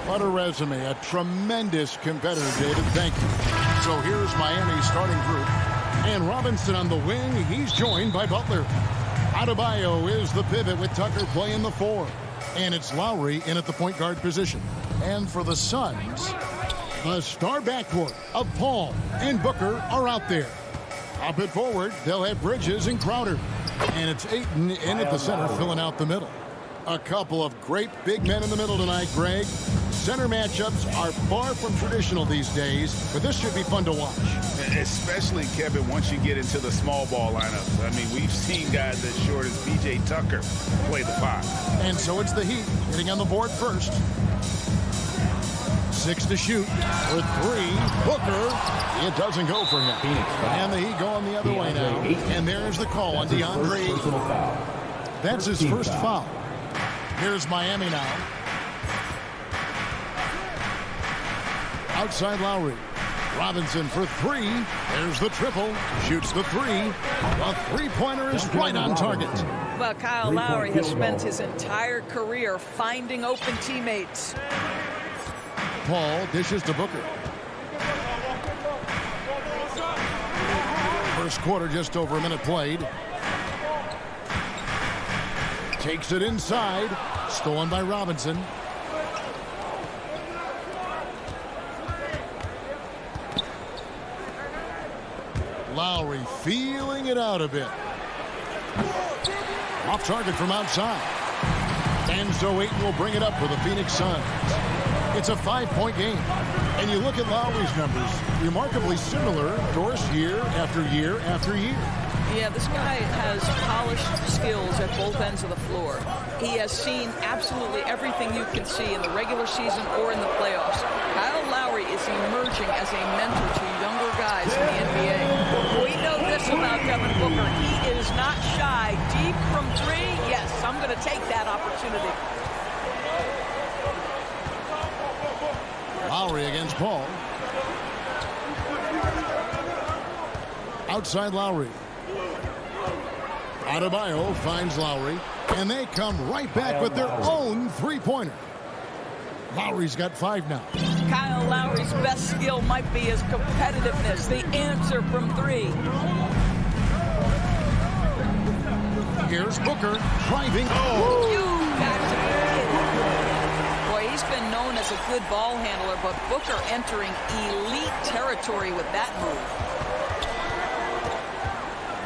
What a resume. A tremendous competitor, David. Thank you. So here's Miami's starting group. And Robinson on the wing. He's joined by Butler. Adebayo is the pivot with Tucker playing the 4. And it's Lowry in at the point guard position. And for the Suns, the star backcourt of Paul and Booker are out there. Up it forward, they'll have Bridges and Crowder. And it's Ayton in at the center, filling out the middle. A couple of great big men in the middle tonight, Greg. Center matchups are far from traditional these days, but this should be fun to watch. Especially, Kevin, once you get into the small ball lineups. I mean, we've seen guys as short as P.J. Tucker play the 5. And so it's the Heat getting on the board first. 6 to shoot for 3. Booker. It doesn't go for him. And the Heat going the other way now. And there's the call on DeAndre. That's his first foul. Here's Miami now. Outside Lowry. Robinson for 3. There's the triple. Shoots the 3. A three-pointer is right on target. Well, Kyle Lowry has spent his entire career finding open teammates. Paul dishes to Booker. First quarter, just over a minute played. Takes it inside. Stolen by Robinson. Lowry feeling it out a bit. Off target from outside. And so Ayton will bring it up for the Phoenix Suns. It's a 5-point game. And you look at Lowry's numbers, remarkably similar, of course, year after year after year. Yeah, this guy has polished skills at both ends of the floor. He has seen absolutely everything you can see in the regular season or in the playoffs. Kyle Lowry is emerging as a mentor to younger guys in the NBA. We know this about Devin Booker. He is not shy. Deep from 3, yes, I'm going to take that opportunity. Lowry against Paul. Outside Lowry. Adebayo finds Lowry, and they come right back with their own three-pointer. Lowry's got 5 now. Kyle Lowry's best skill might be his competitiveness, the answer from 3. Here's Booker driving. You got to be kidding. Boy, he's been known as a good ball handler, but Booker entering elite territory with that move.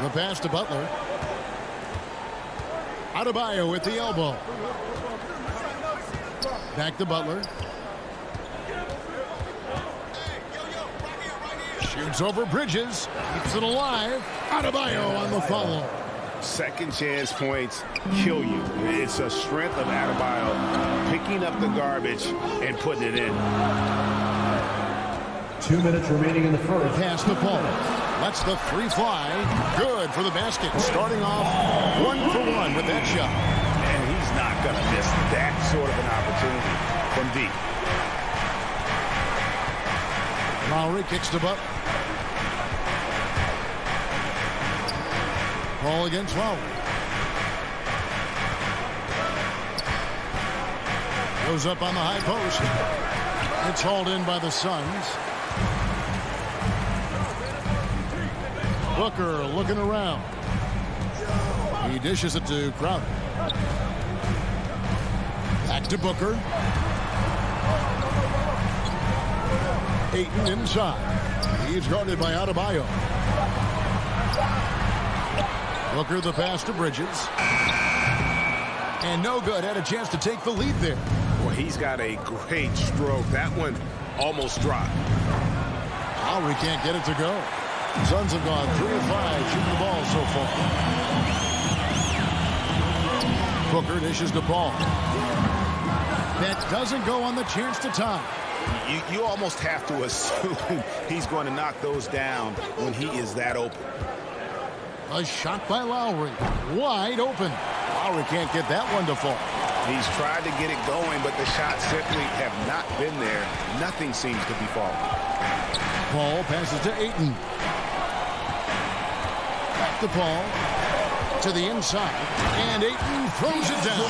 The pass to Butler. Adebayo at the elbow. Back to Butler. Shoots over Bridges. Keeps it alive. Adebayo on the follow. Second chance points kill you. It's a strength of Adebayo picking up the garbage and putting it in. 2 minutes remaining in the first. Pass to Paul. Lets the 3 fly. Good for the basket. Starting off 1 for 1 with that shot. And he's not going to miss that sort of an opportunity from deep. Lowry kicks to Butler. Paul against Lowry. Goes up on the high post. It's hauled in by the Suns. Booker looking around. He dishes it to Crowder. Back to Booker. Ayton inside. He's guarded by Adebayo. Booker the pass to Bridges. And no good. Had a chance to take the lead there. Well, he's got a great stroke. That one almost dropped. Lowry can't get it to go. Suns have gone 3 of 5 shooting the ball so far. Booker dishes to Paul. That doesn't go on the chance to tie. You almost have to assume he's going to knock those down when he is that open. A shot by Lowry. Wide open. Lowry can't get that one to fall. He's tried to get it going, but the shots simply have not been there. Nothing seems to be falling. Paul passes to Ayton. Back to Paul. To the inside. And Ayton throws it down.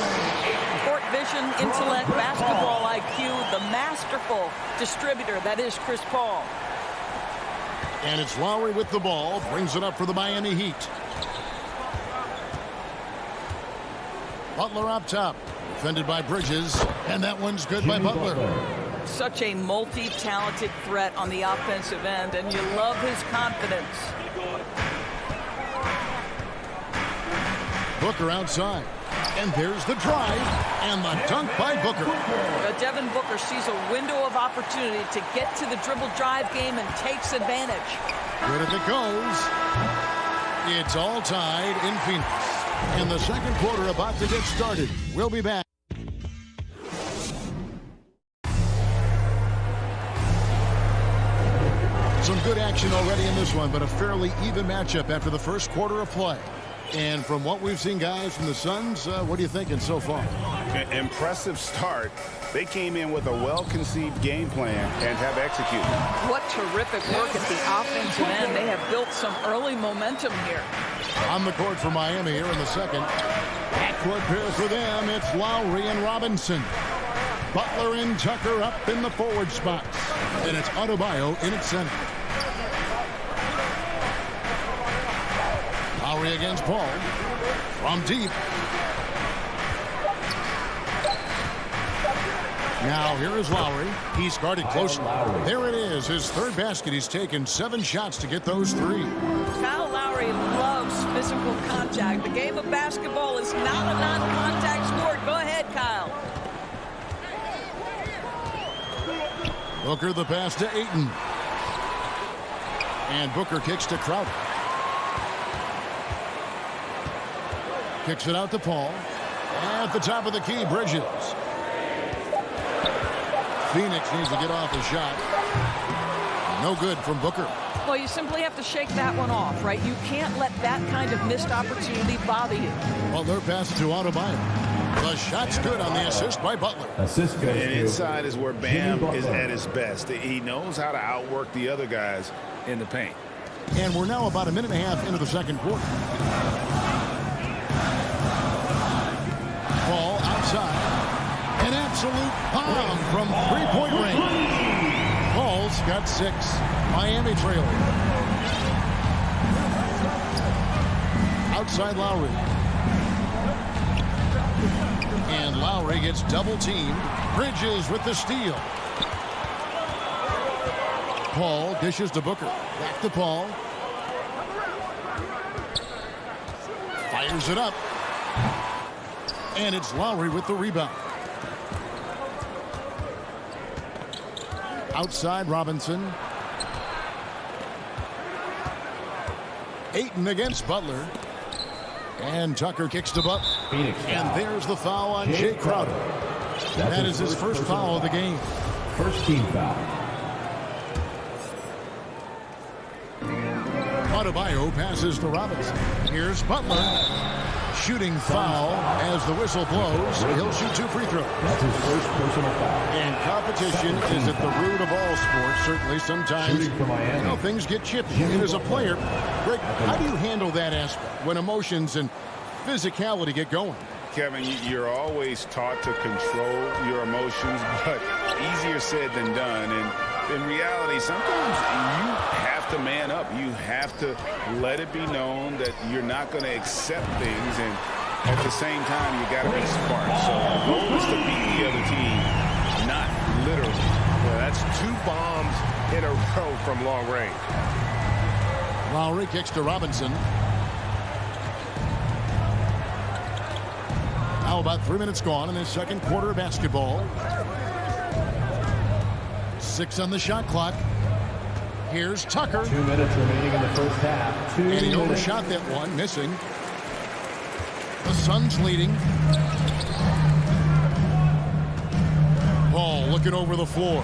Court vision, intellect, basketball IQ, the masterful distributor that is Chris Paul. And it's Lowry with the ball. Brings it up for the Miami Heat. Butler up top. Defended by Bridges. And that one's good by Butler. Such a multi-talented threat on the offensive end, and you love his confidence. Booker outside. And there's the drive. And the dunk by Booker. Devin Booker sees a window of opportunity to get to the dribble drive game and takes advantage. Good if it goes. It's all tied in Phoenix. And the second quarter about to get started. We'll be back. Some good action already in this one, but a fairly even matchup after the first quarter of play. And from what we've seen, guys, from the Suns, what are you thinking so far? Impressive start. They came in with a well-conceived game plan and have executed. What terrific work at the offensive end. They have built some early momentum here. On the court for Miami here in the second. Backcourt pair for them. It's Lowry and Robinson. Butler and Tucker up in the forward spots. And it's Adebayo in its center. Lowry against Paul. From deep. Now here is Lowry. He's guarded closely. There it is. His third basket. He's taken 7 shots to get those 3. Kyle Lowry loves physical contact. The game of basketball is not a non-contact sport. Go ahead, Kyle. Booker the pass to Ayton. And Booker kicks to Crowder. Kicks it out to Paul. At the top of the key, Bridges. Phoenix needs to get off a shot. No good from Booker. Well, you simply have to shake that one off, right? You can't let that kind of missed opportunity bother you. Butler passes to Adebayo. The shot's good on the assist by Butler. Assist goes And to inside is where Bam Jimmy is Butler. at his best. He knows how to outwork the other guys in the paint. And we're now about a minute and a half into the second quarter. Paul outside. An absolute bomb from three-point range. Paul's got 6. Miami trailing. Outside Lowry. And Lowry gets double-teamed. Bridges with the steal. Paul dishes to Booker. Back to Paul. Fires it up. And it's Lowry with the rebound. Outside Robinson. Ayton against Butler. And Tucker kicks to Butler. Phoenix And foul. there's the foul on Jay Crowder. That is his first foul of the game. First team foul. Adebayo passes to Robinson. Here's Butler. Shooting foul as the whistle blows. He'll shoot 2 free throws. That's his first personal foul. And competition is at the root of all sports. Certainly sometimes, Shooting for Miami. things get chippy. And as a player, Greg, how do you handle that aspect when emotions and physicality get going? Kevin, you're always taught to control your emotions, but easier said than done. And in reality, sometimes you have to man up. You have to let it be known that you're not going to accept things. And at the same time, you got to be smart. So the goal is to beat the other team, not literally. Well, that's 2 bombs in a row from long range. Lowry kicks to Robinson. Now about 3 minutes gone in this second quarter of basketball. 6 on the shot clock. Here's Tucker. 2 minutes remaining in the first half. 2 And he minutes. overshot that one, missing. The Suns leading. Paul looking over the floor.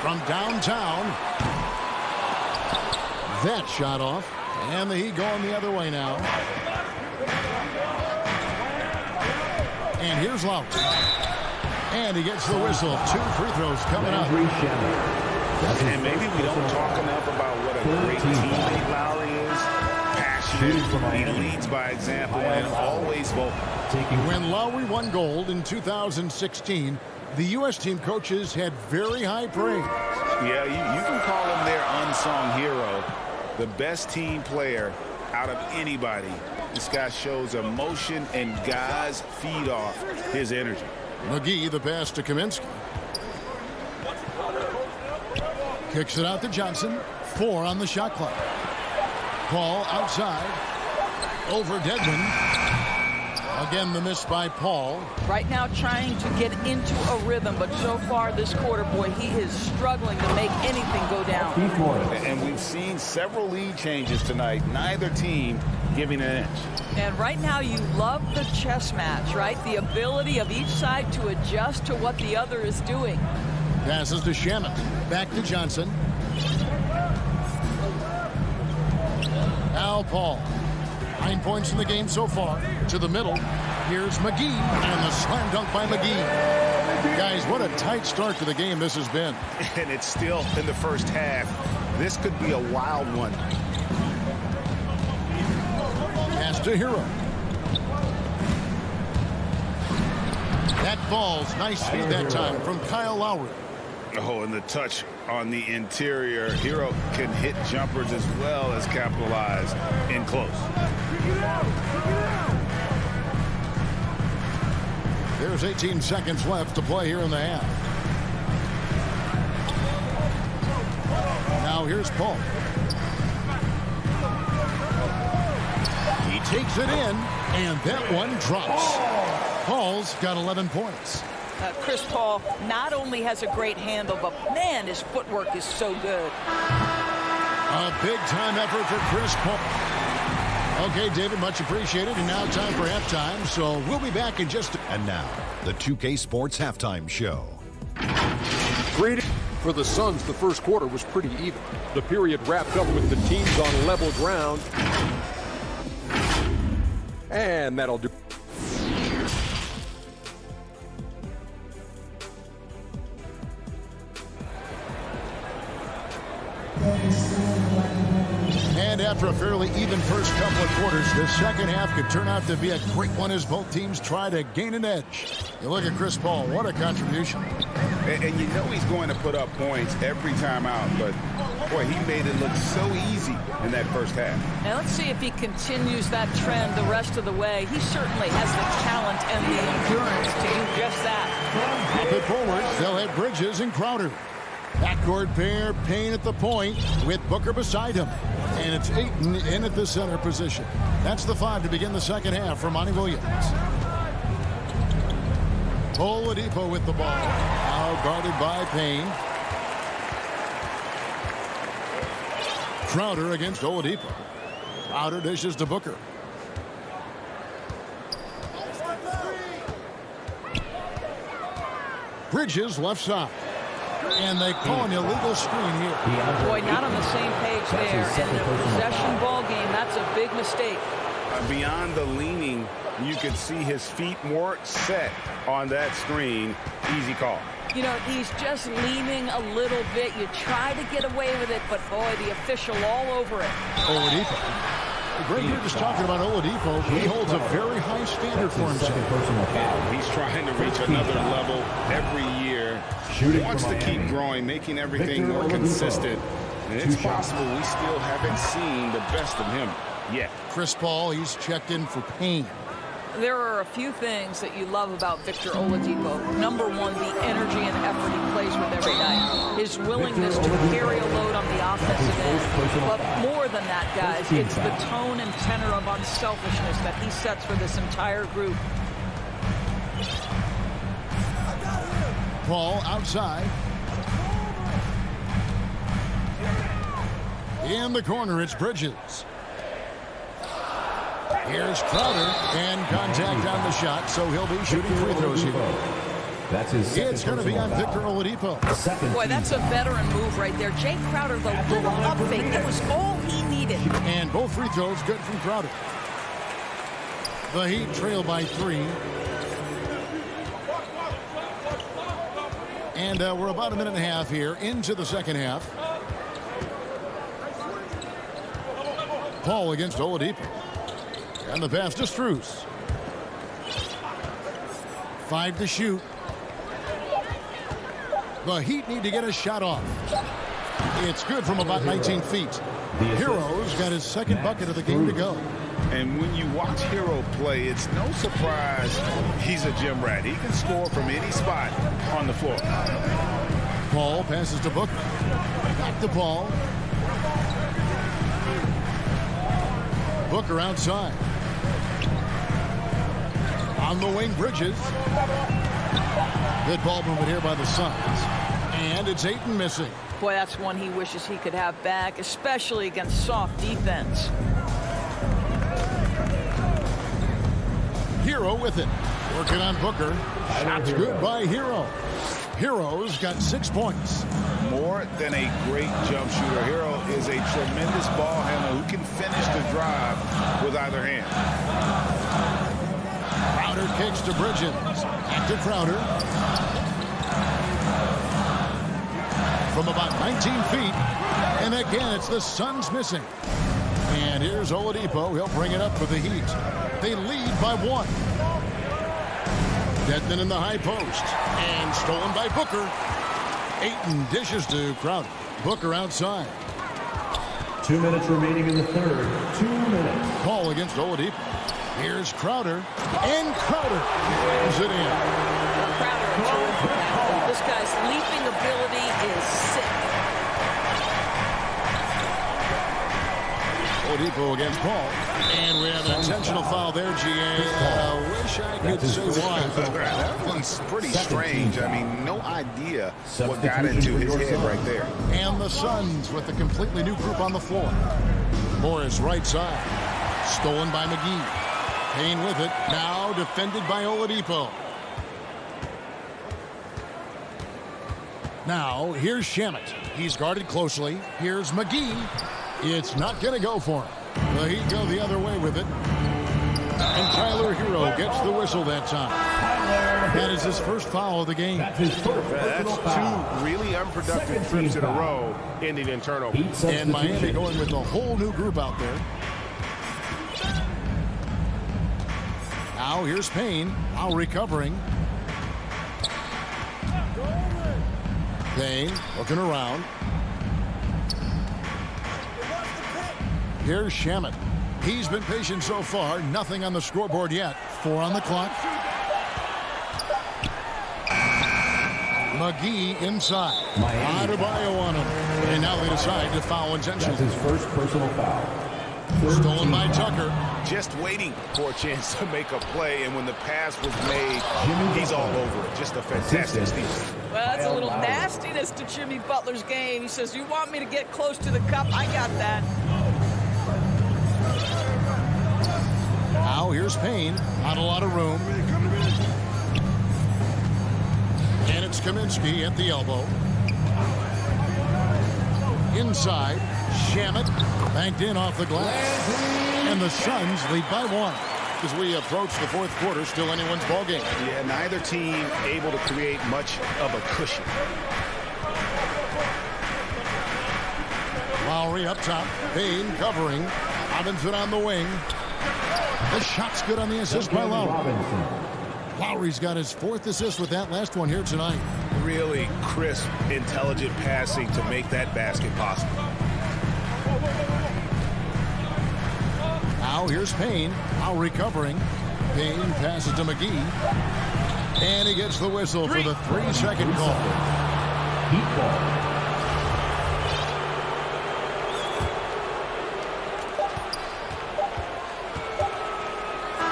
From downtown. That shot off. And the Heat going the other way now. And here's Lowry. And he gets the whistle. 2 free throws coming up. And maybe we don't talk enough about what a great teammate Lowry is. Passionate, Shooting from He Miami. leads by example and always vocal. When Lowry won gold in 2016, the U.S. team coaches had very high praise. Yeah, you can call him their unsung hero. The best team player out of anybody. This guy shows emotion, and guys feed off his energy. McGee, the pass to Kaminsky. Kicks it out to Johnson. 4 on the shot clock. Paul outside. Over Dedmon. Again, the miss by Paul. Right now trying to get into a rhythm, but so far this quarter, boy, he is struggling to make anything go down. And we've seen several lead changes tonight. Neither team giving an inch. And right now you love the chess match, right? The ability of each side to adjust to what the other is doing. Passes to Shamet. Back to Johnson. Al Paul. 9 points in the game so far. To the middle. Here's McGee. And the slam dunk by McGee. Guys, what a tight start to the game this has been. And it's still in the first half. This could be a wild one. Pass to Hero. That falls. Nice feed that time from Kyle Lowry. Oh, and the touch on the interior. Hero can hit jumpers as well as capitalize in close. There's 18 seconds left to play here in the half. Now here's Paul. He takes it in, and that one drops. Paul's got 11 points. Chris Paul not only has a great handle, but man, his footwork is so good. A big-time effort for Chris Paul. Okay, David, much appreciated. And now time for halftime, so we'll be back in just... And now, the 2K Sports Halftime Show. For the Suns, the first quarter was pretty even. The period wrapped up with the teams on level ground. And that'll do. And after a fairly even first couple of quarters, the second half could turn out to be a great one as both teams try to gain an edge. You look at Chris Paul, what a contribution. And you know he's going to put up points every time out, but boy, he made it look so easy in that first half. Now let's see if he continues that trend the rest of the way. He certainly has the talent and the endurance to do just that. Up it forward, they'll have Bridges and Crowder. Backcourt pair, Payne at the point with Booker beside him. And it's Ayton in at the center position. That's the 5 to begin the second half for Monty Williams. Oladipo with the ball. Now guarded by Payne. Crowder against Oladipo. Crowder dishes to Booker. Bridges left side. And they call an illegal screen here. Boy, not on the same page there. And in a possession ball game, that's a big mistake. Beyond the leaning, you could see his feet more set on that screen. Easy call. You know, he's just leaning a little bit. You try to get away with it, but boy, the official all over it. Oladipo. Greg, you're just talking about Oladipo. He holds a very high standard for himself. He's trying to reach another level every year. He wants to keep growing, making everything more consistent. And it's possible we still haven't seen the best of him yet. Chris Paul, he's checked in for Payne. There are a few things that you love about Victor Oladipo. Number one, the energy and effort he plays with every night. His willingness to carry a load on the offensive end. But more than that, guys, it's the tone and tenor of unselfishness that he sets for this entire group. Paul outside. In the corner, it's Bridges. Here's Crowder, and contact on the shot, so he'll be shooting free throws here. That's his It's going to be on Victor Oladipo. Boy, that's a veteran move right there. Jay Crowder, the little up fake, it was all he needed. And both free throws good from Crowder. The Heat trail by 3. And we're about a minute and a half here into the second half. Paul against Oladipo. And the pass to Strus. 5 to shoot. The Heat need to get a shot off. It's good from about 19 feet. Hero's got his second bucket of the game to go. And when you watch Hero play, it's no surprise he's a gym rat. He can score from any spot on the floor. Paul passes to Booker. Back to Paul. Booker outside. On the wing, Bridges. Good ball movement here by the Suns. And it's Ayton missing. Boy, that's one he wishes he could have back, especially against soft defense. Hero with it. Working on Booker. Shots good by Hero. Hero's got 6 points. More than a great jump shooter, Hero is a tremendous ball handler who can finish the drive with either hand. Crowder kicks to Bridges. Back to Crowder. From about 19 feet. And again, it's the Suns missing. And here's Oladipo. He'll bring it up for the Heat. They lead by 1. Dedmon in the high post. And stolen by Booker. Ayton dishes to Crowder. Booker outside. 2 minutes remaining in the third. 2 minutes. Paul against Oladipo. Here's Crowder. And Crowder is it in. Crowder, a terrific athlete. This guy's leaping ability is sick. Oladipo against Paul. And we have an intentional foul there, GA. Wish I could say why. That one's pretty strange. I mean, no idea what got into his head right there. And the Suns with a completely new group on the floor. Morris right side. Stolen by McGee. Payne with it. Now defended by Oladipo. Now, here's Shamet. He's guarded closely. Here's McGee. It's not going to go for him. The Heat go the other way with it. And Tyler Hero gets the whistle that time. That is his first foul of the game. That's 2 really unproductive trips in a row, ending in turnover. And Miami going with a whole new group out there. Now here's Payne. Now recovering. Payne looking around. Here's Shamet. He's been patient so far. Nothing on the scoreboard yet. 4 on the clock. McGee inside. Adebayo on him. And now they decide to foul intentionally. That's his first personal foul. Stolen by Tucker. Just waiting for a chance to make a play, and when the pass was made, he's all over it. Just a fantastic steal. Well, that's a little nastiness to Jimmy Butler's game. He says, you want me to get close to the cup? I got that. Now here's Payne. Not a lot of room. And it's Kaminsky at the elbow. Inside. Shamet banked in off the glass. And the Suns lead by 1. As we approach the fourth quarter, still anyone's ball game. Yeah, neither team able to create much of a cushion. Lowry up top. Payne covering. Robinson on the wing. The shot's good on the assist by Lowry. Lowry's got his 4th assist with that last one here tonight. Really crisp, intelligent passing to make that basket possible. Now here's Payne. Now recovering. Payne passes to McGee. And he gets the whistle for the 3-second call. Heat ball.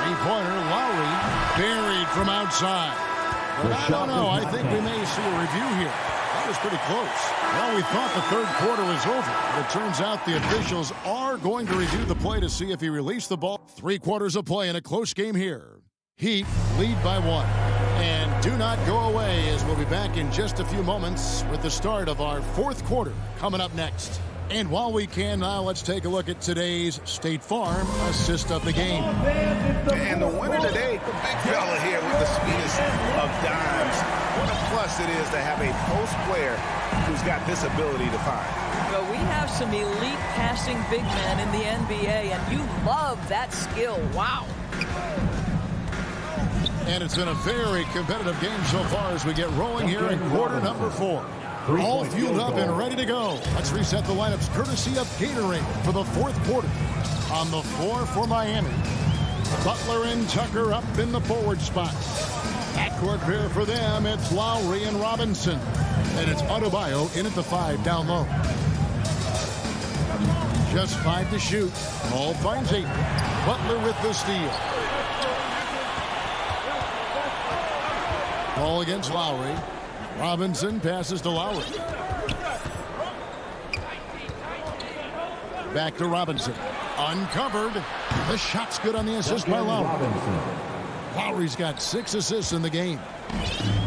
Three-pointer, Lowry, buried from outside. But I don't know. I think we may see a review here. That was pretty close. Well, we thought the third quarter was over, but it turns out the officials are going to review the play to see if he released the ball. 3 quarters of play in a close game here. Heat lead by 1. And do not go away, as we'll be back in just a few moments with the start of our fourth quarter coming up next. And while we can now, let's take a look at today's State Farm assist of the game. And the winner today, the big fella here with the sweetest of dimes. What a plus it is to have a post player who's got this ability to find. Well, we have some elite passing big men in the NBA, and you love that skill. Wow. And it's been a very competitive game so far as we get rolling here in quarter number 4. All fueled up and ready to go. Let's reset the lineups courtesy of Gatorade for the 4th quarter. On the floor for Miami, Butler and Tucker up in the forward spots. Backcourt pair for them, it's Lowry and Robinson. And it's Adebayo in at the 5 down low. Just 5 to shoot. Ball finds 8. Butler with the steal. Ball against Lowry. Robinson passes to Lowry. Back to Robinson. Uncovered. The shot's good on the assist by Lowry. Lowry's got 6 assists in the game.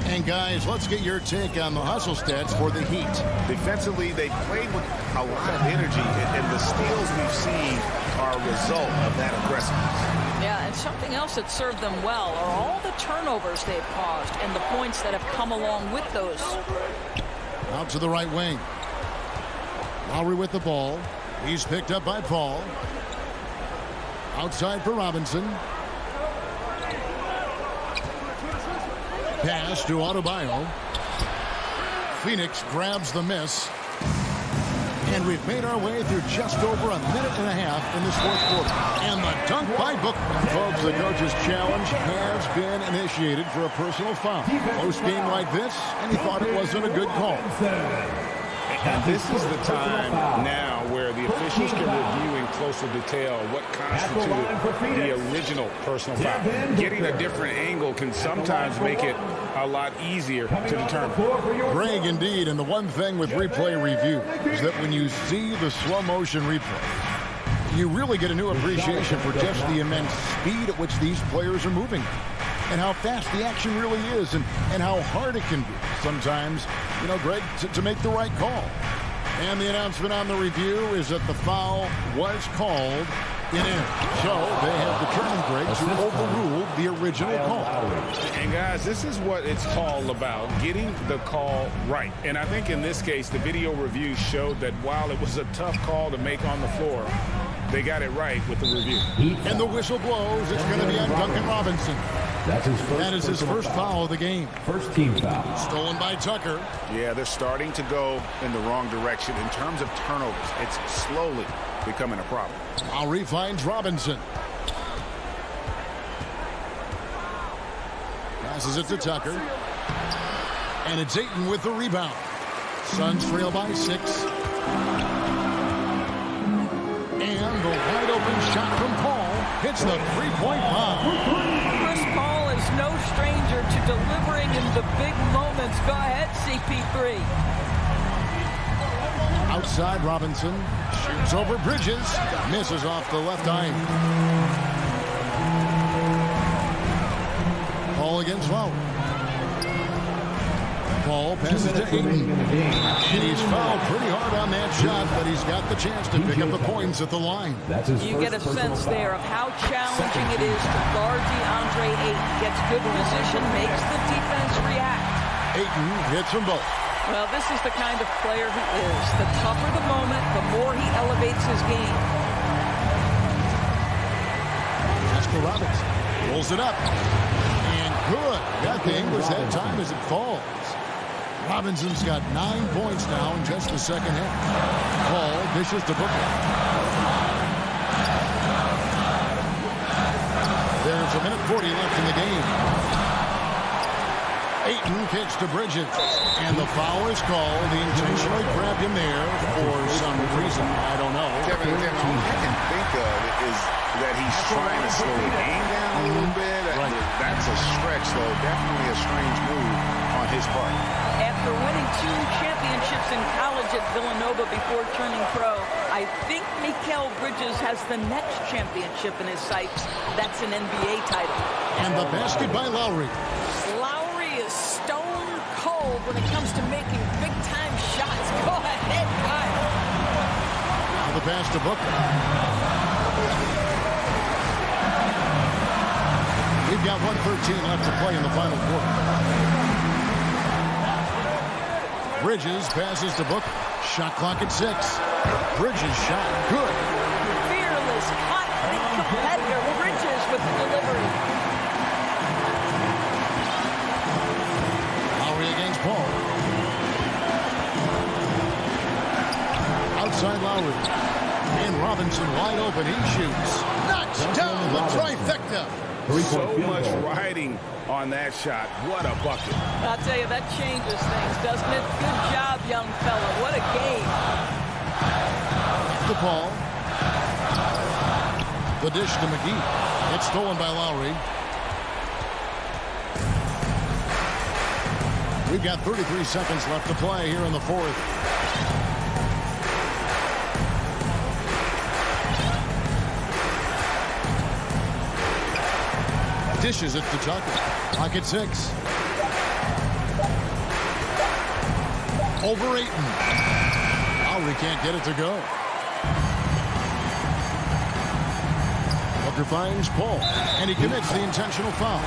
And guys, let's get your take on the hustle stats for the Heat. Defensively, they played with a lot of energy, and the steals we've seen are a result of that aggressiveness. Yeah, and something else that served them well are all the turnovers they've caused and the points that have come along with those. Out to the right wing. Lowry with the ball. He's picked up by Paul. Outside for Robinson. Pass to Adebayo. Phoenix grabs the miss. And we've made our way through just over a minute and a half in this 4th quarter. And the dunk by Booker. And folks, the coach's challenge has been initiated for a personal foul. Close game like this, and he thought it wasn't a good call. And this is the time now where the officials can review in closer detail what constituted the original personal foul. Getting a different angle can sometimes make it a lot easier to determine. Greg, indeed, and the one thing with replay review is that when you see the slow motion replay, you really get a new appreciation for just the immense speed at which these players are moving. And how fast the action really is, and how hard it can be sometimes, you know, Greg, to make the right call. And the announcement on the review is that the foul was called in error. So they have determined, Greg, to overrule the original call. And guys, this is what it's all about, getting the call right. And I think in this case, the video review showed that while it was a tough call to make on the floor, they got it right with the review. And the whistle blows. It's going to be on Duncan Robinson. That is his first foul of the game. First team foul. Stolen by Tucker. Yeah, they're starting to go in the wrong direction in terms of turnovers. It's slowly becoming a problem. Lowry finds Robinson. Passes it to Tucker. And it's Ayton with the rebound. Suns trail by 6. And the wide open shot from Paul hits the three-point bomb. Chris Paul is no stranger to delivering in the big moments. Go ahead, CP3. Outside Robinson. Shoots over Bridges. Misses off the left eye. Paul against Lowry. Paul passes to Ayton. And he's fouled pretty hard on that shot, but he's got the chance to pick up the points at the line. You get a sense there of how challenging it is to guard DeAndre Ayton. Gets good position, makes the defense react. Ayton hits them both. Well, this is the kind of player he is. The tougher the moment, the more he elevates his game. That's for Robinson. Rolls it up. And good. That thing was that time as it falls. Robinson's got 9 points now in just the second half. Paul dishes to Booker. There's a minute 40 left in the game. Ayton kicks to Bridges. And the foul is called. He intentionally grabbed him there for some reason. I don't know. Kevin, all I can think of is that he's trying to slow the game down a little bit. Right. That's a stretch, though. Definitely a strange move on his part. After winning 2 championships in college at Villanova before turning pro, I think Mikal Bridges has the next championship in his sights. That's an NBA title. And the basket by Lowry. Lowry is stone cold when it comes to making big-time shots. Go ahead, Kyle. Now the pass to Booker. We've got 1:13 left to play in the final quarter. Bridges passes to Book. Shot clock at 6. Bridges shot. Good. Fearless, hot-hitting competitor. Bridges with the delivery. Lowry against Paul. Outside Lowry. And Robinson wide open. He shoots. Knocks down the trifecta. So much riding on that shot. What a bucket. I'll tell you, that changes things, doesn't it? Good job, young fella. What a game. To Paul. The dish to McGee. It's stolen by Lowry. We've got 33 seconds left to play here in the fourth. Dishes it to Tucker. Clock at 6. Over Ayton. Lowry can't get it to go. Tucker finds Paul, and he commits the intentional foul.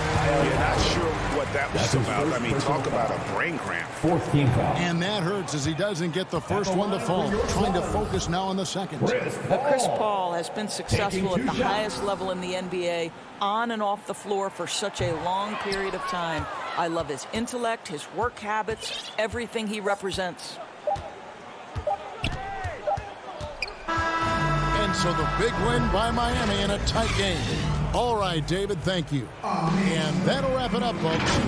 You're not sure what that was about. I mean, talk about a brain cramp. Fourth team foul. And that hurts as he doesn't get the first one to fall. Trying to focus now on the second. Chris Paul has been successful at the highest level in the NBA, on and off the floor for such a long period of time. I love his intellect, his work habits, everything he represents. And so the big win by Miami in a tight game. All right, David, thank you. And that'll wrap it up, folks.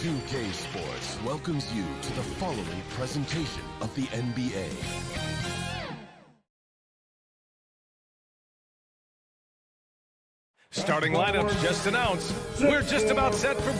2K Sports welcomes you to the following presentation of the NBA. Starting lineups just announced. We're just about set for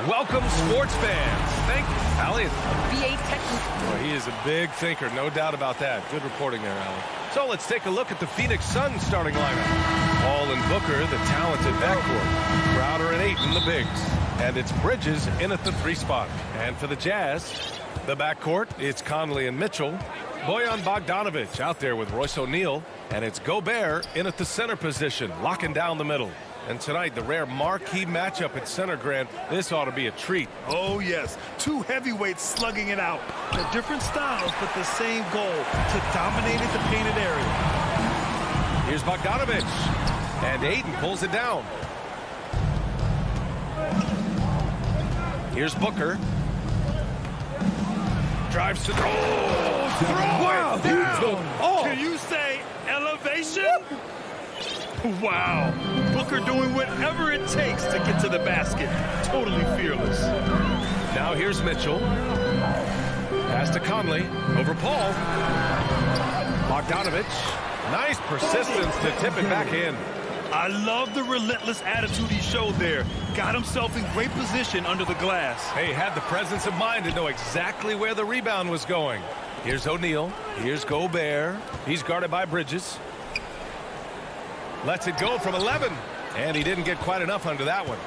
welcome, sports fans. Thank you, Allie. BA technical. Well, he is a big thinker, no doubt about that. Good reporting there, Allie. So let's take a look at the Phoenix Suns starting lineup. Paul and Booker, the talented backcourt. Crowder and Ayton, the bigs. And it's Bridges in at the 3 spot. And for the Jazz, the backcourt, it's Conley and Mitchell. Bojan Bogdanovic out there with Royce O'Neal. And it's Gobert in at the center position, locking down the middle. And tonight, the rare marquee matchup at center, Grant. This ought to be a treat. Oh, yes. Two heavyweights slugging it out. They're different styles, but the same goal, to dominate at the painted area. Here's Bogdanovich. And Aiden pulls it down. Here's Booker. Drives to throw. Wow, Oh. Can you say elevation? Wow. Booker doing whatever it takes to get to the basket. Totally fearless. Now here's Mitchell. Pass to Conley. Over Paul. Bogdanovich. Nice persistence to tip it back in. I love the relentless attitude he showed there. Got himself in great position under the glass. Hey, had the presence of mind to know exactly where the rebound was going. Here's O'Neal. Here's Gobert. He's guarded by Bridges. Lets it go from 11. And he didn't get quite enough under that one.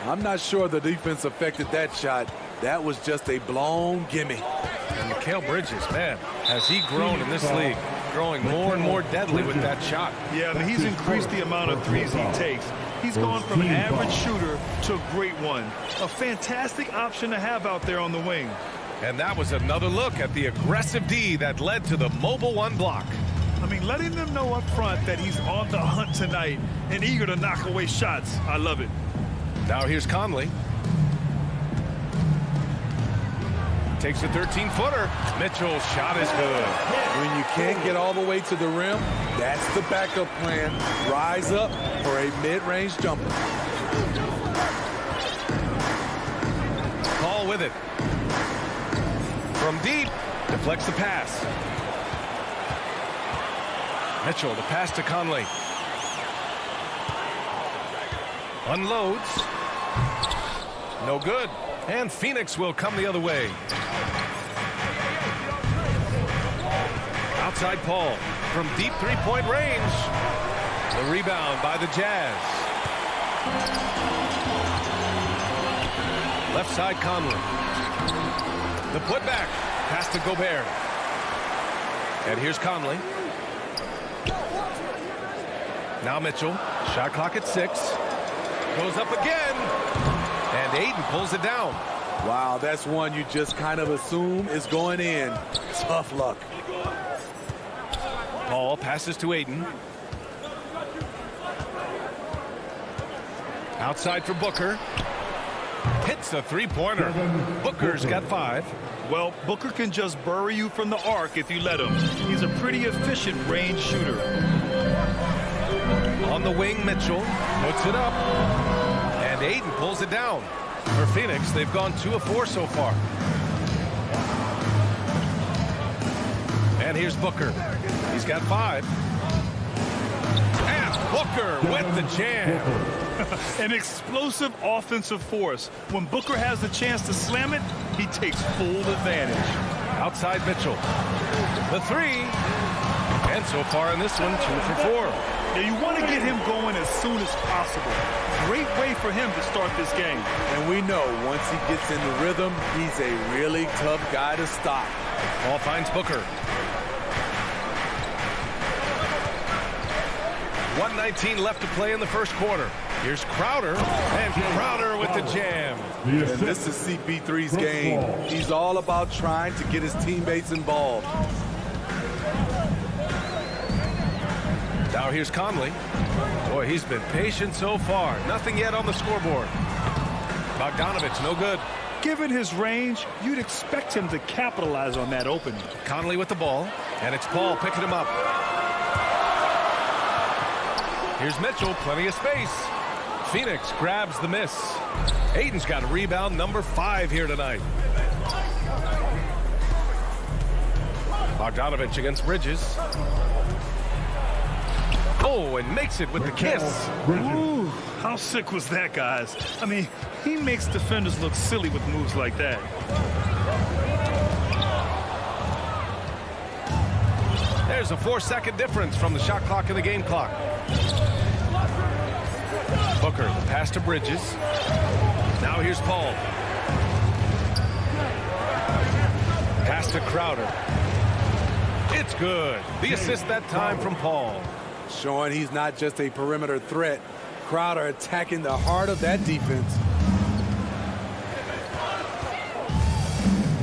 I'm not sure the defense affected that shot. That was just a blown gimme. And Mikal Bridges, man, has he grown in this league? Growing more and more deadly with that shot. Yeah, I mean, he's increased the amount of threes he takes. He's gone from an average shooter to a great one. A fantastic option to have out there on the wing. And that was another look at the aggressive D that led to the mobile one block. I mean, letting them know up front that he's on the hunt tonight and eager to knock away shots. I love it. Now here's Conley. Takes a 13-footer. Mitchell's shot is good. When you can't get all the way to the rim, that's the backup plan. Rise up for a mid-range jumper. Paul with it. From deep, deflects the pass. Mitchell, the pass to Conley. Unloads. No good. And Phoenix will come the other way. Outside Paul from deep three-point range. The rebound by the Jazz. Left side Conley. The putback. Pass to Gobert. And here's Conley. Now Mitchell. Shot clock at 6. Goes up again. And Aiden pulls it down. Wow, that's one you just kind of assume is going in. Tough luck. Paul passes to Aiden. Outside for Booker. Hits a three-pointer. Booker's got 5. Well, Booker can just bury you from the arc if you let him. He's a pretty efficient range shooter. On the wing, Mitchell puts it up. And Aiden pulls it down. For Phoenix, they've gone 2 of 4 so far. And here's Booker. He's got 5. And Booker with the jam. An explosive offensive force. When Booker has the chance to slam it, he takes full advantage. Outside Mitchell. The 3. And so far in this one, 2 for 4. Now you want to get him going as soon as possible. Great way for him to start this game. And we know once he gets in the rhythm, he's a really tough guy to stop. Ball finds Booker. 1:19 left to play in the first quarter. Here's Crowder, and Crowder with the jam. And this is CP3's game. He's all about trying to get his teammates involved. Now here's Conley. Boy, he's been patient so far. Nothing yet on the scoreboard. Bogdanovich, no good. Given his range, you'd expect him to capitalize on that opening. Conley with the ball, and it's Paul picking him up. Here's Mitchell, plenty of space. Phoenix grabs the miss. Aiden's got rebound number 5 here tonight. Bogdanovich against Bridges. Oh, and makes it with the kiss. Ooh, how sick was that, guys? I mean, he makes defenders look silly with moves like that. There's a 4-second difference from the shot clock and the game clock. Booker, the pass to Bridges. Now here's Paul. Pass to Crowder. It's good. The assist that time from Paul. Showing he's not just a perimeter threat. Crowder attacking the heart of that defense.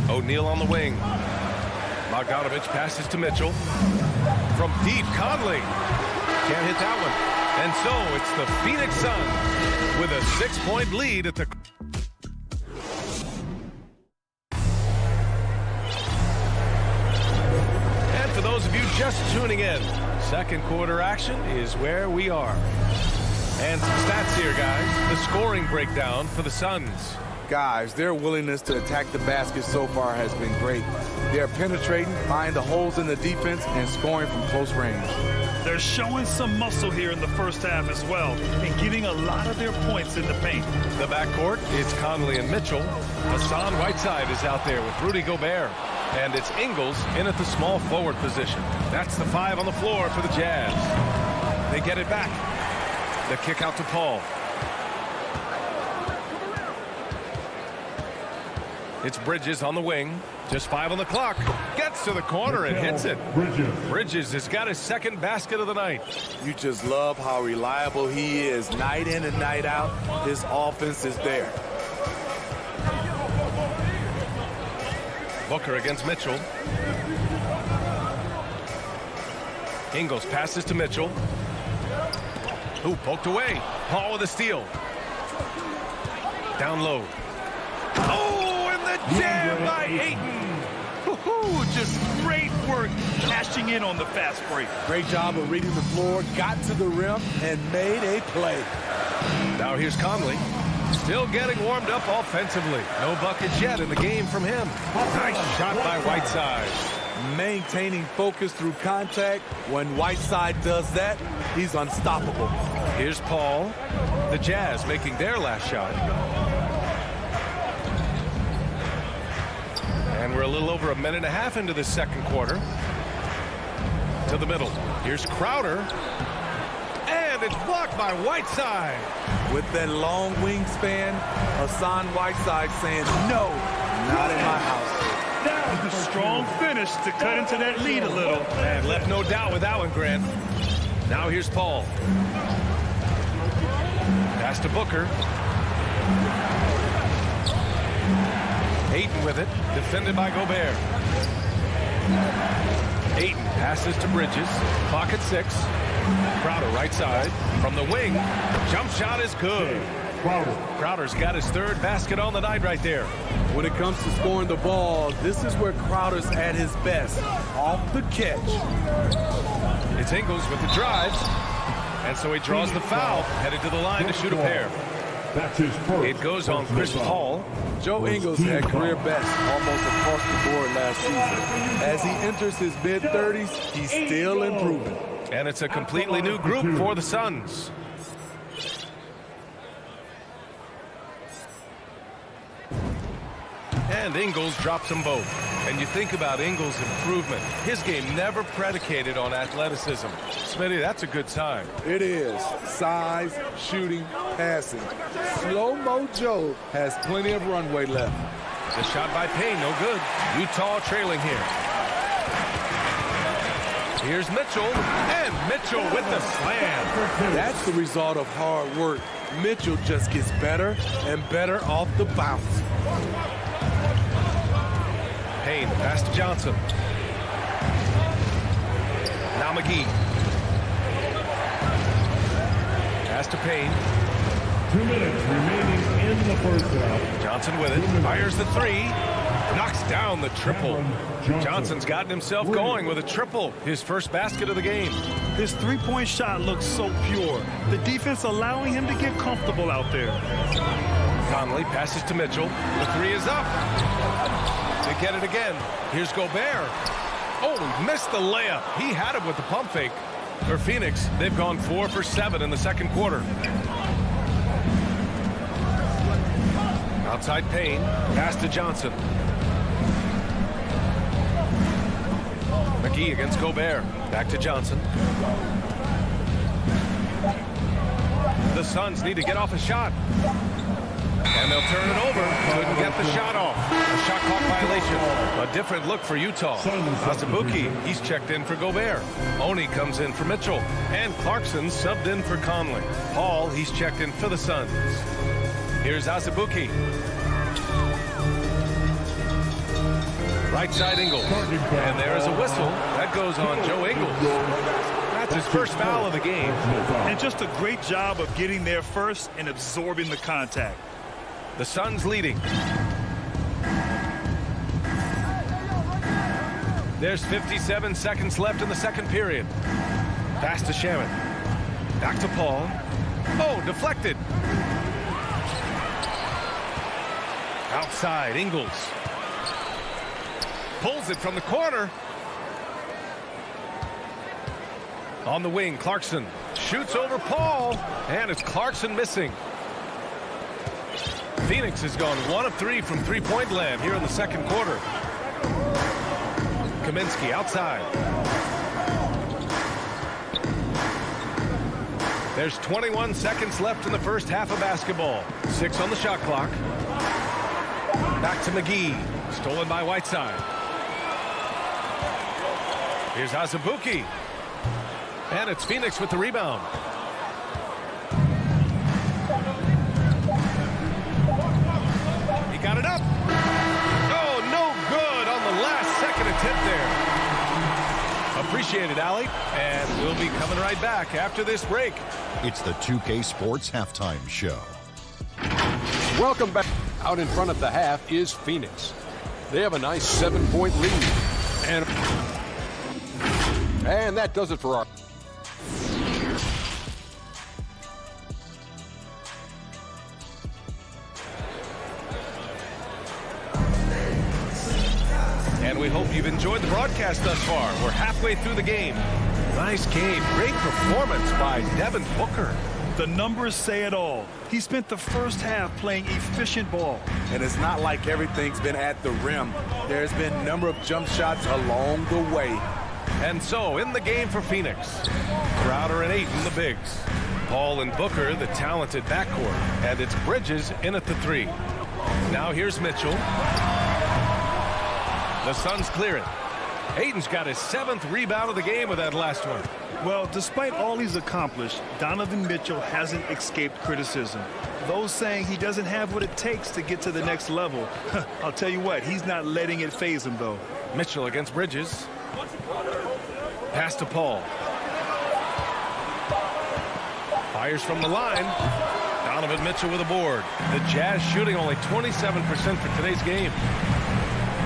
O'Neal on the wing. Bogdanovich passes to Mitchell. From deep, Conley. Can't hit that one. And so it's the Phoenix Suns with a 6-point lead at the... And for those of you just tuning in, second quarter action is where we are. And some stats here, guys. The scoring breakdown for the Suns. Guys, their willingness to attack the basket so far has been great. They're penetrating, finding the holes in the defense, and scoring from close range. They're showing some muscle here in the first half as well, and getting a lot of their points in the paint. The backcourt, it's Conley and Mitchell. Hassan Whiteside is out there with Rudy Gobert. And it's Ingles in at the small forward position. That's the 5 on the floor for the Jazz. They get it back. The kick out to Paul. It's Bridges on the wing. Just 5 on the clock. Gets to the corner and hits it. Bridges has got his second basket of the night. You just love how reliable he is night in and night out. His offense is there. Booker against Mitchell. Ingles passes to Mitchell. Who poked away. Paul with a steal. Down low. Oh, and the jam by Ayton. Just great work cashing in on the fast break. Great job of reading the floor, got to the rim, and made a play. Now here's Conley. Still getting warmed up offensively. No buckets yet in the game from him. Nice shot by Whiteside. Maintaining focus through contact. When Whiteside does that, he's unstoppable. Here's Paul. The Jazz making their last shot. And we're a little over a minute and a half into the second quarter. To the middle. Here's Crowder. And it's blocked by Whiteside. With that long wingspan, Hassan Whiteside saying, no, not in my house. Strong finish to cut into that lead a little. And left no doubt with that one, Grant. Now here's Paul. Pass to Booker. Ayton with it. Defended by Gobert. Ayton passes to Bridges. Clock at 6. Crowder right side. From the wing. Jump shot is good. Crowder's got his third basket on the night right there. When it comes to scoring the ball, this is where Crowder's at his best. Off the catch. It's Ingles with the drive. And so he draws the foul. Headed to the line to shoot a pair. It goes on Chris Paul. Joe Ingles had career best almost across the board last season. As he enters his mid-30s, he's still improving. And it's a completely new group for the Suns. And Ingles drops them both. And you think about Ingles' improvement. His game never predicated on athleticism. Smitty, that's a good sign. It is. Size, shooting, passing. Slow-mo Joe has plenty of runway left. The shot by Payne, no good. Utah trailing here. Here's Mitchell, and Mitchell with the slam. That's the result of hard work. Mitchell just gets better and better off the bounce. Payne, pass to Johnson. Now McGee. Pass to Payne. 2 minutes remaining in the first half. Johnson with it. Fires the 3. Knocks down the triple. Johnson's gotten himself going with a triple. His first basket of the game. His three-point shot looks so pure. The defense allowing him to get comfortable out there. Conley passes to Mitchell. The 3 is up. They get it again. Here's Gobert. Oh, he missed the layup. He had it with the pump fake. For Phoenix, they've gone 4 for 7 in the second quarter. Outside Payne. Pass to Johnson. McGee against Gobert. Back to Johnson. The Suns need to get off a shot. And they'll turn it over. Couldn't get the shot off. A shot clock violation. A different look for Utah. Azubuike, he's checked in for Gobert. Oni comes in for Mitchell. And Clarkson subbed in for Conley. Paul, he's checked in for the Suns. Here's Azubuike. Right side Ingles. And there's a whistle. That goes on Joe Ingles. That's his first foul of the game. And just a great job of getting there first and absorbing the contact. The Suns leading. There's 57 seconds left in the second period. Pass to Shaman. Back to Paul. Oh, deflected. Outside, Ingles. Pulls it from the corner. On the wing, Clarkson shoots over Paul, and it's Clarkson missing. Phoenix has gone 1 of 3 from three-point land here in the second quarter. Kaminsky outside. There's 21 seconds left in the first half of basketball. 6 on the shot clock. Back to McGee. Stolen by Whiteside. Here's Azubuike. And it's Phoenix with the rebound. He got it up. Oh, no good on the last second attempt there. Appreciate it, Allie. And we'll be coming right back after this break. It's the 2K Sports Halftime Show. Welcome back. Out in front of the half is Phoenix. They have a nice 7-point lead. And that does it for our... And we hope you've enjoyed the broadcast thus far. We're halfway through the game. Nice game. Great performance by Devin Booker. The numbers say it all. He spent the first half playing efficient ball. And it's not like everything's been at the rim. There's been a number of jump shots along the way. And so, in the game for Phoenix, Crowder and Ayton, the bigs. Paul and Booker, the talented backcourt. And it's Bridges in at the 3. Now here's Mitchell. The Suns clear it. Ayton's got his 7th rebound of the game with that last one. Well, despite all he's accomplished, Donovan Mitchell hasn't escaped criticism. Those saying he doesn't have what it takes to get to the next level. I'll tell you what, he's not letting it faze him, though. Mitchell against Bridges. Pass to Paul. Fires from the line. Donovan Mitchell with a board. The Jazz shooting only 27% for today's game.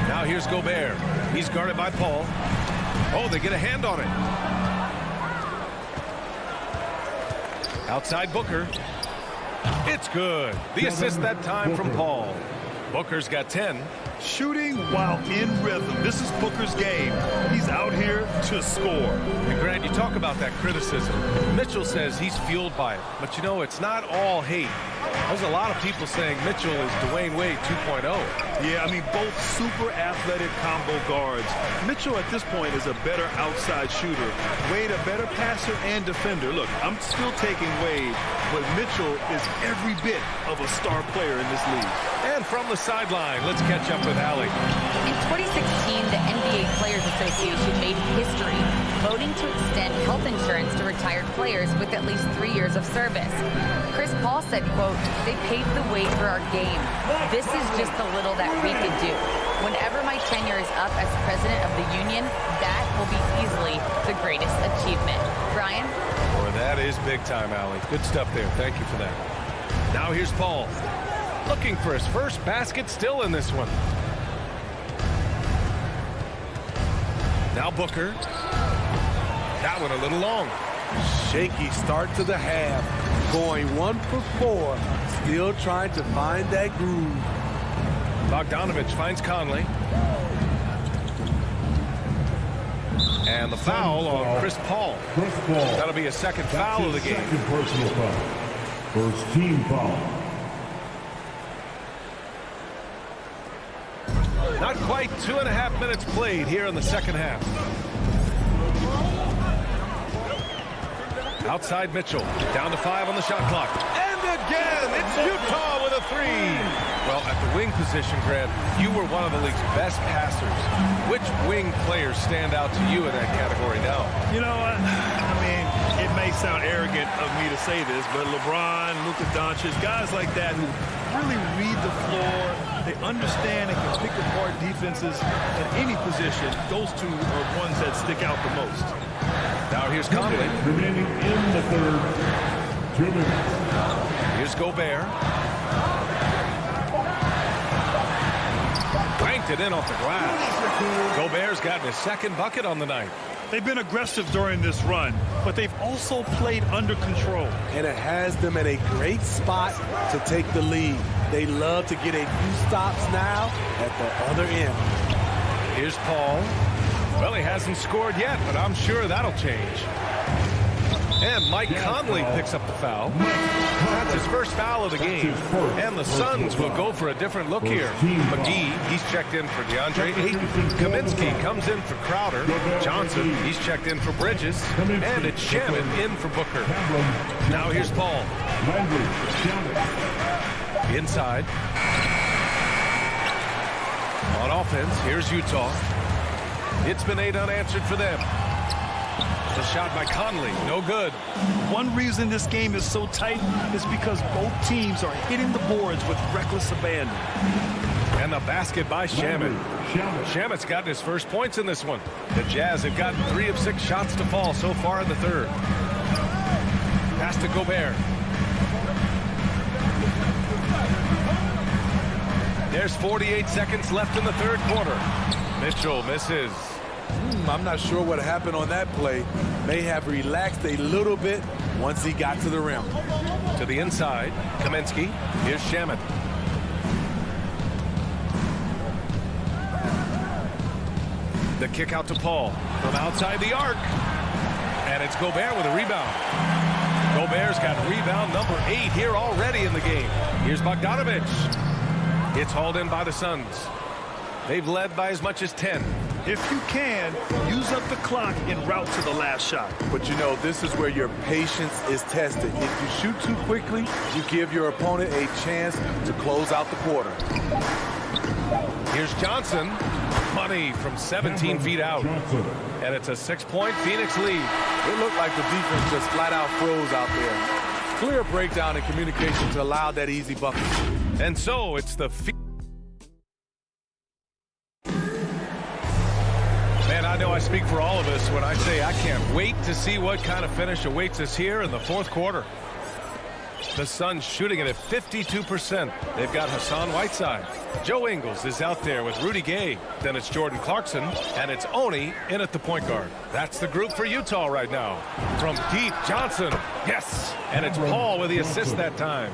Now here's Gobert. He's guarded by Paul. Oh, they get a hand on it. Outside Booker. It's good. The assist that time from Paul. Booker's got 10. Shooting while in rhythm. This is Booker's game. He's out here to score. And Grant, you talk about that criticism. Mitchell says he's fueled by it. But, you know, it's not all hate. There's a lot of people saying Mitchell is Dwayne Wade 2.0. Yeah, I mean, both super athletic combo guards. Mitchell at this point is a better outside shooter. Wade a better passer and defender. Look, I'm still taking Wade, but Mitchell is every bit of a star player in this league. And from the sideline, let's catch up with Allie. In 2016, the NBA Players Association made history, voting to extend health insurance to retired players with at least 3 years of service. Chris Paul said, quote, "They paved the way for our game. This is just a little that we could do. Whenever my tenure is up as president of the union, that will be easily the greatest achievement." Brian? Boy, that is big time, Allie. Good stuff there. Thank you for that. Now here's Paul. Looking for his first basket, still in this one. Now Booker. That one a little long. Shaky start to the half. Going 1 for 4. Still trying to find that groove. Bogdanovich finds Conley. And the foul on Chris Paul. That'll be a second foul of the game. Second personal foul. First team foul. Not quite 2.5 minutes played here in the second half. Outside Mitchell. Down to 5 on the shot clock. And again, it's Utah with a 3. Well, at the wing position, Grant, you were one of the league's best passers. Which wing players stand out to you in that category now? You know what? I mean, it may sound arrogant of me to say this, but LeBron, Luka Doncic, guys like that who really read the floor, they understand and can pick apart defenses at any position. Those two are ones that stick out the most. Now here's Conley. Remaining in the third. 2 minutes. Here's Gobert. Banked it in off the glass. Gobert's gotten his second bucket on the night. They've been aggressive during this run, but they've also played under control. And it has them at a great spot to take the lead. They love to get a few stops now at the other end. Here's Paul. Well, he hasn't scored yet, but I'm sure that'll change. And Mike Conley picks up the foul. That's his first foul of the game. And the Suns will go for a different look here. McGee, he's checked in for DeAndre Ayton. Kaminsky comes in for Crowder. Johnson, he's checked in for Bridges. And it's Shannon in for Booker. Now here's Paul. Inside. On offense, here's Utah. It's been 8 unanswered for them. The shot by Conley, no good. One reason this game is so tight is because both teams are hitting the boards with reckless abandon. And the basket by Shamet. Shamet's gotten his first points in this one. The Jazz have gotten 3 of 6 shots to fall so far in the third. Pass to Gobert. There's 48 seconds left in the third quarter. Mitchell misses. I'm not sure what happened on that play. May have relaxed a little bit once he got to the rim. To the inside, Kaminsky. Here's Shamet. The kick out to Paul from outside the arc. And it's Gobert with a rebound. Gobert's got rebound number 8 here already in the game. Here's Bogdanovic. It's hauled in by the Suns. They've led by as much as 10. If you can, use up the clock en route to the last shot. But you know, this is where your patience is tested. If you shoot too quickly, you give your opponent a chance to close out the quarter. Here's Johnson. Money from 17 feet out. And it's a 6-point Phoenix lead. It looked like the defense just flat out froze out there. Clear breakdown in communication to allow that easy bucket. And so it's the I know I speak for all of us when I say I can't wait to see what kind of finish awaits us here in the fourth quarter. The Suns shooting it at 52%. They've got Hassan Whiteside. Joe Ingles is out there with Rudy Gay. Then it's Jordan Clarkson, and it's Oni in at the point guard. That's the group for Utah right now. From deep, Johnson. Yes! And it's Paul with the assist that time.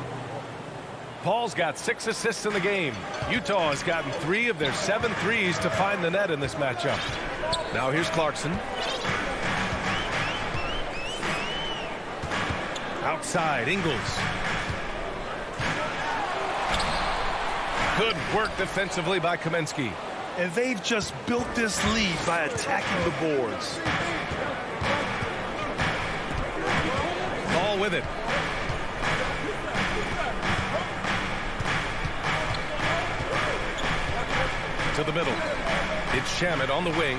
Paul's got 6 assists in the game. Utah has gotten 3 of their 7 threes to find the net in this matchup. Now here's Clarkson. Outside, Ingles. Good work defensively by Kaminsky. And they've just built this lead by attacking the boards. Ball with it. To the middle. It's Shamet on the wing.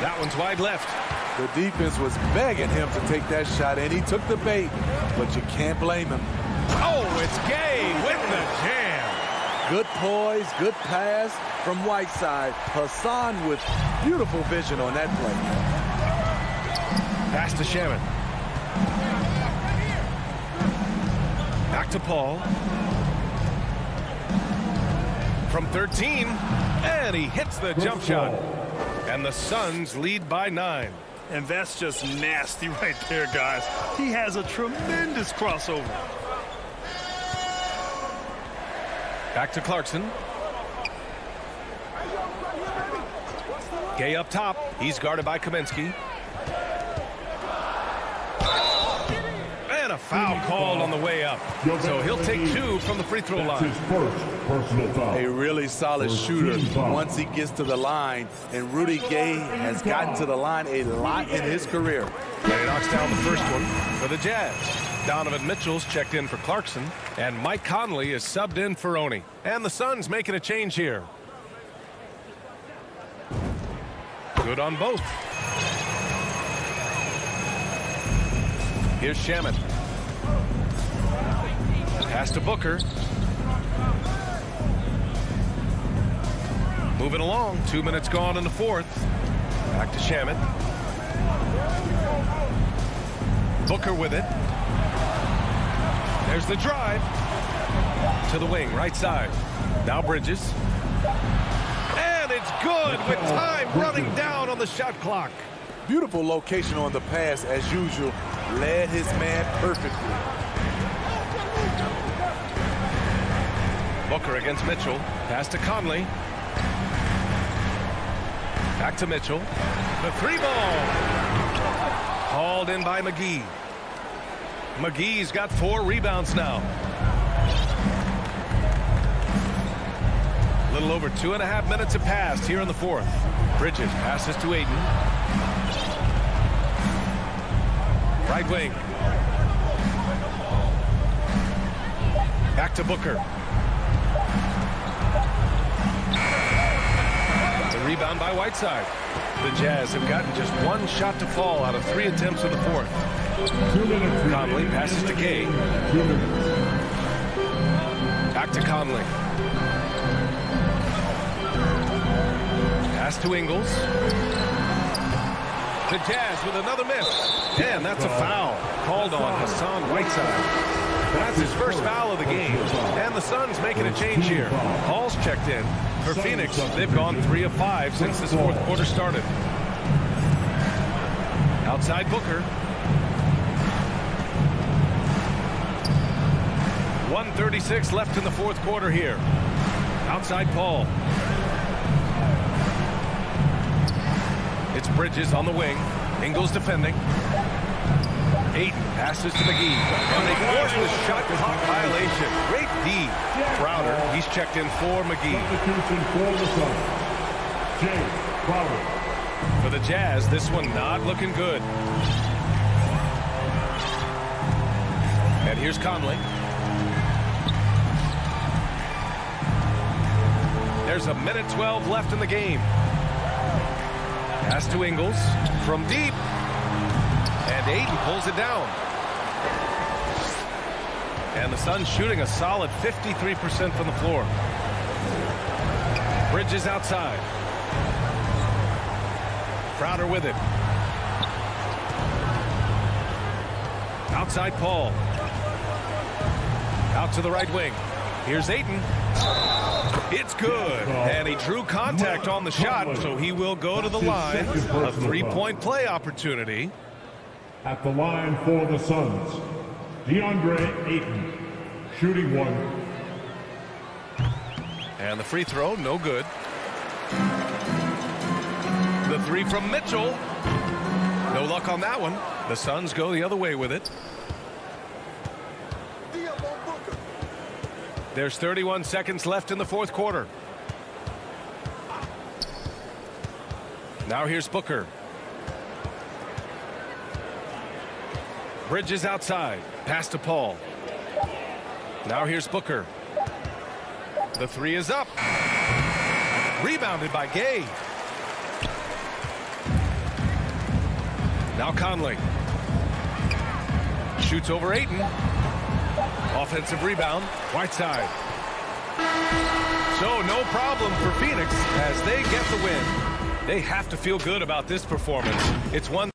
That one's wide left. The defense was begging him to take that shot, and he took the bait, but you can't blame him. Oh, it's Gay with the jam. Good poise, good pass from Whiteside. Hassan with beautiful vision on that play. Pass to Shamet. Back to Paul. From 13, and he hits the jump shot. And the Suns lead by 9. And that's just nasty right there, guys. He has a tremendous crossover. Back to Clarkson. Gay up top. He's guarded by Kaminsky. And a foul called on the way up. So he'll take 2 from the free throw line. A really solid shooter once he gets to the line. And Rudy Gay has gotten to the line a lot in his career. And he knocks down the first one for the Jazz. Donovan Mitchell's checked in for Clarkson, and Mike Conley is subbed in for Oni. And the Suns making a change here. Good on both. Here's Shaman. Pass to Booker. Moving along. 2 minutes gone in the fourth. Back to Shaman. Booker with it. There's the drive. To the wing, right side. Now Bridges. And it's good with time running down on the shot clock. Beautiful location on the pass as usual. Led his man perfectly. Booker against Mitchell. Pass to Conley. Back to Mitchell. The three ball. Hauled in by McGee. McGee's got 4 rebounds now. A little over 2.5 minutes have passed here in the fourth. Bridges passes to Ayton. Right wing. Back to Booker. The rebound by Whiteside. The Jazz have gotten just 1 shot to fall out of 3 attempts in the fourth. Conley passes to Gay. Back to Conley. Pass to Ingles. The Jazz with another miss. And that's a foul called on Hassan Whiteside. That's his first foul of the game. And the Suns making a change here. Hall's checked in. For Phoenix, they've gone 3 of 5 since this fourth quarter started. Outside Booker. 1:36 left in the fourth quarter here. Outside Paul. It's Bridges on the wing. Ingles defending. Ayton passes to McGee. And they force the shot clock violation. Great D. Crowder, he's checked in for McGee. For the Jazz, this one not looking good. And here's Conley. There's 1:12 left in the game. Pass to Ingles from deep. And Ayton pulls it down. And the Suns shooting a solid 53% from the floor. Bridges outside. Crowder with it. Outside Paul. Out to the right wing. Here's Ayton. It's good. And he drew contact on the shot, so he will go to the line. A 3-point play opportunity. At the line for the Suns, DeAndre Ayton, shooting 1. And the free throw, no good. The 3 from Mitchell. No luck on that one. The Suns go the other way with it. There's 31 seconds left in the fourth quarter. Now here's Booker. Bridges outside. Pass to Paul. Now here's Booker. The 3 is up. Rebounded by Gay. Now Conley. Shoots over Ayton. Offensive rebound. Whiteside. So no problem for Phoenix as they get the win. They have to feel good about this performance. It's one.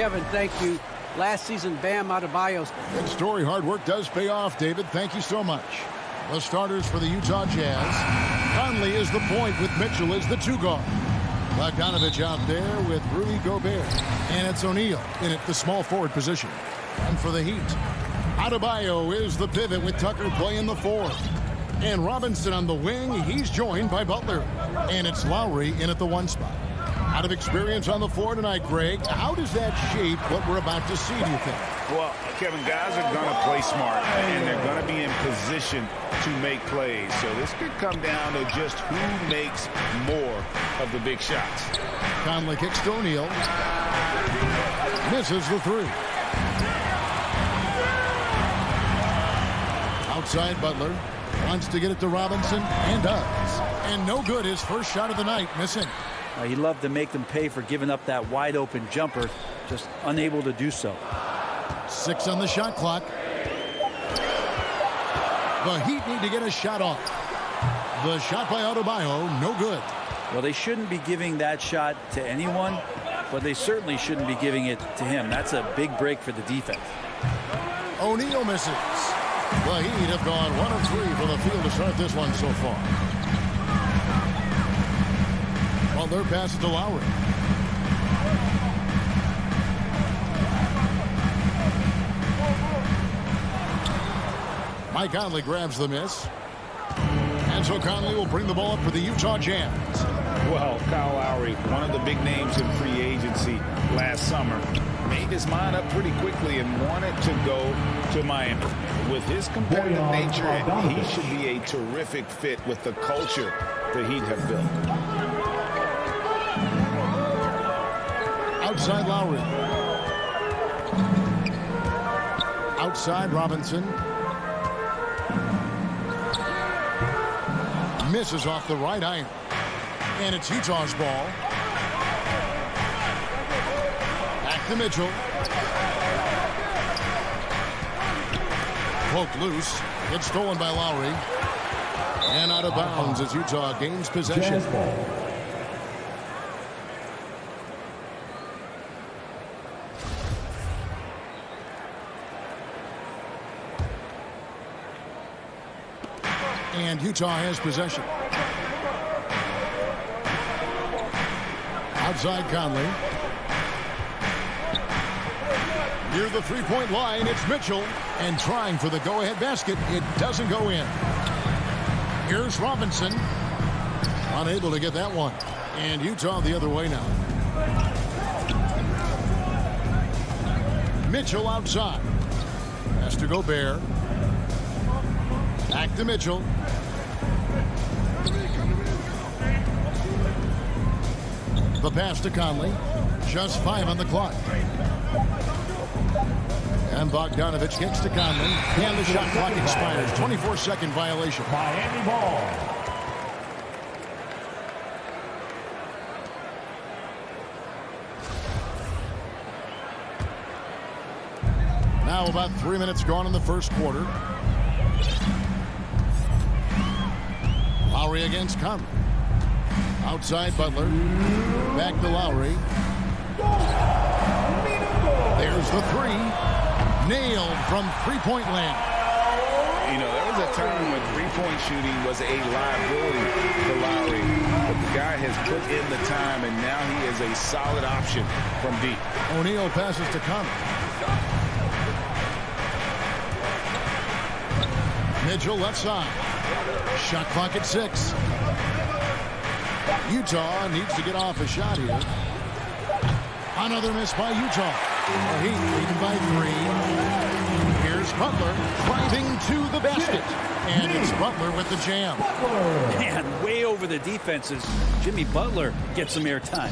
Kevin, thank you. Last season, Bam Adebayo. Good story. Hard work does pay off, David. Thank you so much. The starters for the Utah Jazz. Conley is the point with Mitchell as the two guard. Bogdanovich out there with Rudy Gobert. And it's O'Neal in at the small forward position. And for the Heat, Adebayo is the pivot with Tucker playing the four. And Robinson on the wing. He's joined by Butler. And it's Lowry in at the one spot. Out of experience on the floor tonight, Greg, how does that shape what we're about to see, do you think? Well, Kevin, guys are going to play smart, and they're going to be in position to make plays. So this could come down to just who makes more of the big shots. Conley kicks to O'Neal. Misses the three. Outside, Butler wants to get it to Robinson, and does. And no good, his first shot of the night, missing. He loved to make them pay for giving up that wide open jumper, just unable to do so. 6 on the shot clock. The Heat need to get a shot off. The shot by Adebayo, no good. Well, they shouldn't be giving that shot to anyone, but they certainly shouldn't be giving it to him. That's a big break for the defense. O'Neal misses. The Heat have gone 1 of 3 from the field to start this one so far. Well, their pass to Lowry. Mike Conley grabs the miss. And so Conley will bring the ball up for the Utah Jazz. Well, Kyle Lowry, one of the big names in free agency last summer, made his mind up pretty quickly and wanted to go to Miami. With his competitive nature, he should be a terrific fit with the culture the Heat have built. Outside Lowry. Outside Robinson. Misses off the right iron. And it's Utah's ball. Back to Mitchell. Poked loose. It's stolen by Lowry. And out of bounds as Utah gains possession. And Utah has possession. Outside Conley. Near the three-point line, it's Mitchell. And trying for the go-ahead basket. It doesn't go in. Here's Robinson. Unable to get that one. And Utah the other way now. Mitchell outside. Has to Gobert. Back to Mitchell. The pass to Conley. Just 5 on the clock. And Bogdanovich gets to Conley. And the shot clock expires. 24-second violation. Miami ball. Now about 3 minutes gone in the first quarter. Lowry against Conley. Outside Butler. Back to Lowry. There's the three. Nailed from three-point land. You know, there was a time when three-point shooting was a liability for Lowry. But the guy has put in the time, and now he is a solid option from deep. O'Neal passes to Conley. Mitchell left side. Shot clock at 6. Utah needs to get off a shot here. Another miss by Utah. The Heat leading by 3. Here's Butler driving to the basket. And it's Butler with the jam. Man, way over the defenses. Jimmy Butler gets some airtime.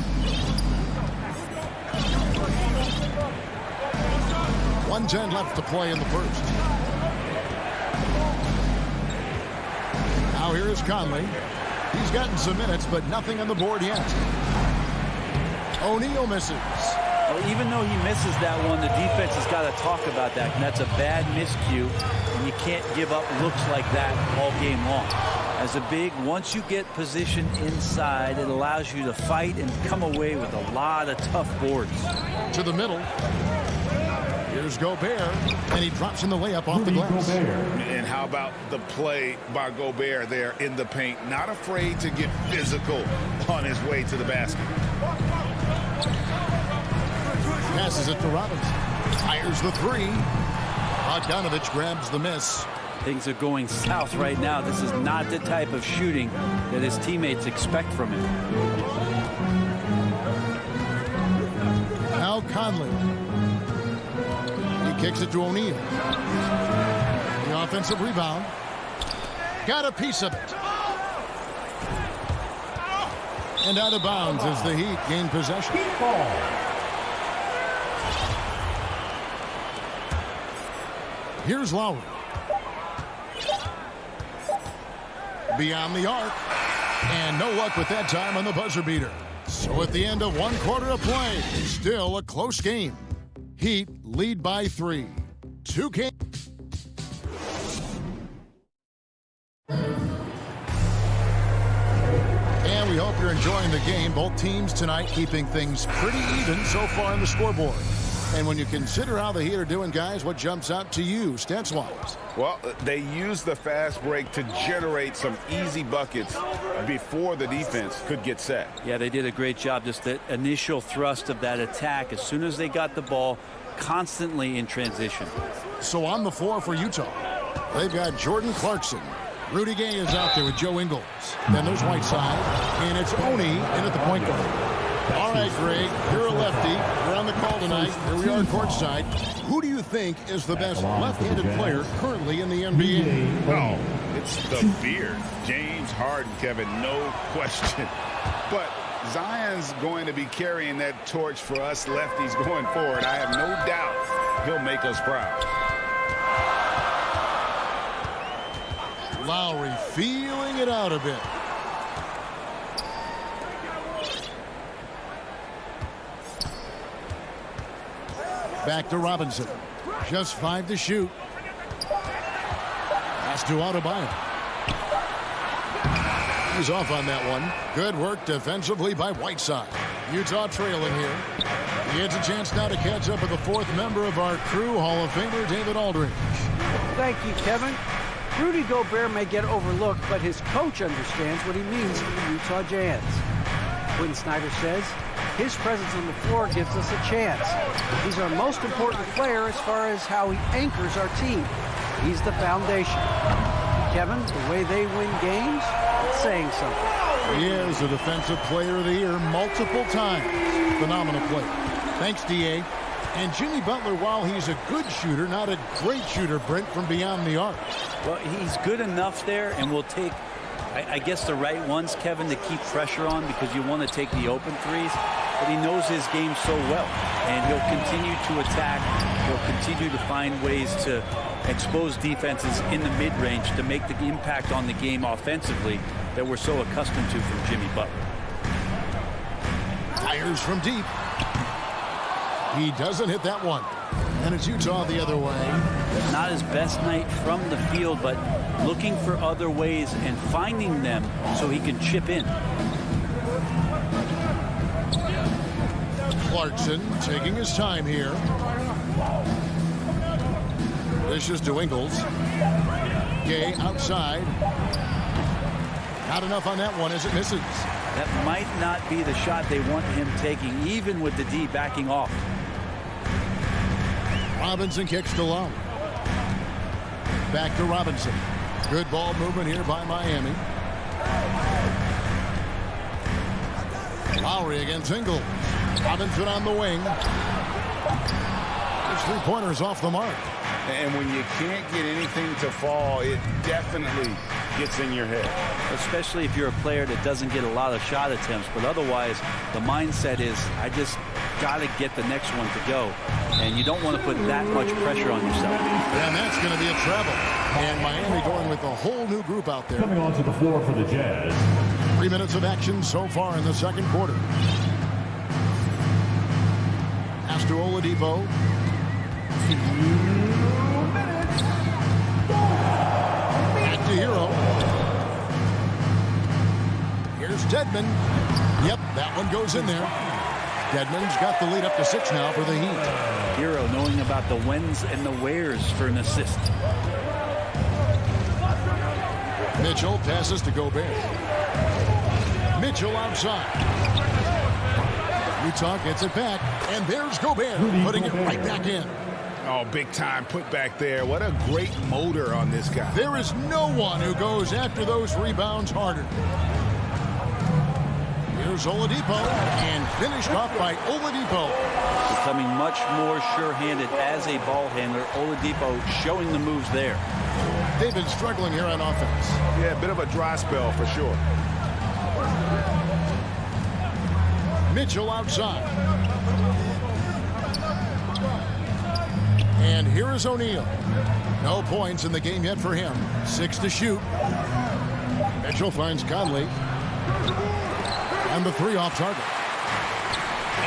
1:10 left to play in the first. Now here is Conley. He's gotten some minutes, but nothing on the board yet. O'Neal misses. Well, even though he misses that one, the defense has got to talk about that. And that's a bad miscue, and you can't give up looks like that all game long. As a big, once you get position inside, it allows you to fight and come away with a lot of tough boards. To the middle. Here's Gobert, and he drops in the layup off the glass. And how about the play by Gobert there in the paint? Not afraid to get physical on his way to the basket. Passes it to Robinson. Fires the 3. Bogdanovich grabs the miss. Things are going south right now. This is not the type of shooting that his teammates expect from him. Now Conley. He kicks it to O'Neal. The offensive rebound. Got a piece of it. And out of bounds as the Heat gain possession. Here's Lowry. Beyond the arc. And no luck with that time on the buzzer beater. So at the end of 1 quarter of play, still a close game. Heat lead by 3. 2 games. And we hope you're enjoying the game. Both teams tonight keeping things pretty even so far on the scoreboard. And when you consider how the Heat are doing, guys, what jumps out to you, stats-wise? Well, they use the fast break to generate some easy buckets before the defense could get set. Yeah, they did a great job. Just the initial thrust of that attack, as soon as they got the ball, constantly in transition. So on the floor for Utah, they've got Jordan Clarkson. Rudy Gay is out there with Joe Ingles. Then there's Whiteside, and it's Oni in at the point guard. All right, Greg, you're a lefty. You're on the call tonight. Here we are courtside. Who do you think is the best left-handed player currently in the NBA? Oh, it's the beard. James Harden, Kevin, no question. But Zion's going to be carrying that torch for us lefties going forward. I have no doubt he'll make us proud. Lowry feeling it out a bit. Back to Robinson. Just 5 to shoot. Pass to Adebayo. He's off on that one. Good work defensively by Whiteside. Utah trailing here. He gets a chance now to catch up with the 4th member of our crew, Hall of Famer David Aldridge. Thank you, Kevin. Rudy Gobert may get overlooked, but his coach understands what he means to the Utah Jazz. Quinn Snyder says, his presence on the floor gives us a chance. He's our most important player as far as how he anchors our team. He's the foundation. Kevin, the way they win games, it's saying something. He is a defensive player of the year multiple times. Phenomenal play. Thanks, D.A. And Jimmy Butler, while he's a good shooter, not a great shooter, Brent, from beyond the arc. Well, he's good enough there, and will take, I guess, the right ones, Kevin, to keep pressure on, because you want to take the open threes. But he knows his game so well, and he'll continue to attack. He'll continue to find ways to expose defenses in the mid-range to make the impact on the game offensively that we're so accustomed to from Jimmy Butler. Fires from deep. He doesn't hit that one. And it's Utah the other way. Not his best night from the field, but looking for other ways and finding them so he can chip in. Clarkson taking his time here. Dishes to Ingles. Gay outside. Not enough on that one as it misses. That might not be the shot they want him taking, even with the D backing off. Robinson kicks to Lowry. Back to Robinson. Good ball movement here by Miami. Lowry against Ingles. Robinson on the wing. His 3-pointers off the mark. And when you can't get anything to fall, it definitely gets in your head. Especially if you're a player that doesn't get a lot of shot attempts. But otherwise, the mindset is, I just got to get the next one to go. And you don't want to put that much pressure on yourself. And that's going to be a treble. And Miami going with a whole new group out there. Coming onto the floor for the Jazz. 3 minutes of action so far in the second quarter. Pass to Oladipo. Back to Hero. Here's Dedmon. Yep, that one goes in there. Dedmon's got the lead up to 6 now for the Heat. Hero knowing about the whens and the wheres for an assist. Mitchell passes to Gobert. Mitchell outside. Utah gets it back, and there's Gobert putting it right back in. Oh, big time put back there. What a great motor on this guy. There is no one who goes after those rebounds harder. Here's Oladipo, and finished off by Oladipo. Becoming much more sure-handed as a ball handler. Oladipo showing the moves there. They've been struggling here on offense. Yeah, a bit of a dry spell for sure. Mitchell outside. And here is O'Neal. No points in the game yet for him. 6 to shoot. Mitchell finds Conley. And the 3 off target.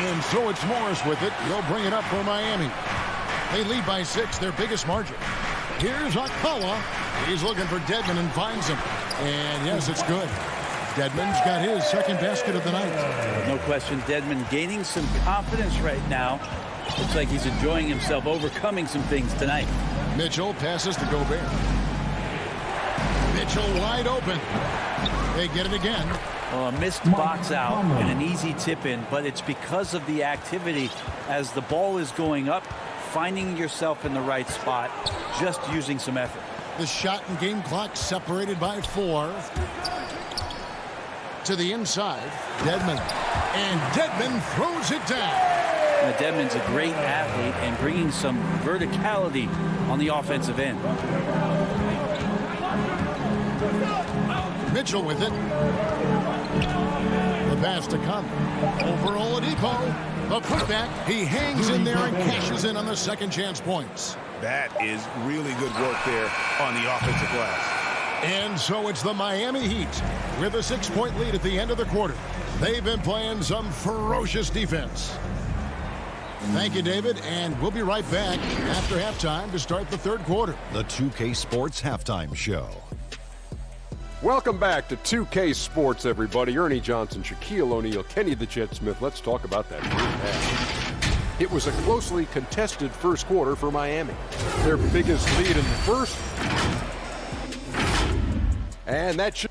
And so it's Morris with it. He'll bring it up for Miami. They lead by 6, their biggest margin. Here's Akala. He's looking for Dedmon and finds him. And yes, it's good. Dedmon's got his second basket of the night. No question, Dedmon gaining some confidence right now. Looks like he's enjoying himself, overcoming some things tonight. Mitchell passes to Gobert. Mitchell wide open. They get it again. Well, a missed box out and an easy tip in, but it's because of the activity as the ball is going up, finding yourself in the right spot, just using some effort. The shot and game clock separated by 4. To the inside, Dedmon. And Dedmon throws it down. Now, Dedmon's a great athlete and bringing some verticality on the offensive end. Mitchell with it. The pass to Conley. Over Oladipo. The putback. He hangs in there and cashes in on the second chance points. That is really good work there on the offensive glass. And so it's the Miami Heat with a 6-point lead at the end of the quarter. They've been playing some ferocious defense. Thank you, David, and we'll be right back after halftime to start the third quarter. The 2K Sports Halftime Show. Welcome back to 2K Sports, everybody. Ernie Johnson, Shaquille O'Neal, Kenny the Jet Smith. Let's talk about that first half. It was a closely contested first quarter for Miami. Their biggest lead in the first. And that should...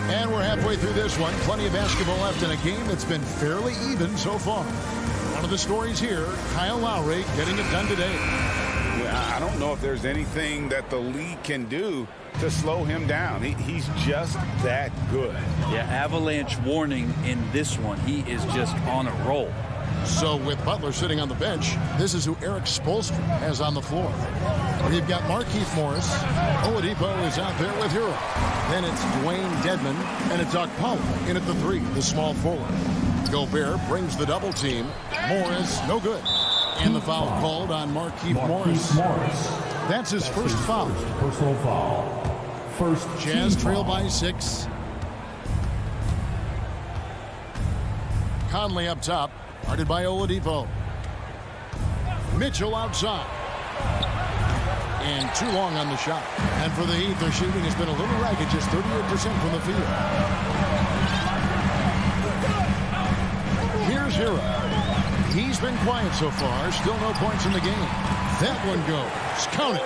And we're halfway through this one. Plenty of basketball left in a game that's been fairly even so far. One of the stories here, Kyle Lowry getting it done today. Yeah, I don't know if there's anything that the league can do to slow him down. He's just that good. Yeah, avalanche warning in this one. He is just on a roll. So with Butler sitting on the bench, this is who Eric Spoelstra has on the floor. We've got Markieff Morris. Oladipo is out there with Hero. Then it's Dwayne Dedmon, and it's Okpala in at the 3, the small forward. Gobert brings the double team. Morris, no good. And the foul called on Markieff Morris. That's his first foul. Personal foul. First Jazz trail by 6. Conley up top, guarded by Oladipo. Mitchell outside. And too long on the shot. And for the Heat, their shooting has been a little ragged, just 38% from the field. Here's Hero. He's been quiet so far. Still no points in the game. That one goes. Count it.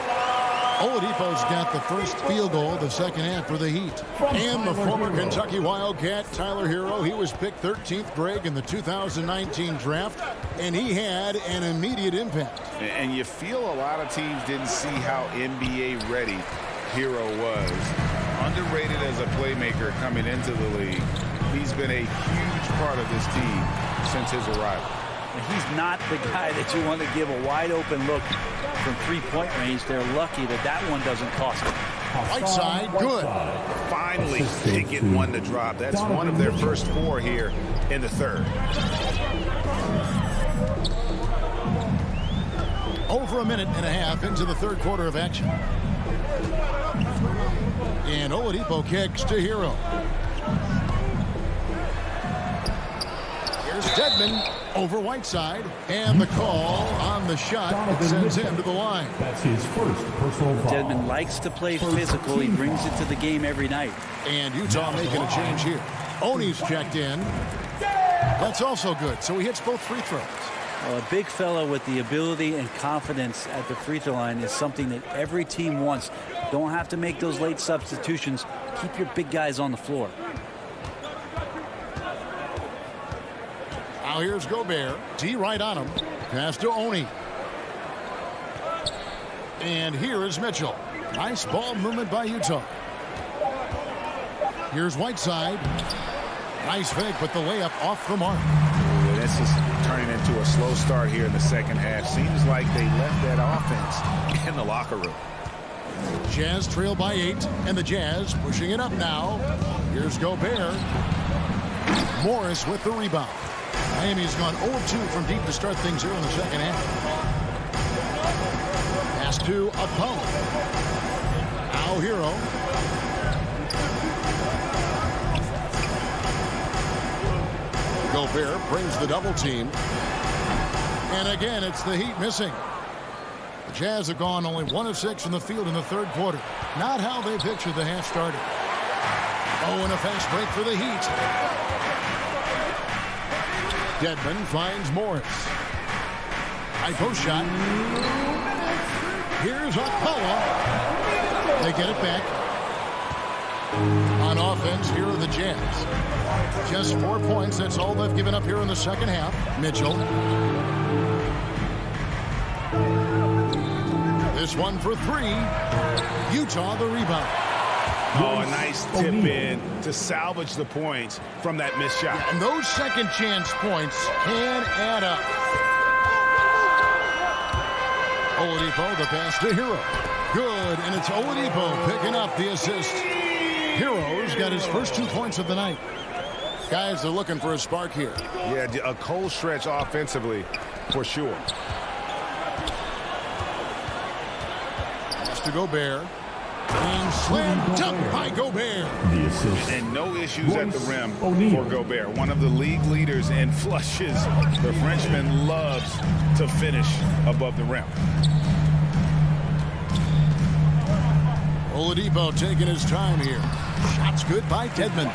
Oladipo's got the first field goal of the second half for the Heat. And the former Kentucky Wildcat, Tyler Hero, he was picked 13th grade in the 2019 draft, and he had an immediate impact. And you feel a lot of teams didn't see how NBA ready Hero was. Underrated as a playmaker coming into the league. He's been a huge part of this team since his arrival. He's not the guy that you want to give a wide open look from 3-point range. They're lucky that that one doesn't cost them. Whiteside, good. Finally, they get one to drop. That's one of their first 4 here in the third. Over a minute and a half into the third quarter of action. And Oladipo kicks to Hero. Here's Dedmon over Whiteside, and the call on the shot sends him to the line. That's his first personal foul. Dedmon likes to play physical. He brings it to the game every night. And Utah making a change here. Oni's checked in. That's also good. So he hits both free throws. Well, a big fella with the ability and confidence at the free throw line is something that every team wants. Don't have to make those late substitutions. Keep your big guys on the floor. Now here's Gobert. D right on him. Pass to Oni. And here is Mitchell. Nice ball movement by Utah. Here's Whiteside. Nice fake, but the layup off the mark. Yeah, this is turning into a slow start here in the second half. Seems like they left that offense in the locker room. Jazz trail by 8, and the Jazz pushing it up now. Here's Gobert. Morris with the rebound. Miami's gone 0-2 from deep to start things here in the second half. Pass to Okpala. Now Hero. Gobert brings the double team. And again, it's the Heat missing. The Jazz have gone only 1 of 6 from the field in the third quarter. Not how they pictured the half started. Oh, and a fast break for the Heat. Dedmon finds Morris. High post shot. Here's Okpala. They get it back. On offense, here are the Jazz. Just 4 points. That's all they've given up here in the second half. Mitchell. This one for 3. Utah the rebound. Oh, a nice tip in to salvage the points from that missed shot. Yeah, and those second chance points can add up. Oladipo, the pass to Hero. Good, and it's Oladipo picking up the assist. Hero's got his first 2 points of the night. Guys are looking for a spark here. Yeah, a cold stretch offensively, for sure. Pass to Gobert. And slam dunk by Gobert. The assist. And no issues at the rim for Gobert. One of the league leaders in flushes. The Frenchman loves to finish above the rim. Oladipo taking his time here. Shots good by Dedmon.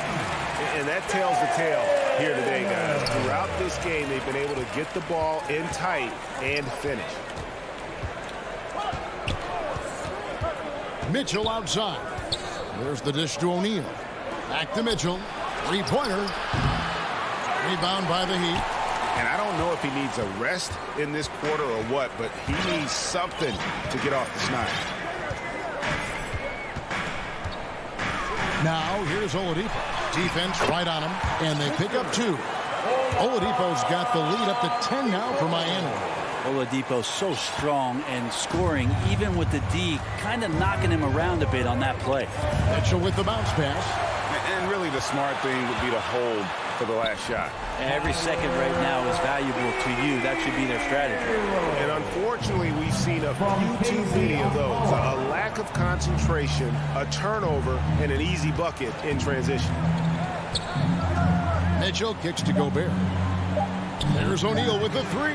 And that tells the tale here today, guys. Throughout this game, they've been able to get the ball in tight and finish. Mitchell outside. There's the dish to O'Neal. Back to Mitchell. 3-pointer. Rebound by the Heat. And I don't know if he needs a rest in this quarter or what, but he needs something to get off the snide. Now, here's Oladipo. Defense right on him, and they pick up 2. Oladipo's got the lead up to 10 now for Miami. Oladipo so strong and scoring, even with the D, kind of knocking him around a bit on that play. Mitchell with the bounce pass. And really the smart thing would be to hold for the last shot. Every second right now is valuable to you. That should be their strategy. And unfortunately, we've seen a few too many of those. A lack of concentration, a turnover, and an easy bucket in transition. Mitchell kicks to Gobert. There's O'Neal with the 3.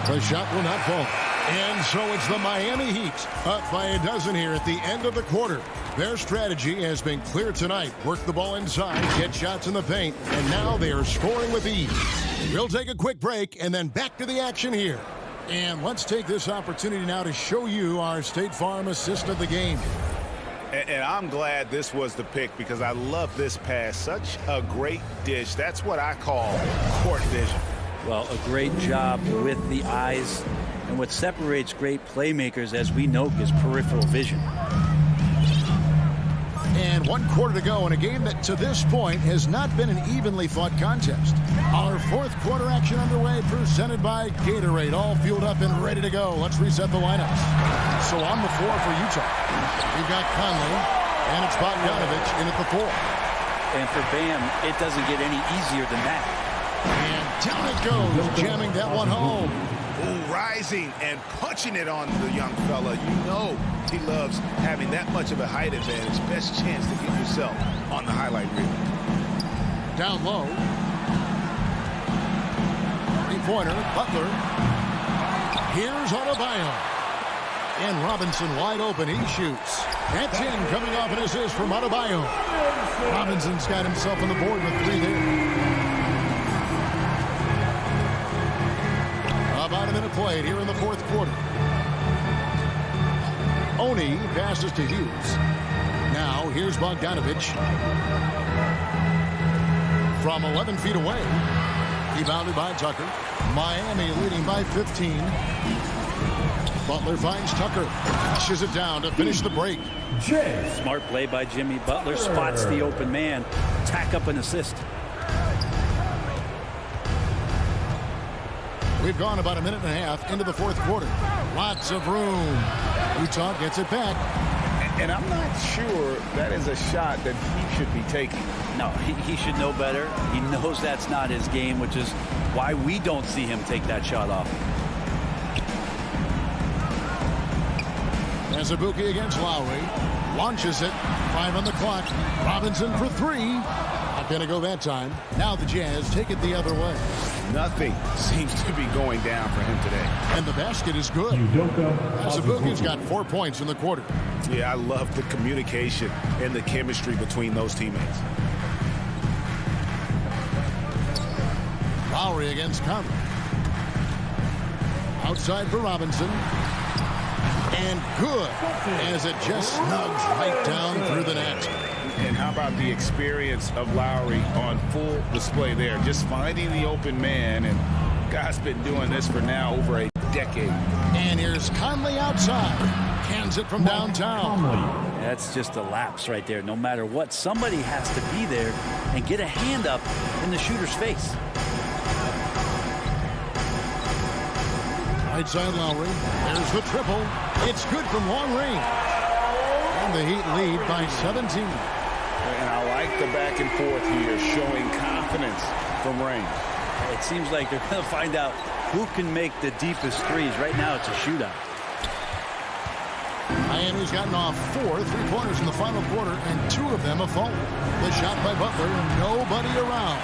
The shot will not fall. And so it's the Miami Heat up by a dozen here at the end of the quarter. Their strategy has been clear tonight. Work the ball inside, get shots in the paint, and now they are scoring with ease. We'll take a quick break and then back to the action here. And let's take this opportunity now to show you our State Farm assist of the game. And I'm glad this was the pick because I love this pass. Such a great dish. That's what I call court vision. Well, a great job with the eyes. And what separates great playmakers, as we know, is peripheral vision. And 1 quarter to go in a game that to this point has not been an evenly fought contest. Our 4th quarter action underway, presented by Gatorade, all fueled up and ready to go. Let's reset the lineups. So on the floor for Utah, we've got Conley, and it's Bogdanovich in at the 4. And for Bam, it doesn't get any easier than that. And down it goes, jamming that one home. Ooh, rising and punching it on the young fella. You know he loves having that much of a height advantage. Best chance to get yourself on the highlight reel. Down low. 3-pointer, Butler. Here's Adebayo. And Robinson wide open. He shoots. That's in, coming off an assist from Adebayo. Robinson's got himself on the board with 3 there. About a minute played here in the 4th quarter. Oni passes to Hughes. Now here's Bogdanovich. From 11 feet away. Rebounded by Tucker. Miami leading by 15. Butler finds Tucker. Pushes it down to finish the break. Smart play by Jimmy Butler. Spots the open man. Tack up an assist. We've gone about a minute and a half into the 4th quarter. Lots of room. Utah gets it back. And I'm not sure that is a shot that he should be taking. No, he should know better. He knows that's not his game, which is why we don't see him take that shot off. Azubuike against Lowry. Launches it. 5 on the clock. Robinson for 3. Not going to go that time. Now the Jazz take it the other way. Nothing seems to be going down for him today. And the basket is good. Azubuike's got 4 points in the quarter. Yeah, I love the communication and the chemistry between those teammates. Lowry against Conley. Outside for Robinson. And good, as it just snugs right down through the net. And how about the experience of Lowry on full display there? Just finding the open man, and guy's been doing this for now over a decade. And here's Conley outside. Cans it from downtown. That's just a lapse right there. No matter what, somebody has to be there and get a hand up in the shooter's face. Right side Lowry. There's the triple. It's good from long range. And the Heat lead by 17. And I like the back and forth here, showing confidence from range. It seems like they're going to find out who can make the deepest threes. Right now it's a shootout. Miami's gotten off 4 3-pointers in the final quarter, and 2 of them have fallen. The shot by Butler, nobody around.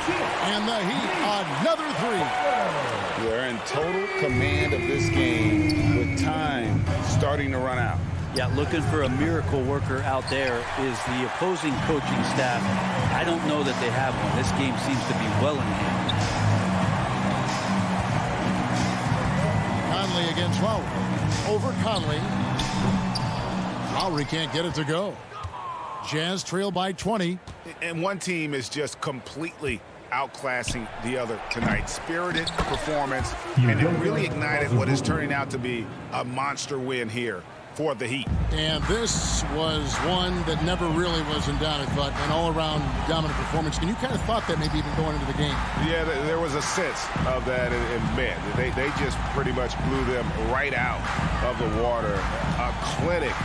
And the Heat, another 3. They're in total command of this game with time starting to run out. Yeah, looking for a miracle worker out there is the opposing coaching staff. I don't know that they have one. This game seems to be well in hand. Conley against Lowry. Over Conley. Lowry can't get it to go. Jazz trail by 20. And one team is just completely outclassing the other tonight. Spirited performance, and it really ignited what is turning out to be a monster win here for the Heat. And this was one that never really was in doubt, I thought. An all-around dominant performance. And you kind of thought that maybe even going into the game. Yeah, there was a sense of that, and man, they just pretty much blew them right out of the water. A clinic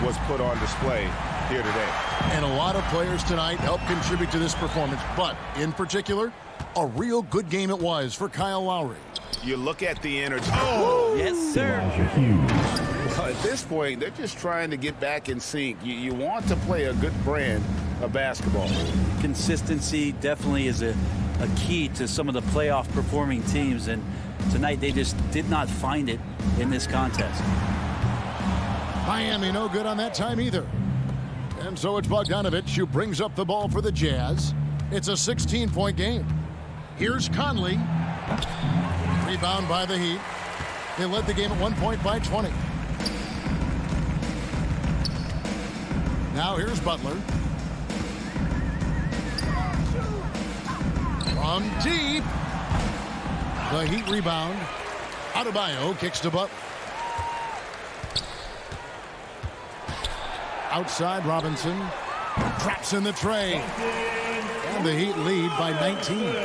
was put on display here today. And a lot of players tonight helped contribute to this performance, but in particular, a real good game it was for Kyle Lowry. You look at the energy. Oh, yes, sir. Well, at this point, they're just trying to get back in sync. You want to play a good brand of basketball. Consistency definitely is a key to some of the playoff performing teams, and tonight they just did not find it in this contest. Miami no good on that time either. And so it's Bogdanovich who brings up the ball for the Jazz. It's a 16-point game. Here's Conley. Rebound by the Heat. They led the game at 1 point by 20. Now here's Butler. From deep. The Heat rebound. Adebayo kicks to Butler. Outside Robinson. Traps in the tray. And the Heat lead by 19.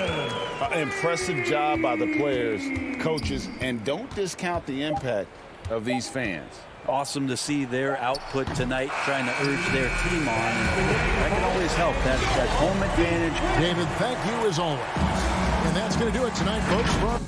Impressive job by the players, coaches, and don't discount the impact of these fans. Awesome to see their output tonight, trying to urge their team on. And that can always help, that home advantage. David, thank you as always. And that's going to do it tonight, folks.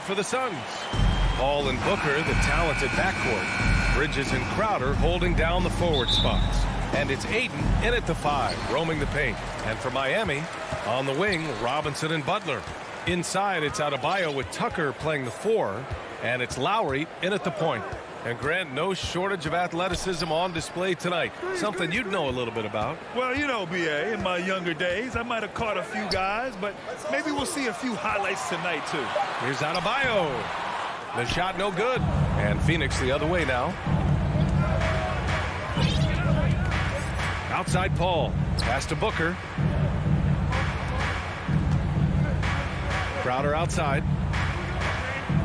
For the Suns. Paul and Booker, the talented backcourt. Bridges and Crowder holding down the forward spots. And it's Ayton in at the 5, roaming the paint. And for Miami, on the wing, Robinson and Butler. Inside, it's Adebayo with Tucker playing the 4. And it's Lowry in at the point. And Grant, no shortage of athleticism on display tonight. Something you'd know a little bit about. Well, you know, B.A., in my younger days, I might have caught a few guys, but maybe we'll see a few highlights tonight, too. Here's Adebayo. The shot no good. And Phoenix the other way now. Outside Paul. Pass to Booker. Crowder outside.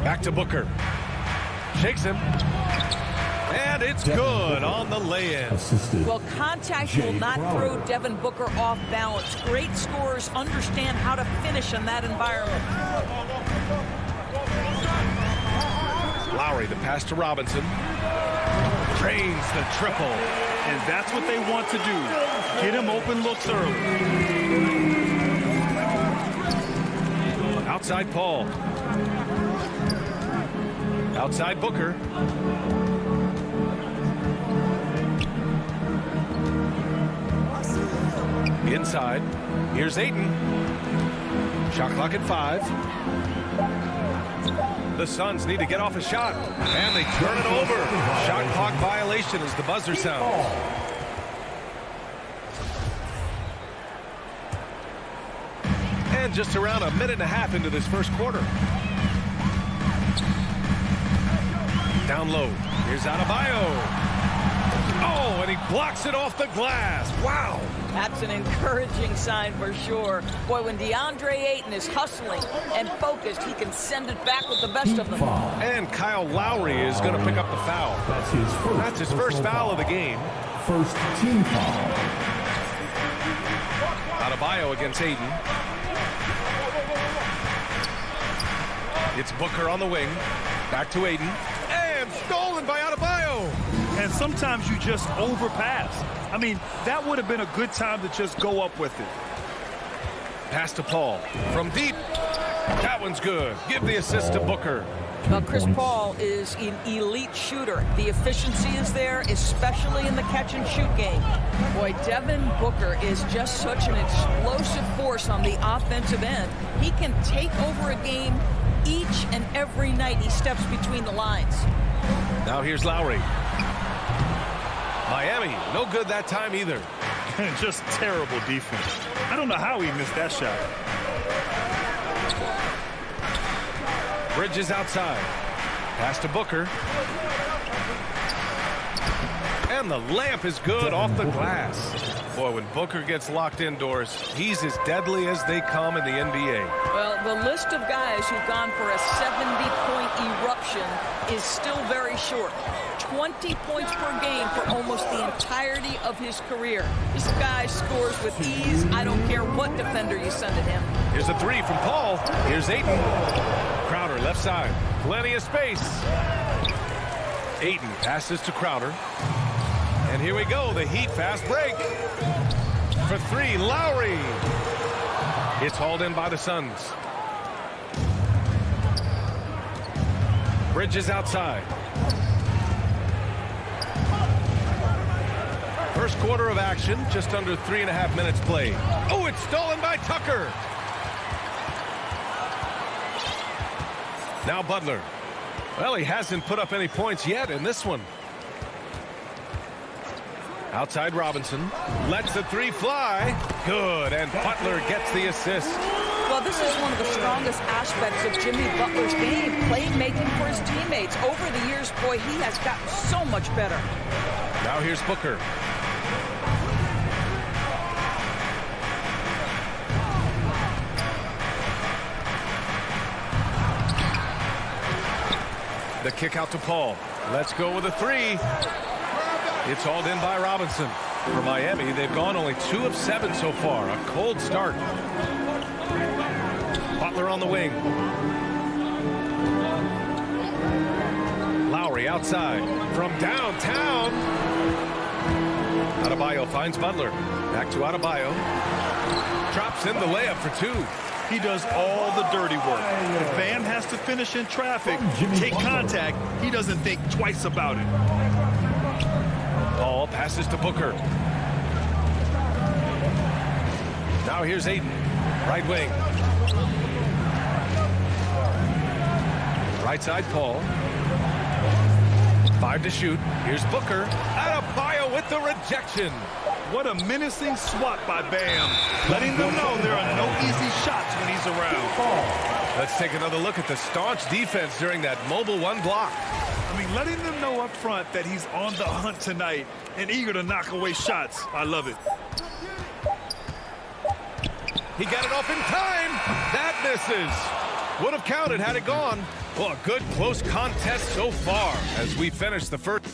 Back to Booker. Shakes him. And it's good on the lay-in. Well, contact will not throw Devin Booker off balance. Great scorers understand how to finish in that environment. Lowry, the pass to Robinson. Drains the triple. And that's what they want to do. Get him open looks early. Outside Paul. Outside Booker. Inside. Here's Ayton. Shot clock at 5. The Suns need to get off a shot. And they turn it over. Shot clock violation as the buzzer sounds. And just around a minute and a half into this first quarter. Down low. Here's Adebayo. Oh, and he blocks it off the glass. Wow. That's an encouraging sign for sure. Boy, when DeAndre Ayton is hustling and focused, he can send it back with the best of them. And Kyle Lowry is going to pick up the foul. That's his first foul of the game. First team foul. Adebayo against Ayton. It's Booker on the wing. Back to Ayton. And stolen by Adebayo. And sometimes you just overpass. I mean, that would have been a good time to just go up with it. Pass to Paul. From deep. That one's good. Give the assist to Booker. Well, Chris Paul is an elite shooter. The efficiency is there, especially in the catch-and-shoot game. Boy, Devin Booker is just such an explosive force on the offensive end. He can take over a game each and every night he steps between the lines. Now here's Lowry. Miami, no good that time either. Just terrible defense. I don't know how he missed that shot. Bridges outside. Pass to Booker. And the layup is good off the glass. Boy, when Booker gets locked indoors, he's as deadly as they come in the NBA. Well, the list of guys who've gone for a 70-point eruption is still very short. 20 points per game for almost the entirety of his career. This guy scores with ease. I don't care what defender you send at him. Here's a 3 from Paul. Here's Ayton. Crowder left side. Plenty of space. Ayton passes to Crowder. And here we go, the Heat fast break. For 3, Lowry. It's hauled in by the Suns. Bridges outside. First quarter of action, just under 3.5 minutes played. Oh, it's stolen by Tucker. Now Butler. Well, he hasn't put up any points yet in this one. Outside Robinson. Lets the 3 fly. Good, and Butler gets the assist. Well, this is one of the strongest aspects of Jimmy Butler's game, playmaking for his teammates. Over the years, boy, he has gotten so much better. Now here's Booker. The kick out to Paul. Let's go with a three. It's hauled in by Robinson. For Miami, they've gone only 2 of 7 so far. A cold start. Butler on the wing. Lowry outside from downtown. Adebayo finds Butler. Back to Adebayo. Drops in the layup for 2. He does all the dirty work. If Bam has to finish in traffic, take contact, he doesn't think twice about it. Paul passes to Booker. Now here's Ayton. Right wing. Right side, Paul. 5 to shoot. Here's Booker. Adebayo with the rejection. What a menacing swat by Bam. Letting them know there are no easy shots when he's around. Let's take another look at the staunch defense during that mobile 1 block. I mean, letting them know up front that he's on the hunt tonight and eager to knock away shots. I love it. He got it off in time. That misses. Would have counted had it gone. Well, a good close contest so far as we finish the first.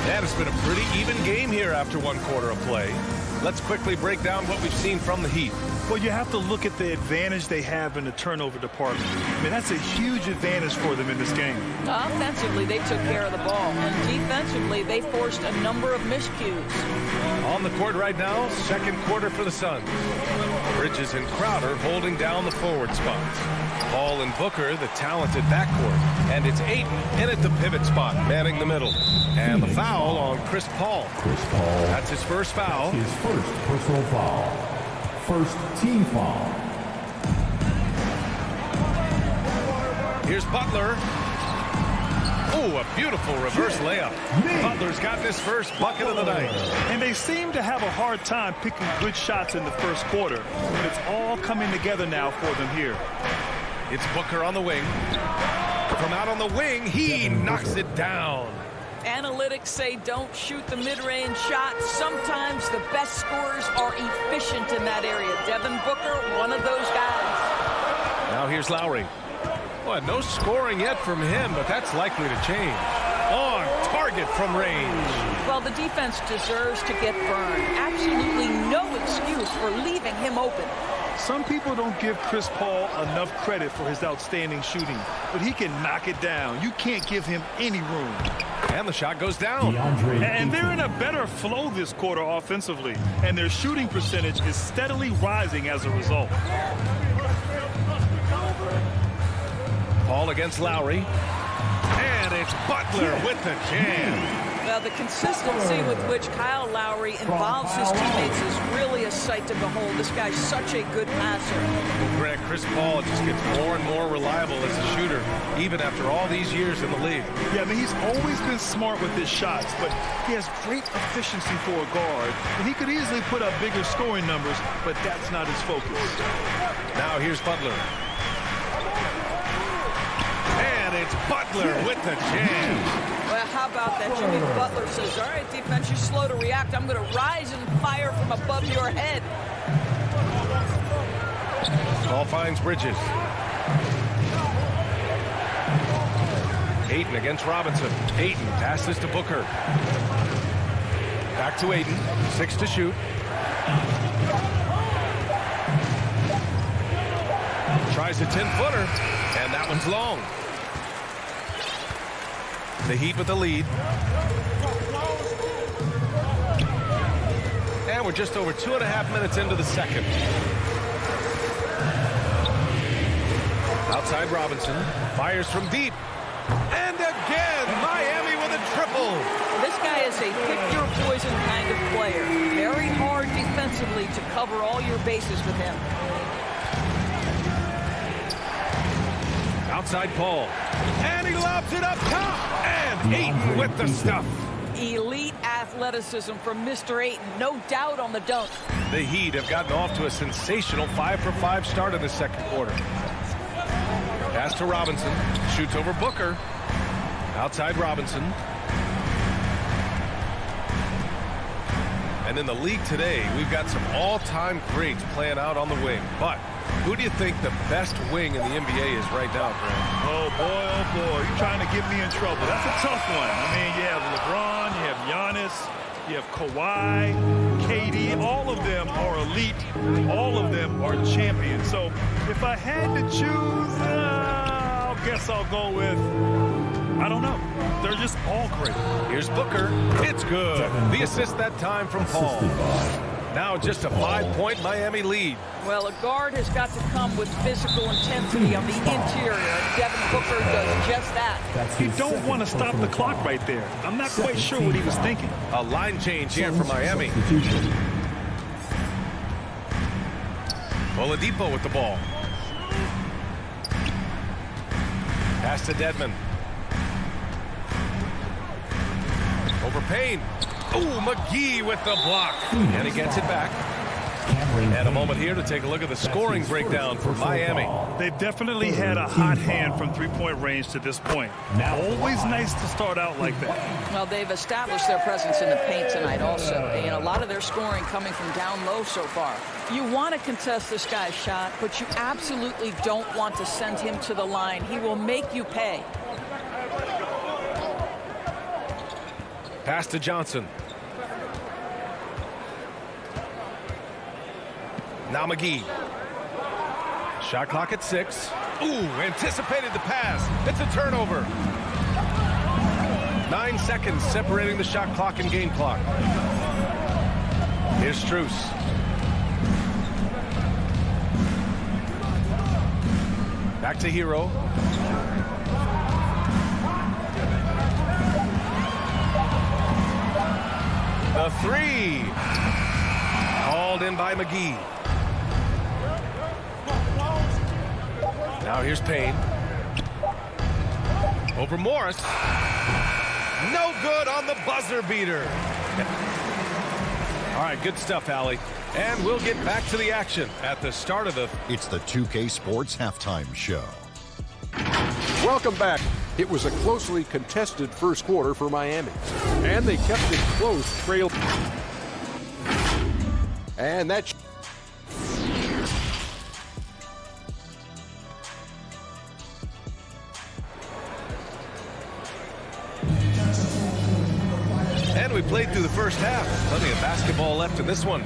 And it's been a pretty even game here after 1 quarter of play. Let's quickly break down what we've seen from the Heat. Well, you have to look at the advantage they have in the turnover department. I mean, that's a huge advantage for them in this game. Offensively, they took care of the ball. And defensively, they forced a number of miscues. On the court right now, 2nd quarter for the Suns. Bridges and Crowder holding down the forward spots. Paul and Booker, the talented backcourt. And it's Ayton in at the pivot spot, manning the middle. And the foul on Chris Paul. That's his first foul. His first personal foul. First team foul. Here's Butler. Oh, a beautiful reverse layup. Butler's got this first bucket of the night. And they seem to have a hard time picking good shots in the first quarter. But it's all coming together now for them here. It's Booker on the wing. From out on the wing, he knocks it down. Analytics say don't shoot the mid-range shot. Sometimes the best scorers are efficient in that area. Devin Booker, one of those guys. Now here's Lowry. Well, no scoring yet from him, but that's likely to change. On target from range. Well, the defense deserves to get burned. Absolutely no excuse for leaving him open. Some people don't give Chris Paul enough credit for his outstanding shooting, but he can knock it down. You can't give him any room. And the shot goes down. And they're in a better flow this quarter offensively, and their shooting percentage is steadily rising as a result. Paul against Lowry. And it's Butler with the jam. Well, the consistency with which Kyle Lowry involves his teammates is really a sight to behold. This guy's such a good passer. Greg, Chris Paul just gets more and more reliable as a shooter, even after all these years in the league. Yeah, I mean, he's always been smart with his shots, but he has great efficiency for a guard. And he could easily put up bigger scoring numbers, but that's not his focus. Now here's Butler. And it's Butler with the jam. Well, how about that? Jimmy Butler says, all right, defense, you're slow to react. I'm going to rise and fire from above your head. Paul finds Bridges. Ayton against Robinson. Ayton passes to Booker. Back to Ayton. 6 to shoot. Tries a 10-footer, and that one's long. The Heat with the lead. And we're just over 2.5 minutes into the second. Outside Robinson. Fires from deep. And again, Miami with a triple. This guy is a pick-your-poison kind of player. Very hard defensively to cover all your bases with him. Outside Paul. And he lobs it up top. And Ayton with the stuff. Elite athleticism from Mr. Ayton. No doubt on the dunk. The Heat have gotten off to a sensational 5-for-5 start in the second quarter. Pass to Robinson. Shoots over Booker. Outside Robinson. And in the league today, we've got some all-time greats playing out on the wing. But who do you think the best wing in the NBA is right now, Grant? Oh, boy, you're trying to get me in trouble. That's a tough one. I mean, you have LeBron, you have Giannis, you have Kawhi, KD. All of them are elite. All of them are champions. So if I had to choose, I guess I'll go with, I don't know. They're just all great. Here's Booker. It's good. The assist that time from Paul. Now just a 5-point Miami lead. Well, a guard has got to come with physical intensity on the interior, and Devin Booker does just that. You don't want to stop the clock right there. I'm not quite sure what he was thinking. A line change here for Miami. Oladipo with the ball. Pass to Dedmon. Over Payne. Oh, McGee with the block. And he gets it back. And a moment here to take a look at the scoring breakdown for Miami. They've definitely had a hot hand from three-point range to this point. Always nice to start out like that. Well, they've established their presence in the paint tonight also. And a lot of their scoring coming from down low so far. You want to contest this guy's shot, but you absolutely don't want to send him to the line. He will make you pay. Pass to Johnson. Now McGee. Shot clock at 6. Ooh, anticipated the pass. It's a turnover. 9 seconds separating the shot clock and game clock. Here's Strus. Back to Hero. The 3. Called in by McGee. Now here's Payne. Over Morris. No good on the buzzer beater. All right, good stuff, Allie. And we'll get back to the action at the start of the... It's the 2K Sports Halftime Show. Welcome back. It was a closely contested first quarter for Miami. And they kept it close, trailed. And that... And we played through the first half. Plenty of basketball left in this one.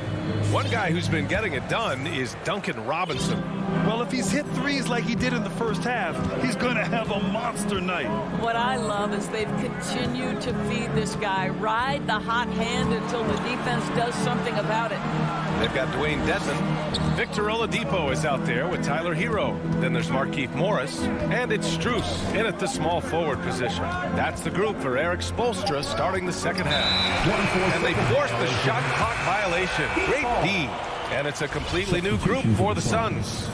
One guy who's been getting it done is Duncan Robinson. Well, if he's hit threes like he did in the first half, he's going to have a monster night. What I love is they've continued to feed this guy. Ride the hot hand until the defense does something about it. They've got Dwayne Dedmon. Victor Oladipo is out there with Tyler Hero. Then there's Markieff Morris. And it's Strus in at the small forward position. That's the group for Eric Spoelstra starting the second half. And they forced the shot clock violation. Great D. And it's a completely new group for the Suns.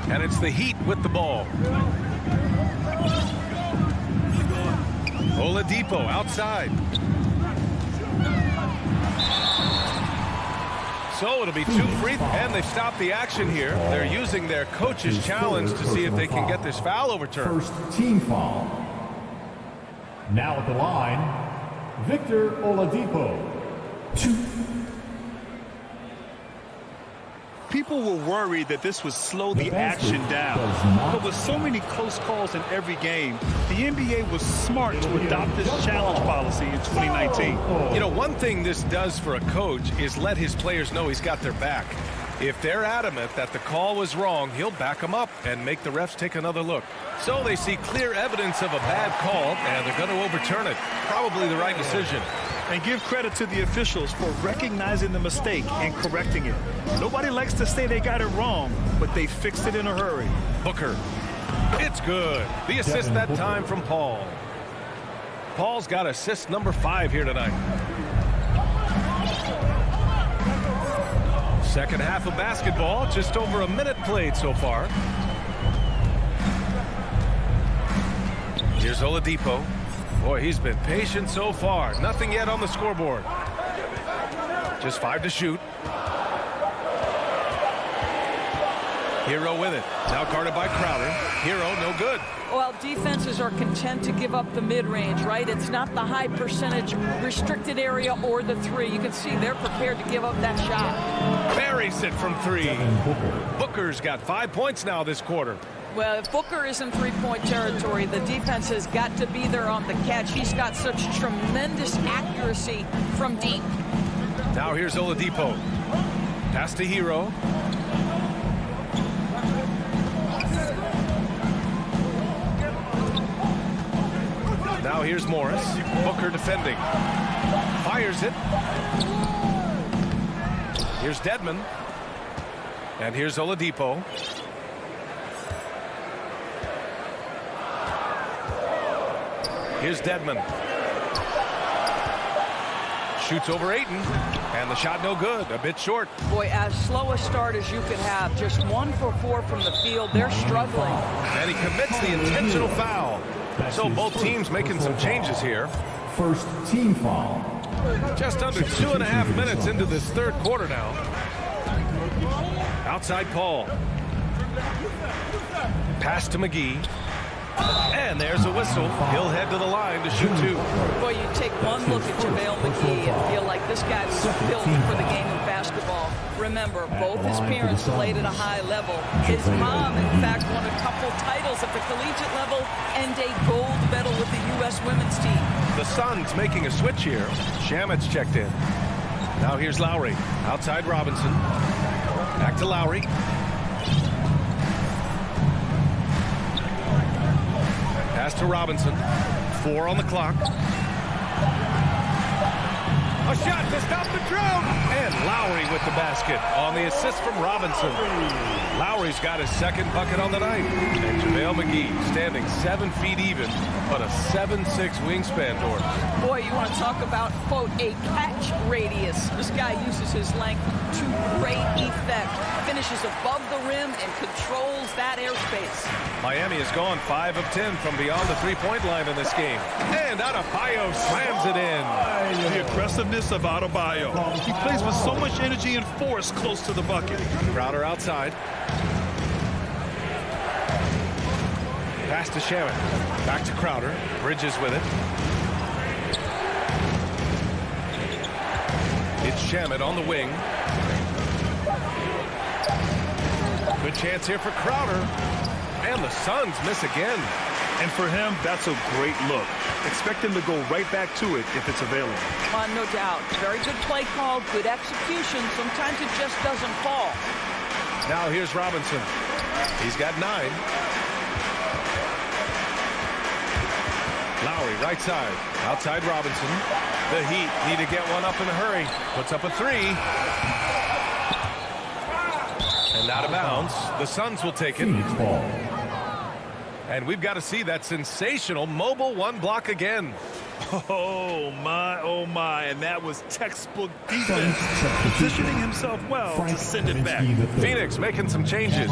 And it's the Heat with the ball. Oladipo outside. So it'll be 2 free, and they've stopped the action here. They're using their coach's challenge to see if they can get this foul overturned. First team foul. Now at the line, Victor Oladipo. 2. People were worried that this would slow the action down. But with so many close calls in every game, the NBA was smart to adopt this challenge policy in 2019. You know, one thing this does for a coach is let his players know he's got their back. If they're adamant that the call was wrong, he'll back them up and make the refs take another look. So they see clear evidence of a bad call, and they're going to overturn it. Probably the right decision. And give credit to the officials for recognizing the mistake and correcting it. Nobody likes to say they got it wrong, but they fixed it in a hurry. Booker. It's good. The assist that time from Paul. Paul's got assist number 5 here tonight. Second half of basketball, just over a minute played so far. Here's Oladipo. Boy, he's been patient so far. Nothing yet on the scoreboard. Just 5 to shoot. Hero with it. Now guarded by Crowder. Hero, no good. Well, defenses are content to give up the mid-range, right? It's not the high percentage restricted area or the three. You can see they're prepared to give up that shot. Buries it from three. Booker's got 5 points now this quarter. Well, if Booker is in three-point territory, the defense has got to be there on the catch. He's got such tremendous accuracy from deep. Now here's Oladipo. Pass to Hero. Now here's Morris. Booker defending. Fires it. Here's Dedmon. And here's Oladipo. Here's Dedmon. Shoots over Ayton. And the shot no good. A bit short. Boy, as slow a start as you could have. Just 1 for 4 from the field. They're struggling. And he commits the intentional foul. So both teams making some changes here. First team foul. Just under 2.5 minutes into this third quarter now. Outside Paul. Pass to McGee. And there's a whistle. He'll head to the line to shoot two. Boy, you take one look at JaVale McGee and feel like this guy was built for the game of basketball. Remember, both his parents played at a high level. His mom, in fact, won a couple titles at the collegiate level and a gold medal with the U.S. women's team. The Suns making a switch here. Shamit's checked in. Now here's Lowry. Outside Robinson. Back to Lowry. Pass to Robinson. 4 on the clock. A shot to stop the drought. And Lowry with the basket on the assist from Robinson. Lowry's got his second bucket on the night. And JaVale McGee standing 7 feet even, but a 7'6" wingspan, Doris. Boy, you want to talk about, quote, a catch radius. This guy uses his length to great effect. Finishes above the rim and controls that airspace. Miami has gone 5 of 10 from beyond the three-point line in this game. And Adebayo slams it in. The aggressiveness of Adebayo. He plays with so much energy and force close to the bucket. Crowder outside. Pass to Shamit. Back to Crowder. Bridges with it. It's Shamit on the wing. Good chance here for Crowder. And the Suns miss again. And for him, that's a great look. Expect him to go right back to it if it's available. No doubt. Very good play call, good execution. Sometimes it just doesn't fall. Now here's Robinson. He's got 9. Lowry right side. Outside Robinson. The Heat need to get one up in a hurry. Puts up a 3. And out of bounds. The Suns will take it. And we've got to see that sensational mobile 1 block again. Oh my, and that was textbook defense. Positioning himself well to send it back. Phoenix making some changes.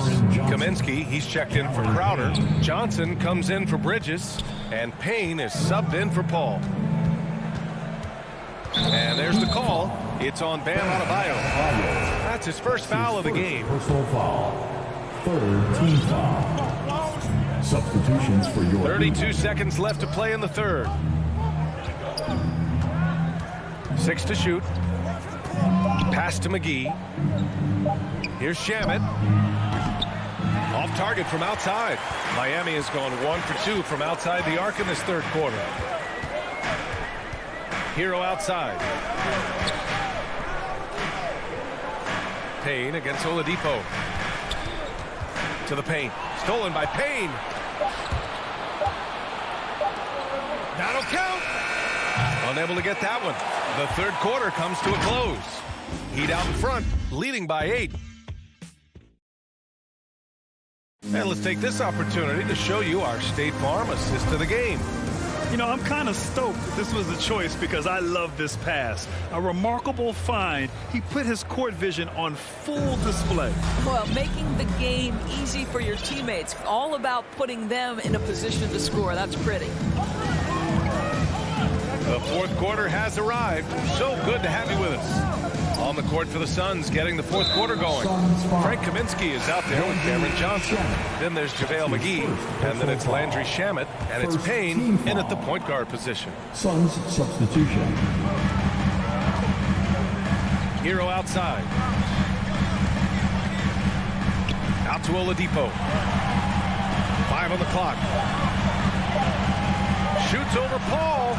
Kaminsky, he's checked in for Crowder. Johnson comes in for Bridges. And Payne is subbed in for Paul. And there's the call. It's on Bam Adebayo. That's his first foul of the game. Personal foul. Third team foul. Substitutions for your 32 seconds left to play in the third. 6 to shoot. Pass to McGee. Here's Shamit. Off target from outside. Miami has gone 1 for 2 from outside the arc in this third quarter. Hero outside. Payne against Oladipo. To the paint. Stolen by Payne. That'll count. Unable to get that one. The third quarter comes to a close. Heat out in front, leading by 8. And let's take this opportunity to show you our State Farm assist to the game. You know, I'm kind of stoked that this was a choice because I love this pass. A remarkable find. He put his court vision on full display. Well, making the game easy for your teammates. All about putting them in a position to score. That's pretty. The fourth quarter has arrived. So good to have you with us. On the court for the Suns, getting the fourth quarter going. Frank Kaminsky is out there with Cameron Johnson. Then there's JaVale McGee, and then it's Landry Shamet, and it's Payne in at the point guard position. Suns substitution. Hero outside. Out to Oladipo. 5 on the clock. Shoots over Paul.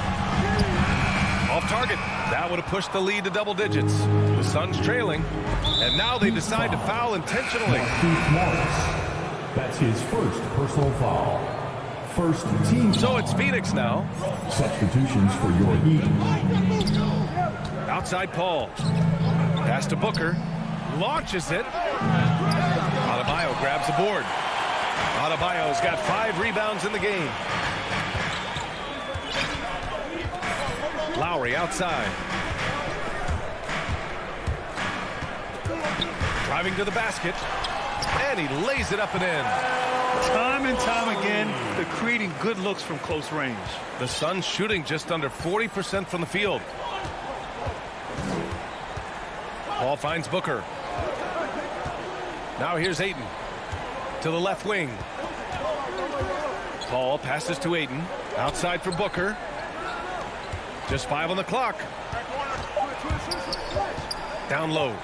Off target. That would have pushed the lead to double digits. The Suns trailing, and now they decide to foul intentionally. Keith Morris. That's his first personal foul. First team. So it's Phoenix now. Substitutions for your Heat. Outside Paul. Pass to Booker. Launches it. Adebayo grabs the board. Adebayo's got 5 rebounds in the game. Lowry outside. Driving to the basket. And he lays it up and in. Time and time again, they're creating good looks from close range. The Suns shooting just under 40% from the field. Paul finds Booker. Now here's Ayton. To the left wing. Paul passes to Ayton. Outside for Booker. Just 5 on the clock. Down low.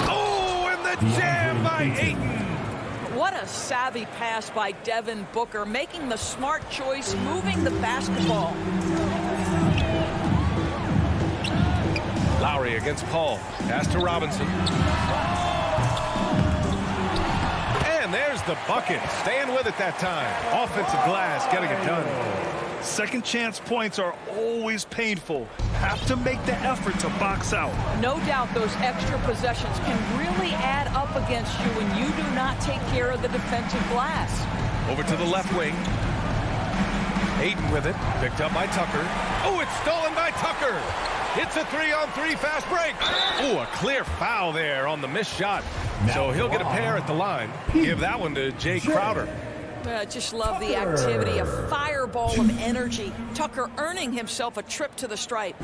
Oh, and the jam by Ayton. What a savvy pass by Devin Booker, making the smart choice, moving the basketball. Lowry against Paul. Pass to Robinson. And there's the bucket. Staying with it that time. Offensive glass getting it done. Second chance points are always painful. Have to make the effort to box out. No doubt those extra possessions can really add up against you when you do not take care of the defensive glass. Over to the left wing. Ayton with it. Picked up by Tucker. Oh, it's stolen by Tucker. It's a 3-on-3 fast break. Oh, a clear foul there on the missed shot. So he'll get a pair at the line. Give that one to Jay Crowder. I just love the activity, a fireball of energy. Tucker earning himself a trip to the stripe.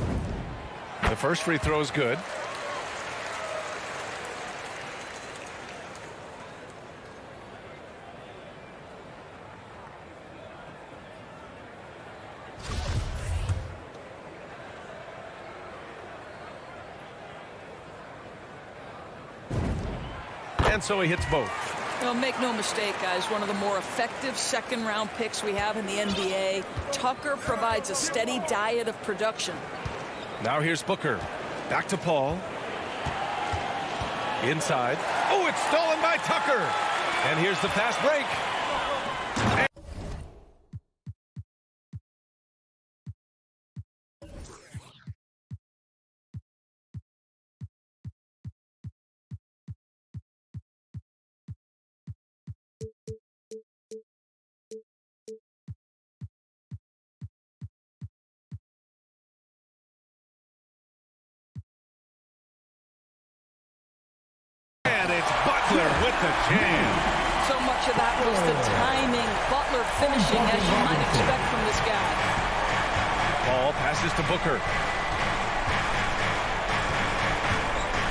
The first free throw is good. And so he hits both. Well, make no mistake, guys, one of the more effective second-round picks we have in the NBA. Tucker provides a steady diet of production. Now here's Booker. Back to Paul. Inside. Oh, it's stolen by Tucker. And here's the fast break. With the jam. So much of that was the timing. Butler finishing as you might expect from this guy. Paul passes to Booker.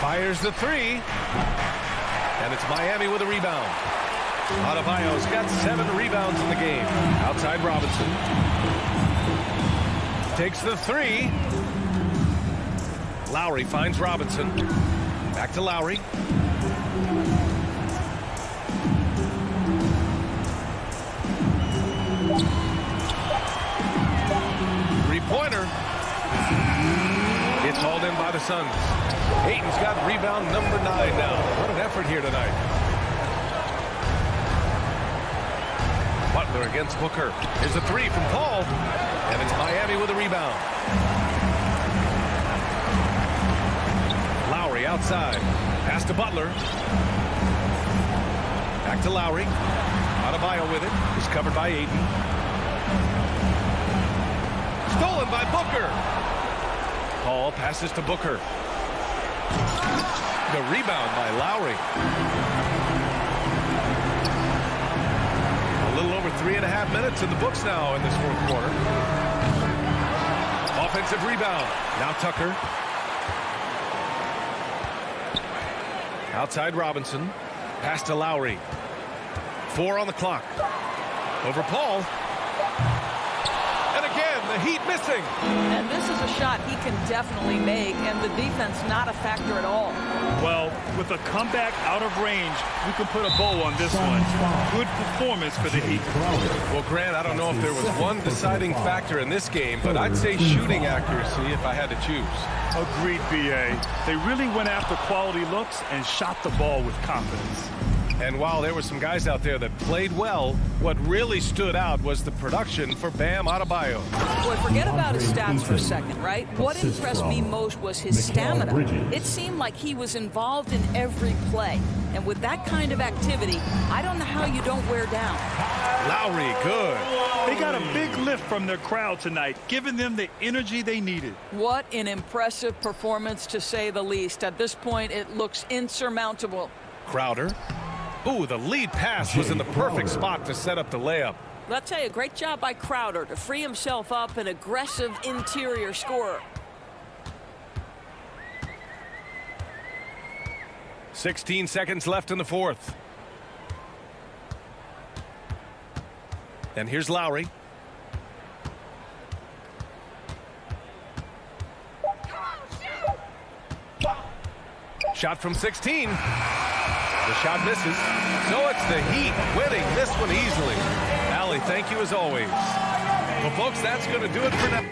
Fires the 3. And it's Miami with a rebound. Adebayo's got 7 rebounds in the game. Outside Robinson. Takes the 3. Lowry finds Robinson. Back to Lowry. Three-pointer. It's hauled in by the Suns. Ayton's got rebound number 9 now. What an effort here tonight. Butler against Booker. Here's a 3 from Paul. And it's Miami with a rebound. Lowry outside. Pass to Butler. Back to Lowry. Adebayo with it. He's covered by Ayton. Stolen by Booker. Paul passes to Booker. The rebound by Lowry. A little over 3.5 minutes in the books now in this fourth quarter. Offensive rebound. Now Tucker. Outside Robinson. Pass to Lowry. 4 on the clock. Over Paul. And again, the Heat missing. And this is a shot he can definitely make, and the defense not a factor at all. Well, with a comeback out of range, we can put a bow on this one. Good performance for the Heat. Well, Grant, I don't know if there was one deciding factor in this game, but I'd say shooting accuracy if I had to choose. Agreed, B.A. They really went after quality looks and shot the ball with confidence. And while there were some guys out there that played well, what really stood out was the production for Bam Adebayo. Boy, forget about his stats for a second, right? What impressed me most was his stamina. It seemed like he was involved in every play. And with that kind of activity, I don't know how you don't wear down. Lowry, good. They got a big lift from their crowd tonight, giving them the energy they needed. What an impressive performance, to say the least. At this point, it looks insurmountable. Crowder. Ooh, the lead pass was in the perfect spot to set up the layup. Let's say a great job by Crowder to free himself up, an aggressive interior scorer. 16 seconds left in the fourth. And here's Lowry. Shot from 16. The shot misses. So it's the Heat winning this one easily. Allie, thank you as always. Well, folks, that's going to do it for now.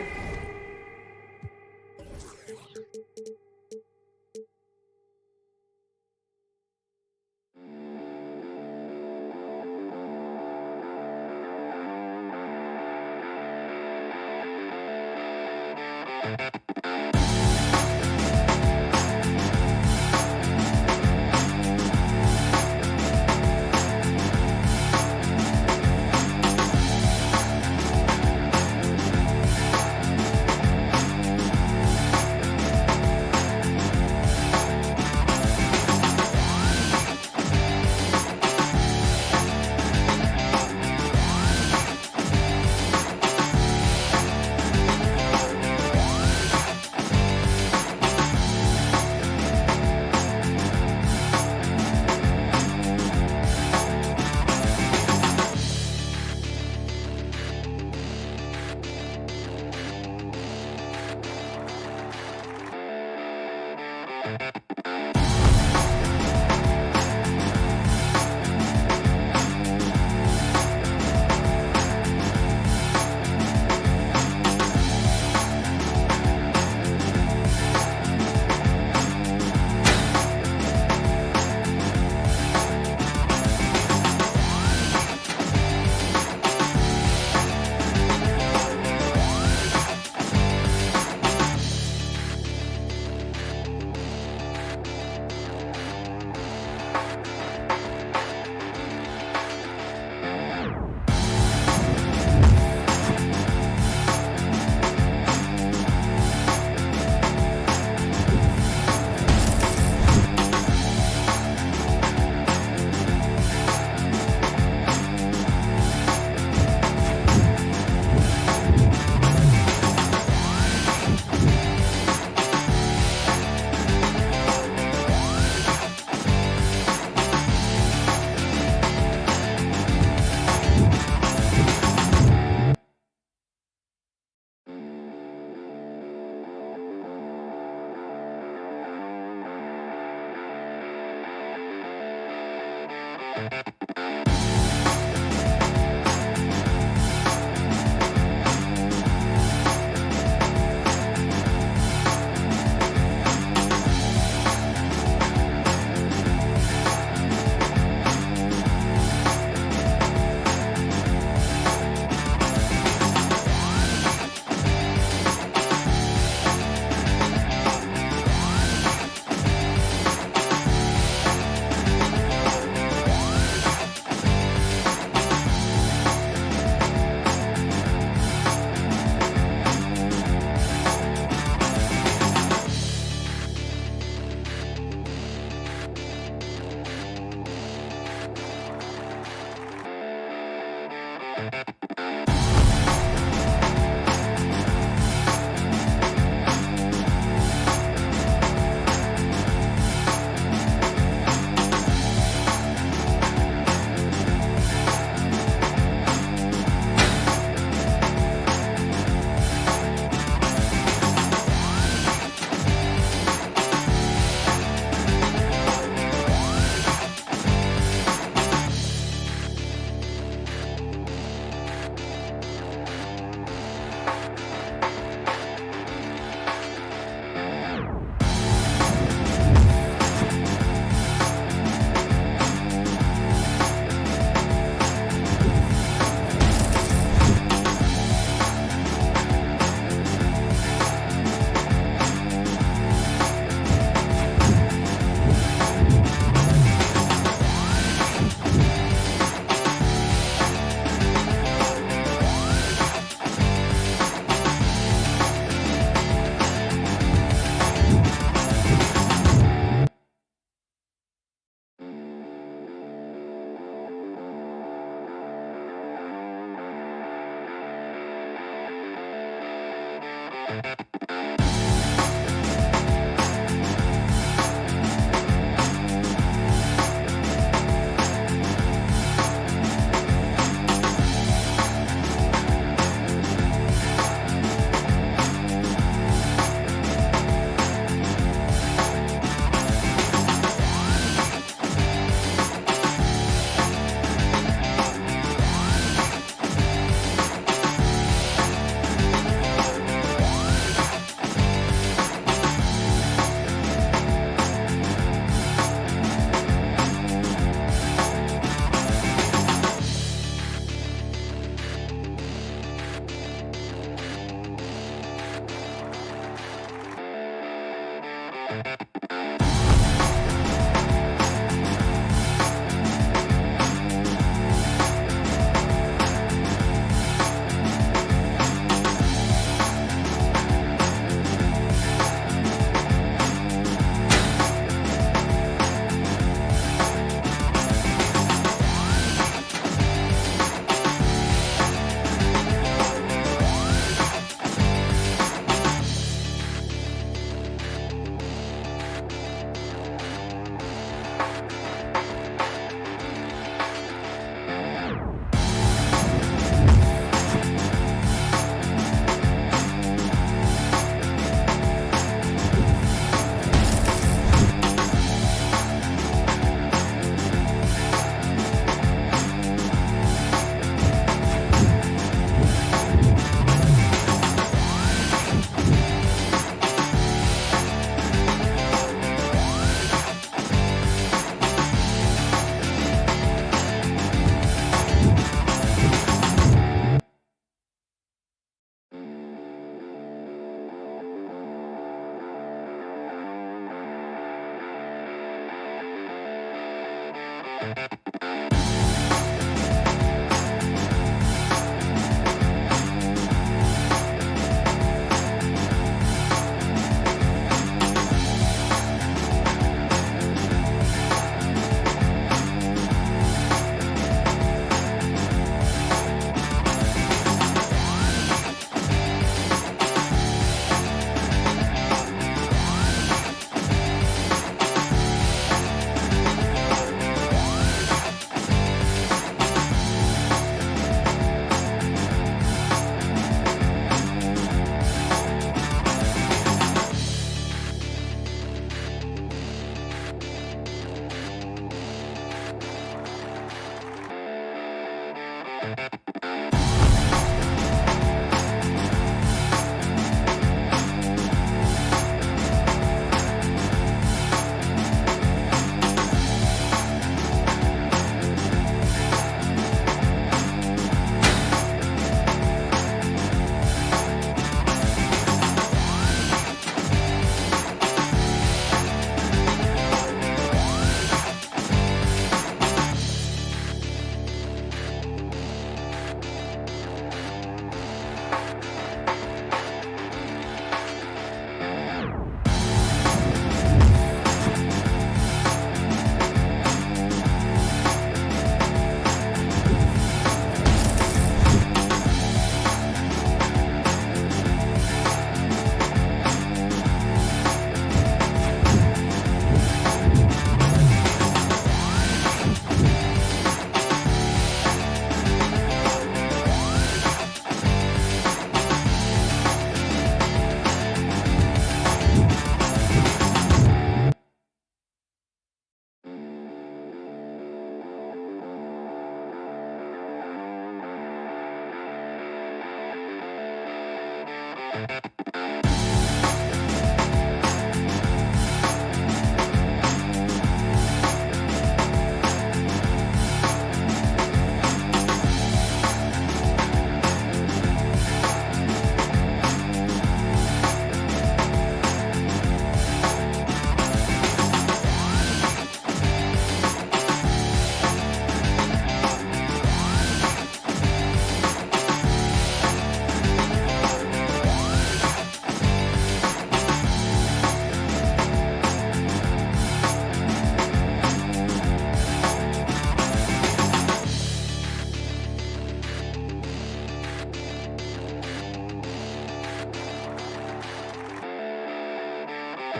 Good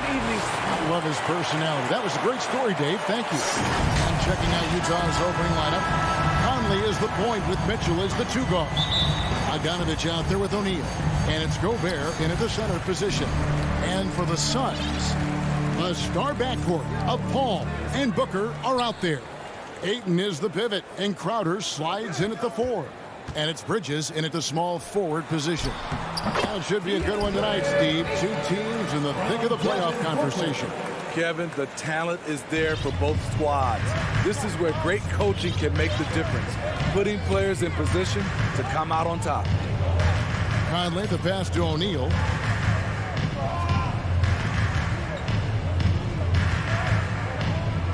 evening. I love his personality. That was a great story, Dave. Thank you. And checking out Utah's opening lineup. Conley is the point with Mitchell as the 2 guard. Bogdanovich out there with O'Neal. And it's Gobert in at the center position. And for the Suns, the star backcourt of Paul and Booker are out there. Ayton is the pivot, and Crowder slides in at the 4. And it's Bridges in at the small forward position. That should be a good one tonight, Steve. 2 teams in the thick of the playoff conversation. Kevin, the talent is there for both squads. This is where great coaching can make the difference, putting players in position to come out on top. Conley, the pass to O'Neal.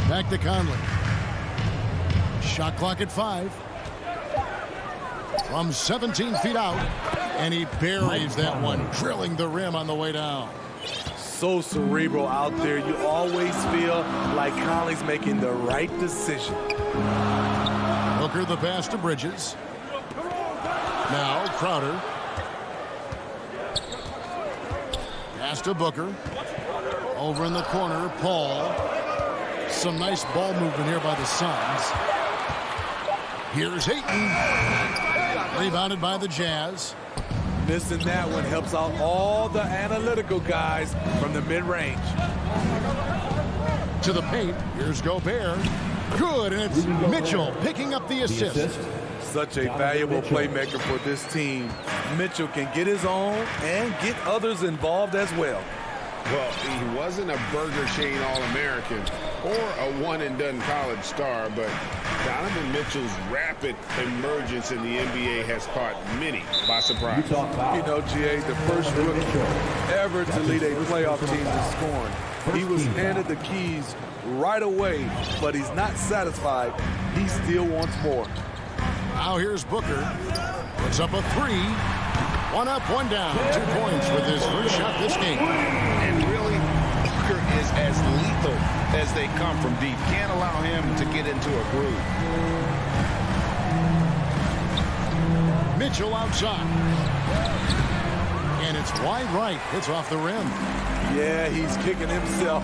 Back to Conley. Shot clock at 5. From 17 feet out, and he buries that one, drilling the rim on the way down. So cerebral out there. You always feel like Conley's making the right decision. Booker the pass to Bridges. Now Crowder. Pass to Booker. Over in the corner, Paul. Some nice ball movement here by the Suns. Here's Ayton. Rebounded by the Jazz. Missing that one helps out all the analytical guys from the mid-range. To the paint. Here's Gobert. Good, and it's Mitchell picking up the assist. Such a valuable playmaker for this team. Mitchell can get his own and get others involved as well. Well, he wasn't a Burger Chain All-American or a one-and-done college star, but Donovan Mitchell's rapid emergence in the NBA has caught many by surprise. You know, GA, the first rookie ever to lead a playoff team in scoring. He was handed the keys right away, but he's not satisfied. He still wants more. Now here's Booker. Puts up a 3. 1 up, 1 down. 2 points with his first shot this game. And really, Booker is as lethal as they come from deep. Can't allow him to get into a groove. Mitchell outside. And it's wide right. It's off the rim. Yeah, he's kicking himself.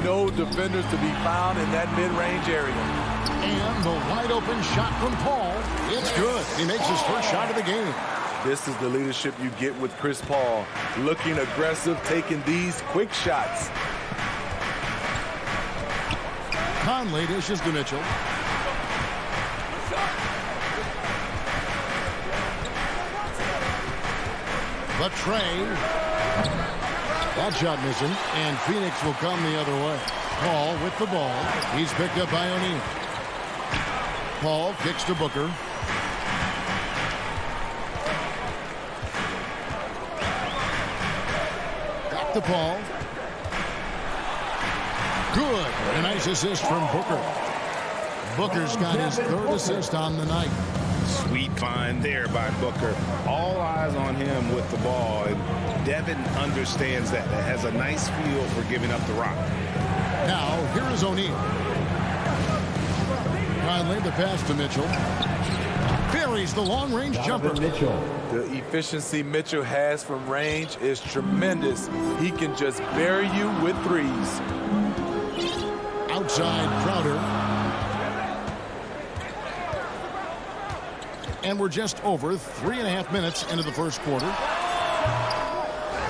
No defenders to be found in that mid-range area. And the wide open shot from Paul. It's good. He makes his first shot of the game. This is the leadership you get with Chris Paul. Looking aggressive, taking these quick shots. Conley dishes to Mitchell. The Trey. That shot missing, and Phoenix will come the other way. Paul with the ball. He's picked up by O'Neal. Paul kicks to Booker. Back to Paul. Good. A nice assist from Booker. Booker's got his 3rd assist on the night. Sweet find there by Booker. All eyes on him with the ball, and Devin understands that. It has a nice feel for giving up the rock. Now, here is O'Neal. Conley, the pass to Mitchell. Buries the long-range jumper. The efficiency Mitchell has from range is tremendous. He can just bury you with threes. Outside Crowder. And we're just over 3.5 minutes into the first quarter.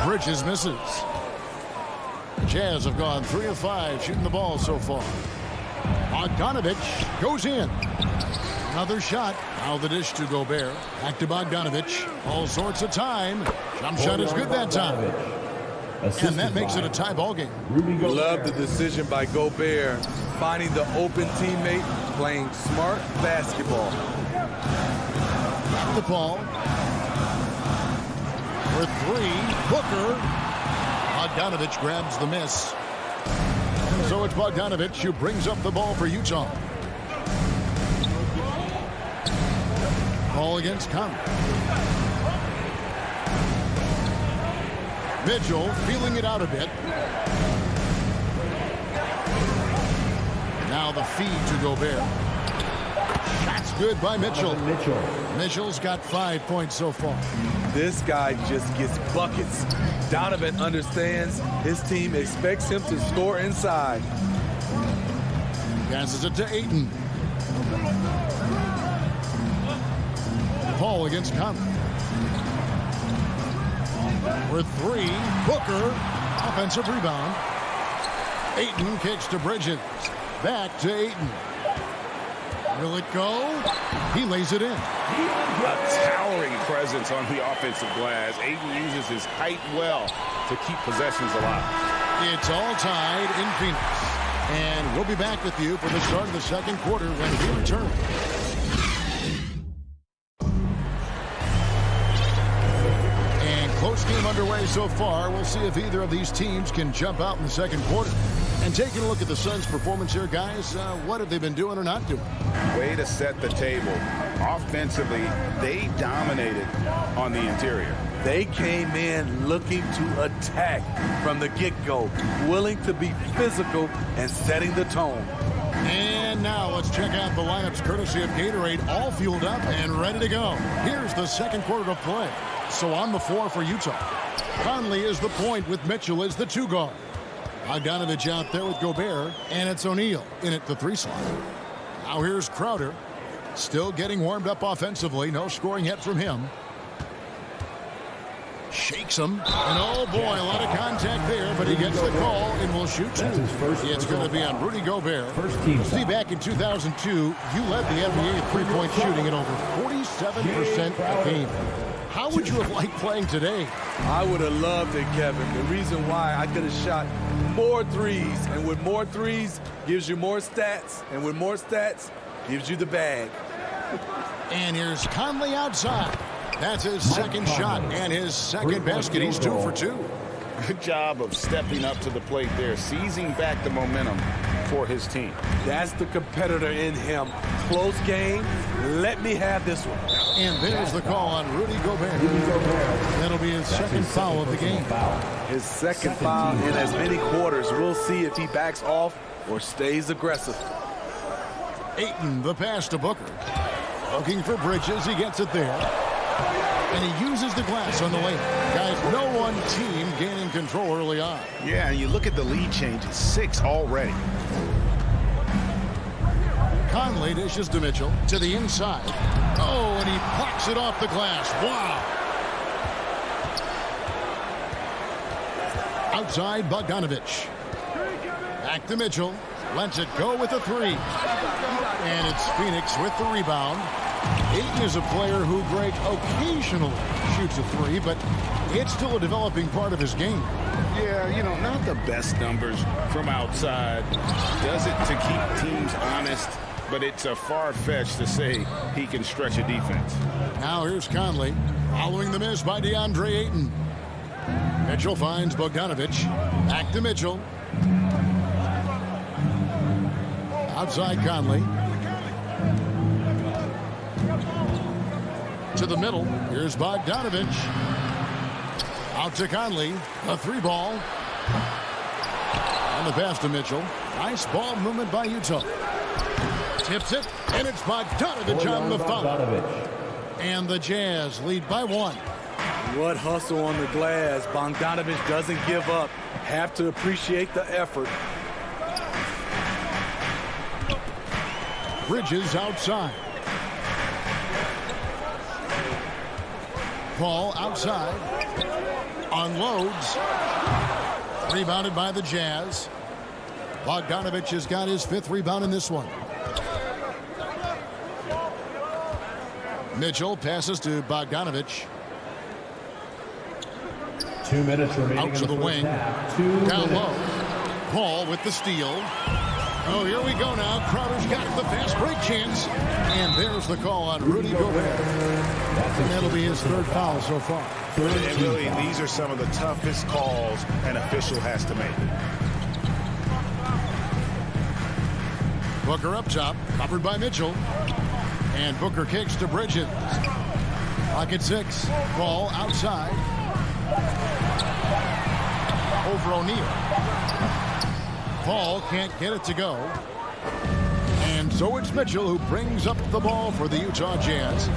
Bridges misses. The Jazz have gone 3 of 5 shooting the ball so far. Bogdanovich goes in. Another shot. Now the dish to Gobert. Back to Bogdanovich. All sorts of time. Jump shot is good that time. And that makes it a tie ball game. Love the decision by Gobert. Finding the open teammate, playing smart basketball. The ball. For three, Booker. Bogdanovich grabs the miss. And so it's Bogdanovich who brings up the ball for Utah. Ball against Conley. Mitchell feeling it out a bit. Now the feed to Gobert. Shot's good by Mitchell. Mitchell's got 5 points so far. This guy just gets buckets. Donovan understands his team expects him to score inside. Passes it to Ayton. Paul against Conley. For three, Booker. Offensive rebound. Ayton kicks to Bridges. Back to Ayton. Will it go? He lays it in. A towering presence on the offensive glass. Ayton uses his height well to keep possessions alive. It's all tied in Phoenix. And we'll be back with you for the start of the second quarter when we return. And close game underway so far. We'll see if either of these teams can jump out in the second quarter. And taking a look at the Suns' performance here, guys, what have they been doing or not doing? Way to set the table. Offensively, they dominated on the interior. They came in looking to attack from the get-go, willing to be physical and setting the tone. And now let's check out the lineups courtesy of Gatorade, all fueled up and ready to go. Here's the second quarter of play. So on the floor for Utah. Conley is the point with Mitchell as the 2 guard. Bogdanovich out there with Gobert, and it's O'Neal in at the 3 slot. Now here's Crowder, still getting warmed up offensively. No scoring yet from him. Shakes him, and oh boy, a lot of contact there, but he gets the call and will shoot 2. It's going to be on Rudy Gobert. See, back in 2002, you led the NBA in three-point shooting at over 47% a game. How would you have liked playing today? I would have loved it, Kevin. The reason why I could have shot more threes, and with more threes gives you more stats, and with more stats gives you the bag. And here's Conley outside. That's his second shot and his second basket. He's 2 for 2. Good job of stepping up to the plate there, seizing back the momentum for his team. That's the competitor in him. Close game. Let me have this one. And there's the call on Rudy Gobert. That'll be his second foul of the game. His second foul in as many quarters. We'll see if he backs off or stays aggressive. Ayton, the pass to Booker. Looking for Bridges. He gets it there. And he uses the glass on the lane. Guys, no one team gaining control early on. Yeah, and you look at the lead changes. 6 already. Conley dishes to Mitchell to the inside. Oh, and he blocks it off the glass. Wow. Outside, Bogdanovich. Back to Mitchell. Lets it go with a 3. And it's Phoenix with the rebound. Ayton is a player who, Greg, occasionally shoots a 3, but it's still a developing part of his game. Yeah, you know, not the best numbers from outside. Does it to keep teams honest, but it's a far-fetched to say he can stretch a defense. Now here's Conley, following the miss by DeAndre Ayton. Mitchell finds Bogdanovich. Back to Mitchell. Outside Conley. To the middle. Here's Bogdanovich. Out to Conley. A 3-ball. On the pass to Mitchell. Nice ball movement by Utah. Tips it, and it's Bogdanovich on the foul. And the Jazz lead by 1. What hustle on the glass. Bogdanovich doesn't give up. Have to appreciate the effort. Bridges outside. Paul outside. Unloads. Rebounded by the Jazz. Bogdanovich has got his 5th rebound in this one. Mitchell passes to Bogdanovich. 2 minutes remaining. Out to the wing. Down low. Paul with the steal. Oh, here we go now. Crowder's got the fast break chance. And there's the call on Rudy Gobert. And that'll be his third foul so far. And really, these are some of the toughest calls an official has to make. Booker up top, covered by Mitchell. And Booker kicks to Bridges. Clock at 6. Ball outside. Over O'Neal. Paul can't get it to go. And so it's Mitchell who brings up the ball for the Utah Jazz.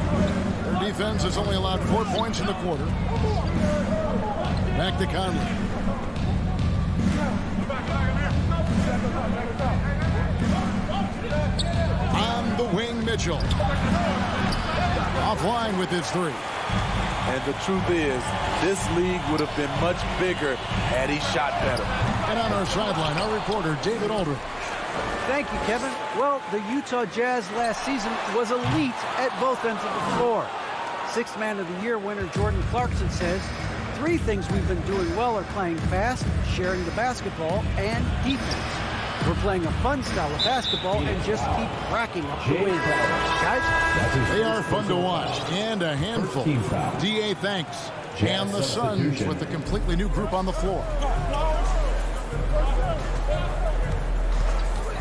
Their defense has only allowed 4 points in the quarter. Back to Conley. On the wing, Mitchell. Offline with his 3. And the truth is, this league would have been much bigger had he shot better. And on our sideline, our reporter, David Aldridge. Thank you, Kevin. Well, the Utah Jazz last season was elite at both ends of the floor. Sixth Man of the Year winner Jordan Clarkson says, 3 things we've been doing well are playing fast, sharing the basketball, and defense. We're playing a fun style of basketball and just keep racking up the wins. Guys? They are fun to watch and a handful. D.A. thanks. And the Suns with a completely new group on the floor.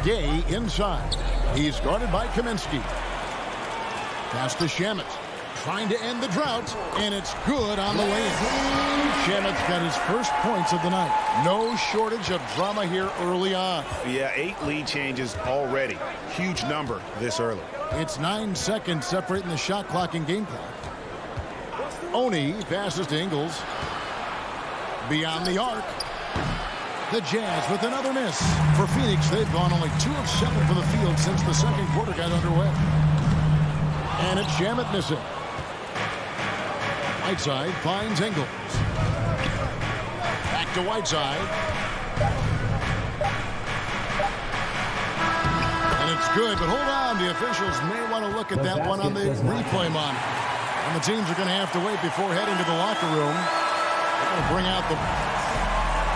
Gay inside. He's guarded by Kaminsky. Pass to Shamet. Trying to end the drought, and it's good on the way in. Shamet's got his first points of the night. No shortage of drama here early on. Yeah, 8 lead changes already. Huge number this early. It's 9 seconds separating the shot clock and game clock. Oni passes to Ingles. Beyond the arc. The Jazz with another miss. For Phoenix, they've gone only 2 of 7 from the field since the second quarter got underway. And it's Shamet missing. Whiteside finds Ingles. Back to Whiteside. And it's good, but hold on. The officials may want to look at that one on the replay monitor. And the teams are going to have to wait before heading to the locker room. They're going to bring out the...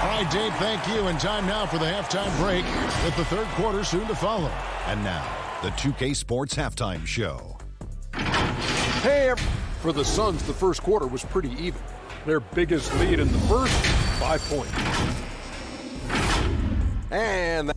All right, Dave, thank you. And time now for the halftime break with the third quarter soon to follow. And now, the 2K Sports Halftime Show. Hey, for the Suns, the first quarter was pretty even. Their biggest lead in the first, 5 points. And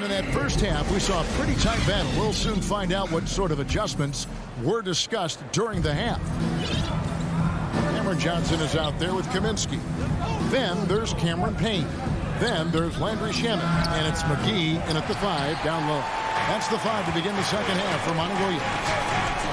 in that first half, we saw a pretty tight battle. We'll soon find out what sort of adjustments were discussed during the half. Cameron Johnson is out there with Kaminsky. Then there's Cameron Payne. Then there's Landry Shamet. And it's McGee in at the 5 down low. That's the 5 to begin the second half for Monty Williams.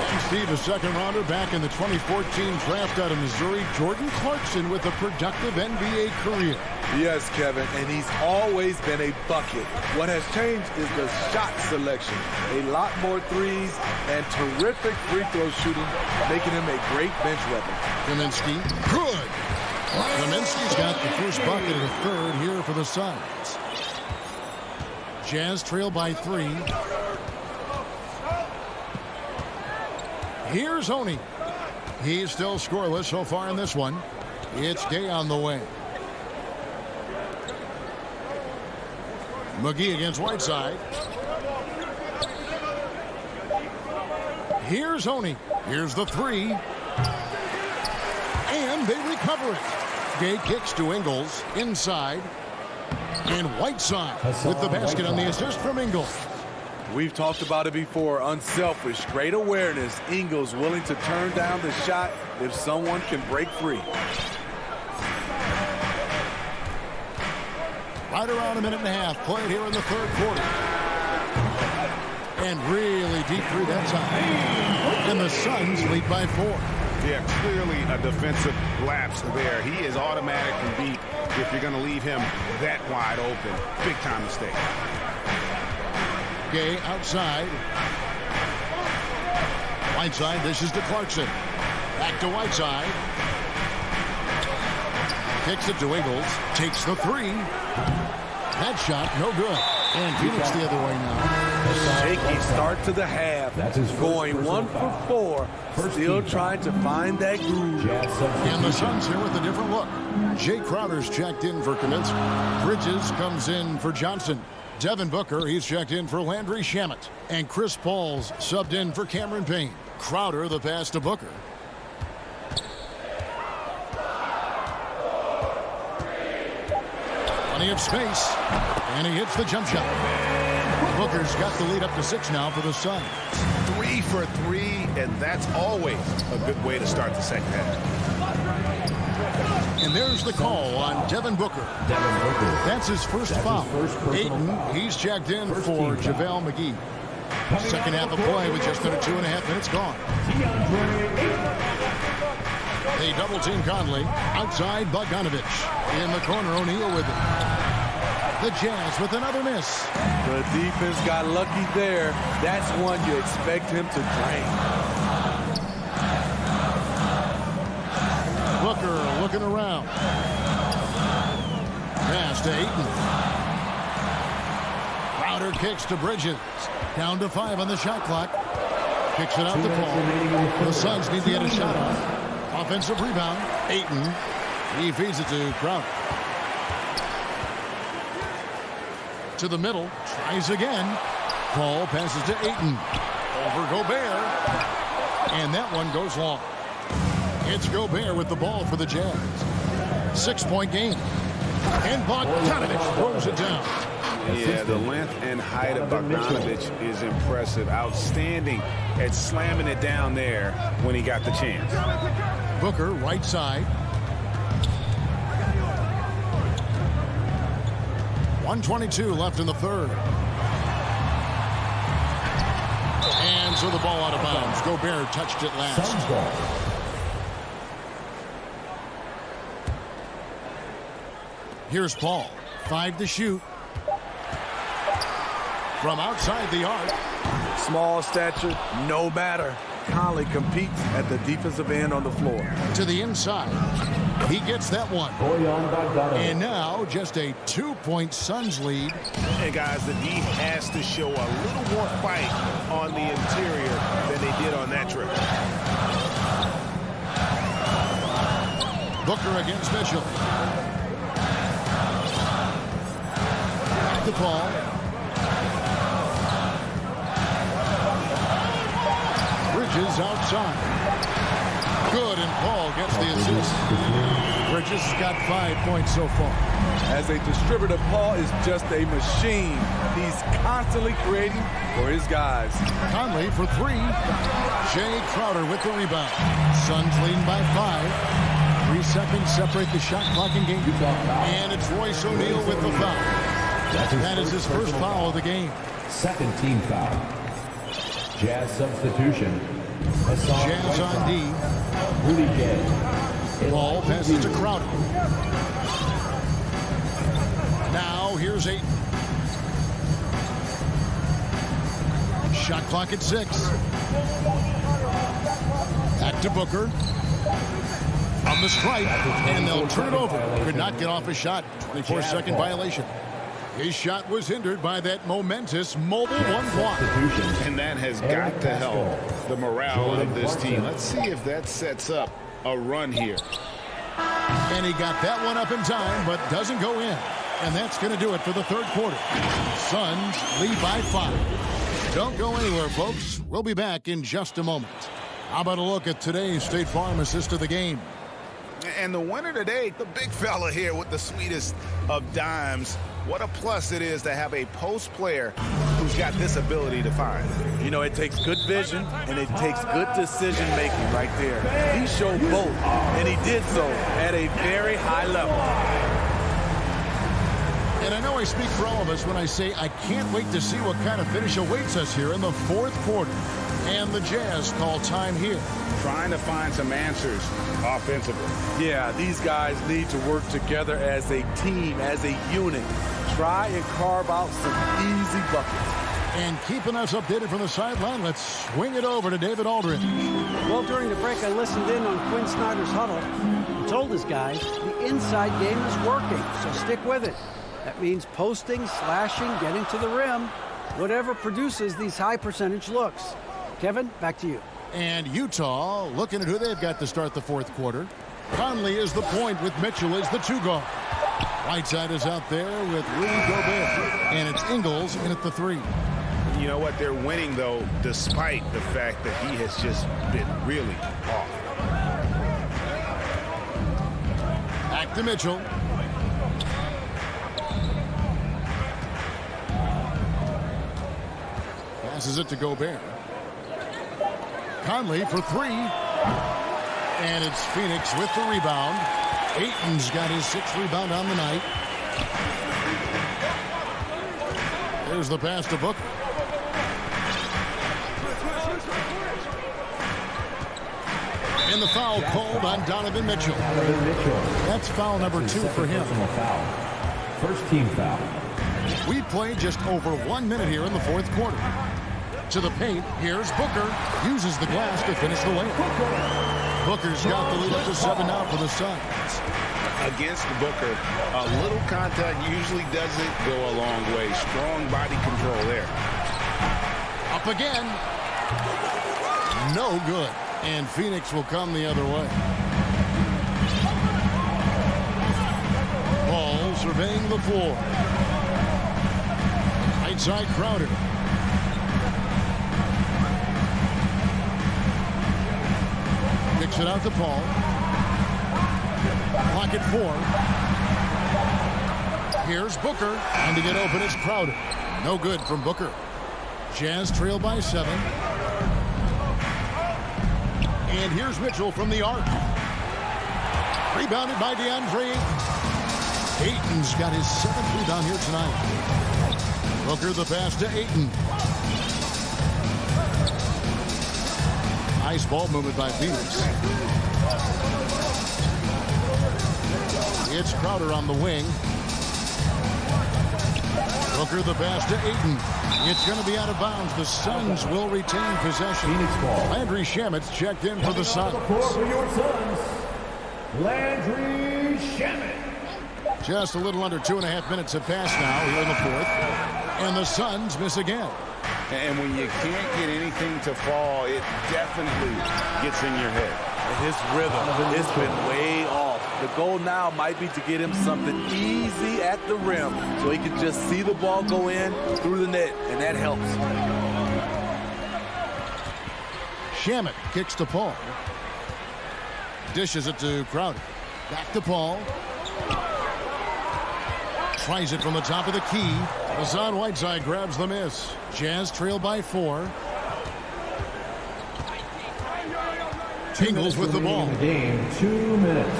And Steve, a second rounder back in the 2014 draft out of Missouri. Jordan Clarkson with a productive NBA career. Yes, Kevin, and he's always been a bucket. What has changed is the shot selection. A lot more threes and terrific free throw shooting, making him a great bench weapon. Kaminsky, good. Kaminsky's got the first bucket of the third here for the Suns. Jazz trail by 3. Here's Oni. He's still scoreless so far in this one. It's Gay on the way. McGee against Whiteside. Here's Oni. Here's the 3. And they recover it. Gay kicks to Ingles inside. And Whiteside with the basket on the assist from Ingles. We've talked about it before. Unselfish, great awareness. Ingles willing to turn down the shot if someone can break free. Right around a minute and a half played here in the third quarter. And really deep three that time. And the Suns lead by 4. Yeah, clearly a defensive lapse there. He is automatically beat if you're going to leave him that wide open. Big time mistake. Gay outside. Whiteside dishes to Clarkson. Back to Whiteside. Kicks it to Ingles. Takes the 3. That shot no good. And Phoenix the other way now. Shaky start to the half. Going 1 for 4. Still trying to find that groove. And the Suns here with a different look. Jay Crowder's checked in for Kaminsky. Bridges comes in for Johnson. Devin Booker, he's checked in for Landry Shamet. And Chris Paul's subbed in for Cameron Payne. Crowder the pass to Booker. Plenty of space. And he hits the jump shot. Booker's got the lead up to 6 now for the Suns. 3 for 3, and that's always a good way to start the second half. And there's the call on Devin Booker. That's his first foul. Ayton, he's checked in for JaVale McGee. Second half of play with just under 2.5 minutes gone. They double team Conley. Outside Bogdanovich. In the corner, O'Neal with it. The Jazz with another miss. The defense got lucky there. That's one you expect him to drain. Booker looking around. Pass to Ayton. Crowder kicks to Bridges. Down to 5 on the shot clock. Kicks it out to Paul. The Suns need to get a shot off. Offensive rebound. Ayton. He feeds it to Crowder. To the middle. Tries again. Paul passes to Ayton. Over Gobert. And that one goes long. It's Gobert with the ball for the Jazz. 6-point game. And Bogdanovich throws it down. Yeah, the length and height of Bogdanovich is impressive. Outstanding at slamming it down there when he got the chance. Booker, right side. 1:22 left in the third. And so the ball out of bounds. Gobert touched it last. Here's Paul. 5 to shoot. From outside the arc. Small stature, no matter. Conley competes at the defensive end on the floor. To the inside. He gets that one. And now just a 2-point Suns lead. And guys, the D has to show a little more fight on the interior than they did on that trip. Booker against Mitchell. Back to Paul. Bridges outside. Good, and Paul gets the assist. Bridges has got 5 points so far. As a distributor, Paul is just a machine. He's constantly creating for his guys. Conley for 3. Jay Crowder with the rebound. Suns leading by 5. 3 seconds separate the shot clock in game. And it's Royce O'Neal with the foul. That is his first foul of the game. Second team foul. Jazz substitution. Jazz on D. Rudy Gay. Ball passes to Crowder. Now here's Ayton. Shot clock at 6. Back to Booker. On the strike, and they'll turn it over. Could not get off a shot. 24-second violation. His shot was hindered by that momentous mobile one block. And that has got to help the morale of this team. Let's see if that sets up a run here. And he got that one up in time, but doesn't go in. And that's going to do it for the third quarter. Suns lead by 5. Don't go anywhere, folks. We'll be back in just a moment. How about a look at today's State Farm assist of the game? And the winner today, the big fella here with the sweetest of dimes. What a plus it is to have a post player who's got this ability to find. You know, it takes good vision and it takes good decision making right there. He showed both, and he did so at a very high level. And I know I speak for all of us when I say I can't wait to see what kind of finish awaits us here in the fourth quarter. And the Jazz call time here. Trying to find some answers offensively. Yeah, these guys need to work together as a team, as a unit. Try and carve out some easy buckets. And keeping us updated from the sideline, let's swing it over to David Aldridge. Well, during the break, I listened in on Quinn Snyder's huddle. He told his guys the inside game is working, so stick with it. That means posting, slashing, getting to the rim, whatever produces these high percentage looks. Kevin, back to you. And Utah looking at who they've got to start the fourth quarter. Conley is the point with Mitchell as the two guard. Whiteside is out there with Rudy Gobert. And it's Ingles in at the three. You know what? They're winning, though, despite the fact that he has just been really off. Back to Mitchell. Passes it to Gobert. Conley for three. And it's Phoenix with the rebound. Ayton's got his sixth rebound on the night. There's the pass to Booker. And the foul called on Donovan Mitchell. That's foul number 2 for him. First team foul. We played just over 1 minute here in the fourth quarter. To the paint, here's Booker. Uses the glass to finish the layup. Booker's got the lead up to 7 now for the Suns. Against Booker, a little contact usually doesn't go a long way. Strong body control there. Up again. No good. And Phoenix will come the other way. Ball surveying the floor. Right side Crowder. Kicks it out to Paul. Pocket 4. Here's Booker. And to get open is Crowder. No good from Booker. Jazz trail by 7. And here's Mitchell from the arc. Rebounded by DeAndre. Ayton's got his 7th rebound here tonight. Booker the pass to Ayton. Nice ball movement by Phoenix. It's Crowder on the wing. Booker the pass to Ayton. It's going to be out of bounds. The Suns will retain possession. Landry Shamet's checked in for the Suns. For your Suns, Landry Shamet. Just a little under 2.5 minutes have passed now here in the fourth. And the Suns miss again. And when you can't get anything to fall, it definitely gets in your head. His rhythm has been way off. The goal now might be to get him something easy at the rim so he can just see the ball go in through the net, and that helps. Shamet kicks to Paul. Dishes it to Crowder. Back to Paul. Tries it from the top of the key. Hassan Whiteside grabs the miss. Jazz trail by 4. Ingles with the ball. Game, 2 minutes.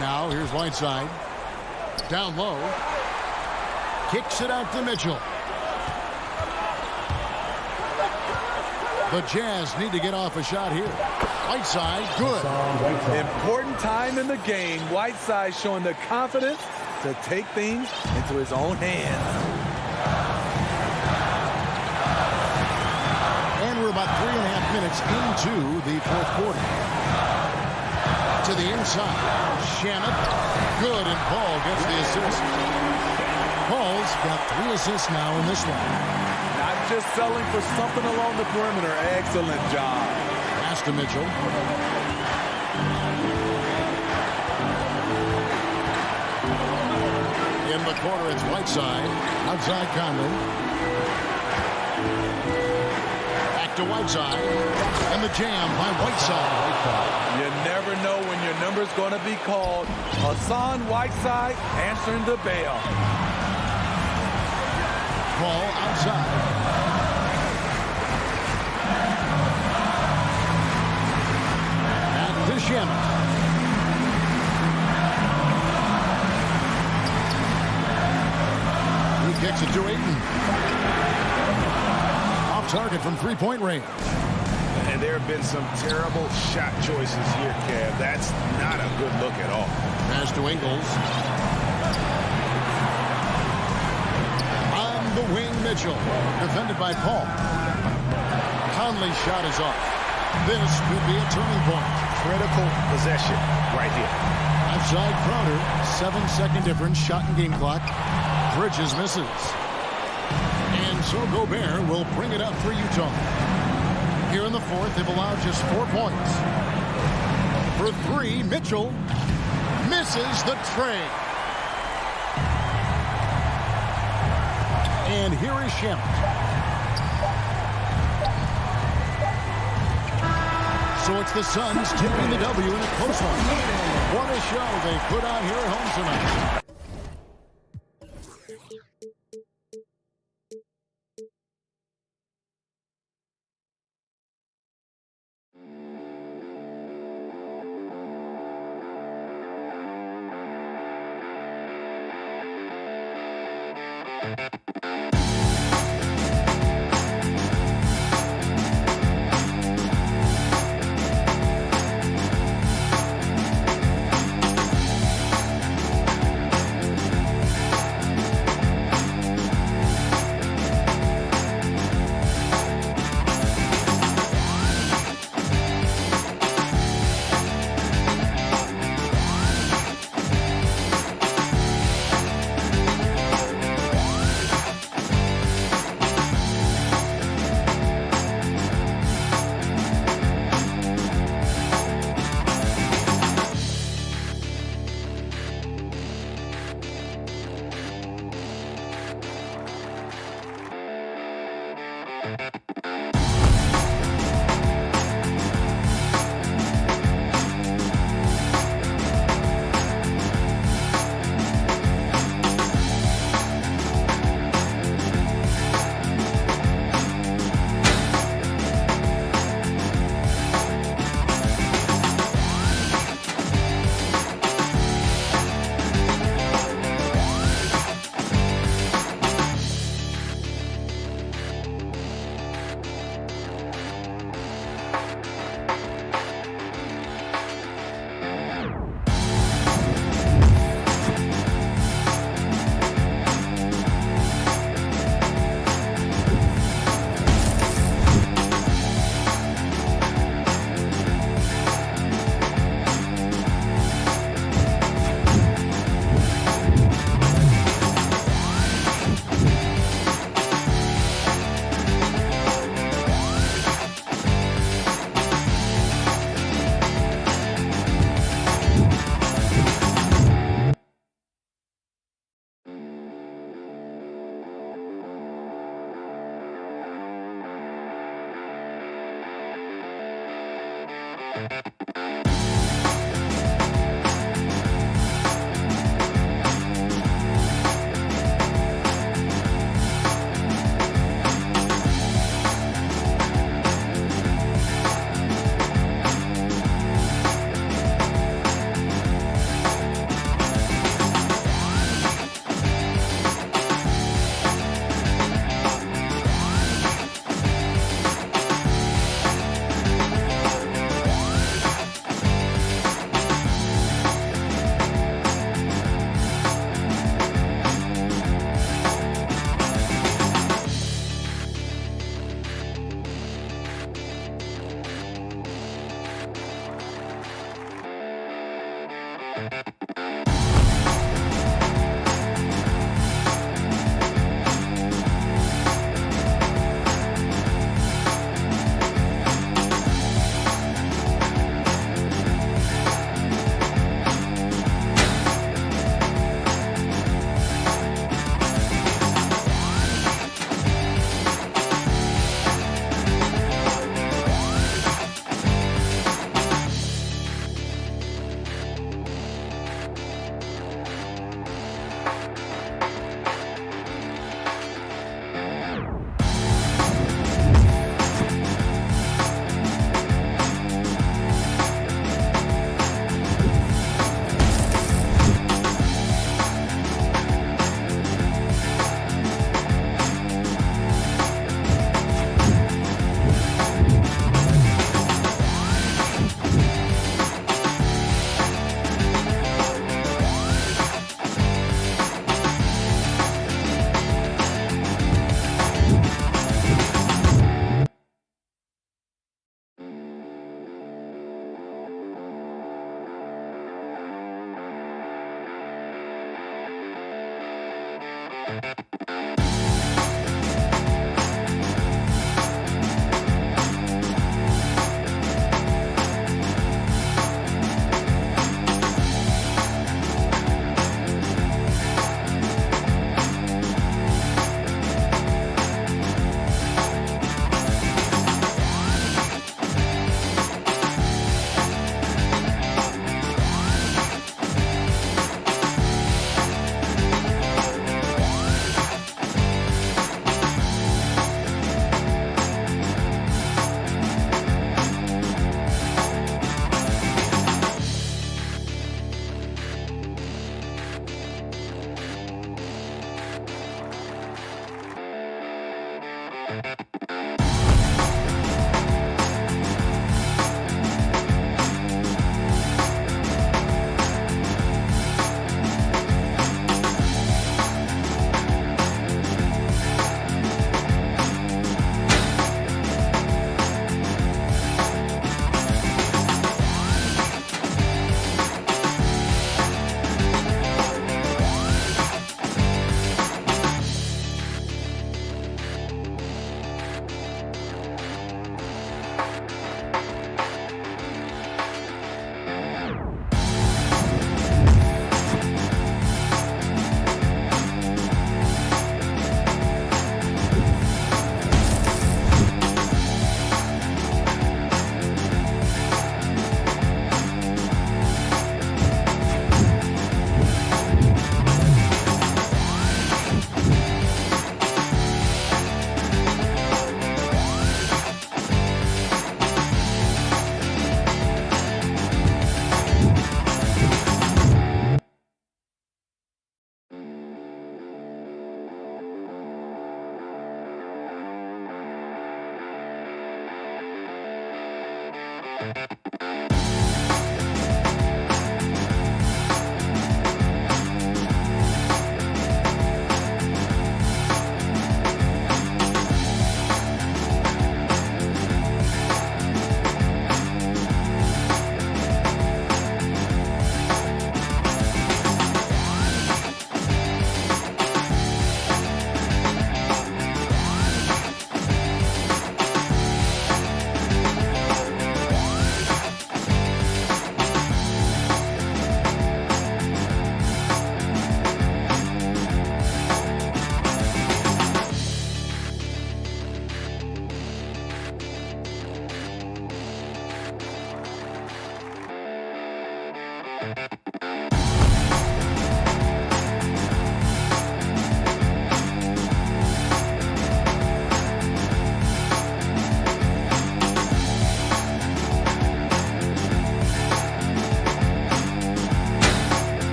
Now here's Whiteside. Down low. Kicks it out to Mitchell. The Jazz need to get off a shot here. Whiteside, good. Important time in the game. Whiteside showing the confidence to take things into his own hands. And we're about 3.5 minutes into the fourth quarter. To the inside. Shamet. Good, and Paul gets the assist. Paul's got 3 assists now in this one. Not just selling for something along the perimeter. Excellent job. Pass to Mitchell. In the corner, it's Whiteside. Outside Conley. Back to Whiteside. And the jam by Whiteside. You never know when your number's going to be called. Hassan Whiteside answering the bell. Ball outside. To Shamet. He kicks it to Ayton. Off target from three-point range. And there have been some terrible shot choices here, Kev. That's not a good look at all. Pass to Ingles. On the wing, Mitchell. Defended by Paul. Conley's shot is off. This could be a turning point. Critical possession right here. Outside Crowder, 7-second difference, shot and game clock. Bridges misses. And so Gobert will bring it up for Utah. Here in the fourth, they've allowed just 4 points. For 3, Mitchell misses the tray. And here is Shamet. So it's the Suns tipping the W in a close one. What a show they put on here at home tonight.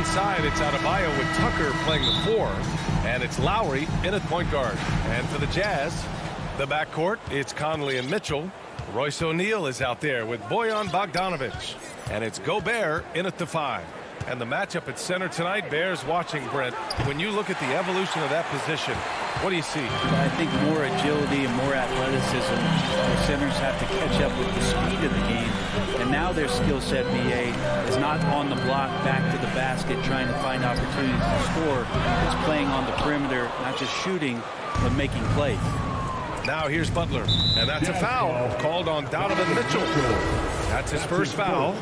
Inside, it's Adebayo with Tucker playing the 4, and it's Lowry in at point guard. And for the Jazz, the backcourt, it's Conley and Mitchell. Royce O'Neal is out there with Bojan Bogdanovic, and it's Gobert in at the 5. And the matchup at center tonight bears watching, Brent. When you look at the evolution of that position, what do you see? I think more agility and more athleticism. The centers have to catch up with the speed of the game. And now their skill set, BA, is not on the block, back to the basket, trying to find opportunities to score. It's playing on the perimeter, not just shooting, but making plays. Now here's Butler, and that's a foul called on Donovan Mitchell. That's his first foul.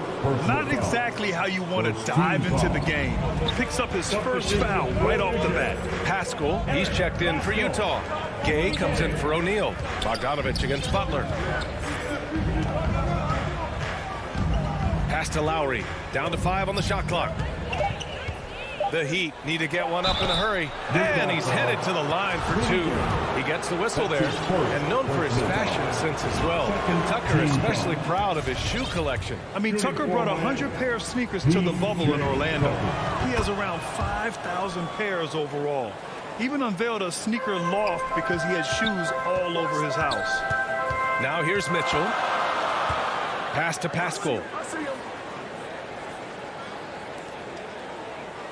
Not exactly how you want to dive into the game. Picks up his first foul right off the bat. Pascal, he's checked in for Utah. Gay comes in for O'Neal. Bogdanovic against Butler. Pass to Lowry. Down to 5 on the shot clock. The Heat need to get one up in a hurry. And he's headed to the line for 2. He gets the whistle there. And known for his fashion sense as well. Tucker especially proud of his shoe collection. I mean, Tucker brought 100 pair of sneakers to the bubble in Orlando. He has around 5,000 pairs overall. Even unveiled a sneaker loft because he has shoes all over his house. Now here's Mitchell. Pass to Pascal.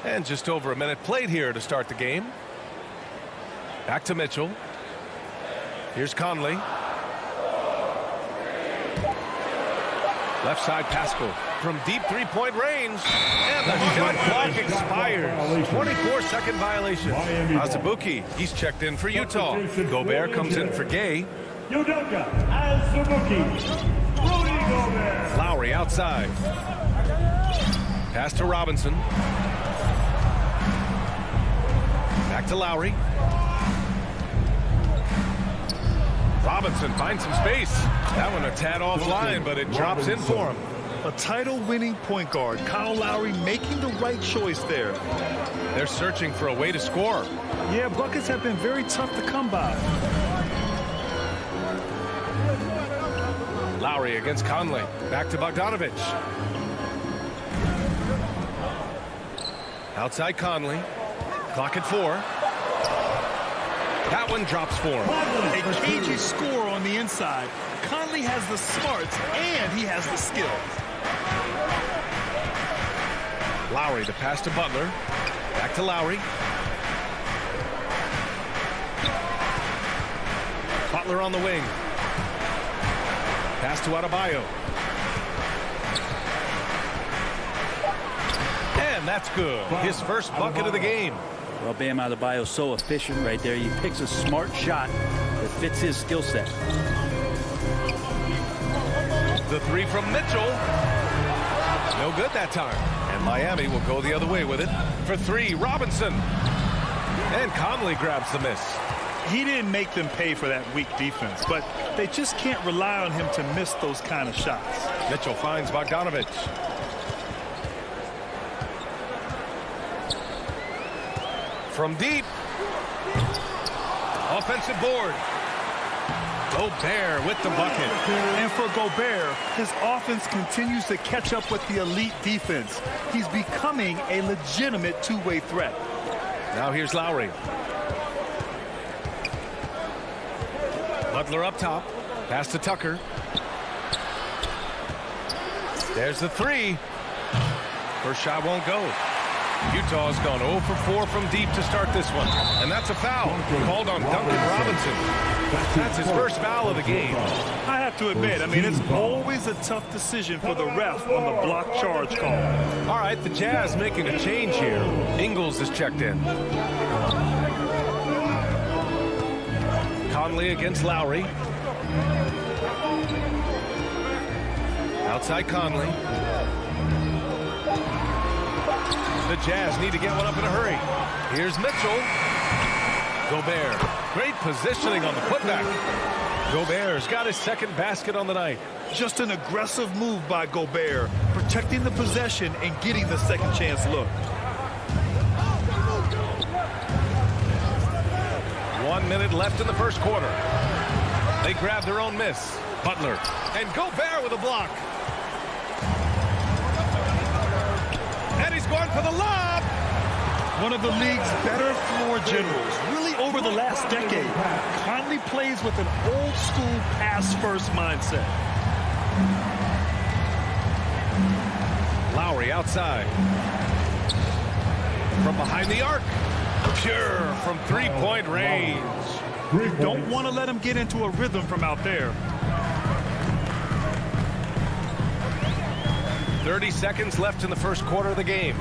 And just over a minute played here to start the game. Back to Mitchell. Here's Conley. Left side Pascal from deep three-point range. And the shot clock expires. 24-second violation. Azubuike, he's checked in for Utah. Gobert comes in for Gay. Udoka Azubuike. Rudy Gobert. Lowry outside. Pass to Robinson. Back to Lowry. Robinson finds some space. That one a tad offline, but it drops in for him. A title-winning point guard, Kyle Lowry, making the right choice there. They're searching for a way to score. Yeah, buckets have been very tough to come by. Lowry against Conley. Back to Bogdanovic. Outside Conley. Clock at 4. That one drops for him. A cagey score on the inside. Conley has the smarts and he has the skill. Lowry, the pass to Butler. Back to Lowry. Butler on the wing. Pass to Adebayo. And that's good. His first bucket of the game. Well, Bam Adebayo so efficient right there. He picks a smart shot that fits his skill set. The 3 from Mitchell. No good that time. And Miami will go the other way with it. For three, Robinson. And Conley grabs the miss. He didn't make them pay for that weak defense, but they just can't rely on him to miss those kind of shots. Mitchell finds Bogdanovich. From deep. Offensive board. Gobert with the bucket. And for Gobert, his offense continues to catch up with the elite defense. He's becoming a legitimate two-way threat. Now here's Lowry. Butler up top. Pass to Tucker. There's the three. First shot won't go. Utah's gone 0 for 4 from deep to start this one. And that's a foul called on Duncan Robinson. That's his first foul of the game. I have to admit, I mean, it's always a tough decision for the ref on the block charge call. All right, the Jazz making a change here. Ingles is checked in. Conley against Lowry. Outside Conley. The Jazz need to get one up in a hurry. Here's Mitchell. Gobert. Great positioning on the putback. Gobert's got his second basket on the night. Just an aggressive move by Gobert, protecting the possession and getting the second chance look. 1 minute left in the first quarter. They grab their own miss. Butler. And Gobert with a block. And he's going for the lob. One of the league's better floor generals, really over the last decade. Conley plays with an old-school pass-first mindset. Lowry outside. From behind the arc. Pure from three-point range. Don't want to let him get into a rhythm from out there. 30 seconds left in the first quarter of the game.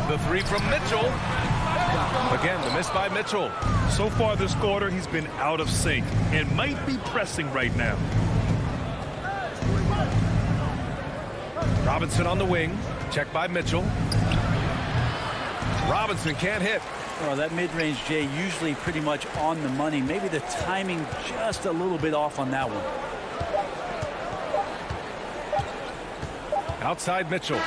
The three from Mitchell. Again, the miss by Mitchell. So far this quarter, he's been out of sync and might be pressing right now. Robinson on the wing. Checked by Mitchell. Robinson can't hit. Well, that mid-range, Jay, usually pretty much on the money. Maybe the timing just a little bit off on that one. Outside Mitchell.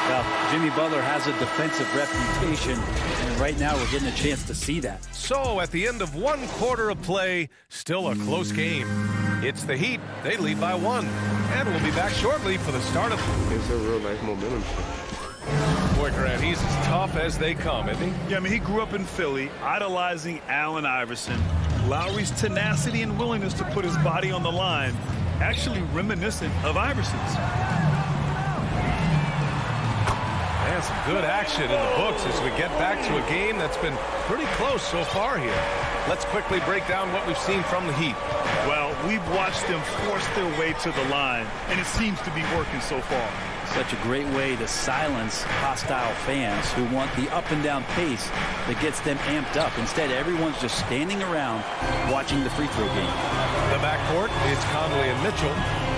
Well, Jimmy Butler has a defensive reputation, and right now we're getting a chance to see that. So at the end of one quarter of play, still a close game. It's the Heat. They lead by 1. And we'll be back shortly for the start of... It's a real nice momentum shift. Boy, Grant, he's as tough as they come, isn't he? Yeah, I mean, he grew up in Philly, idolizing Allen Iverson. Lowry's tenacity and willingness to put his body on the line, actually reminiscent of Iverson's. And some good action in the books as we get back to a game that's been pretty close so far here. Let's quickly break down what we've seen from the Heat. Well, we've watched them force their way to the line, and it seems to be working so far. Such a great way to silence hostile fans who want the up-and-down pace that gets them amped up. Instead, everyone's just standing around watching the free throw game. The backcourt, it's Conley and Mitchell.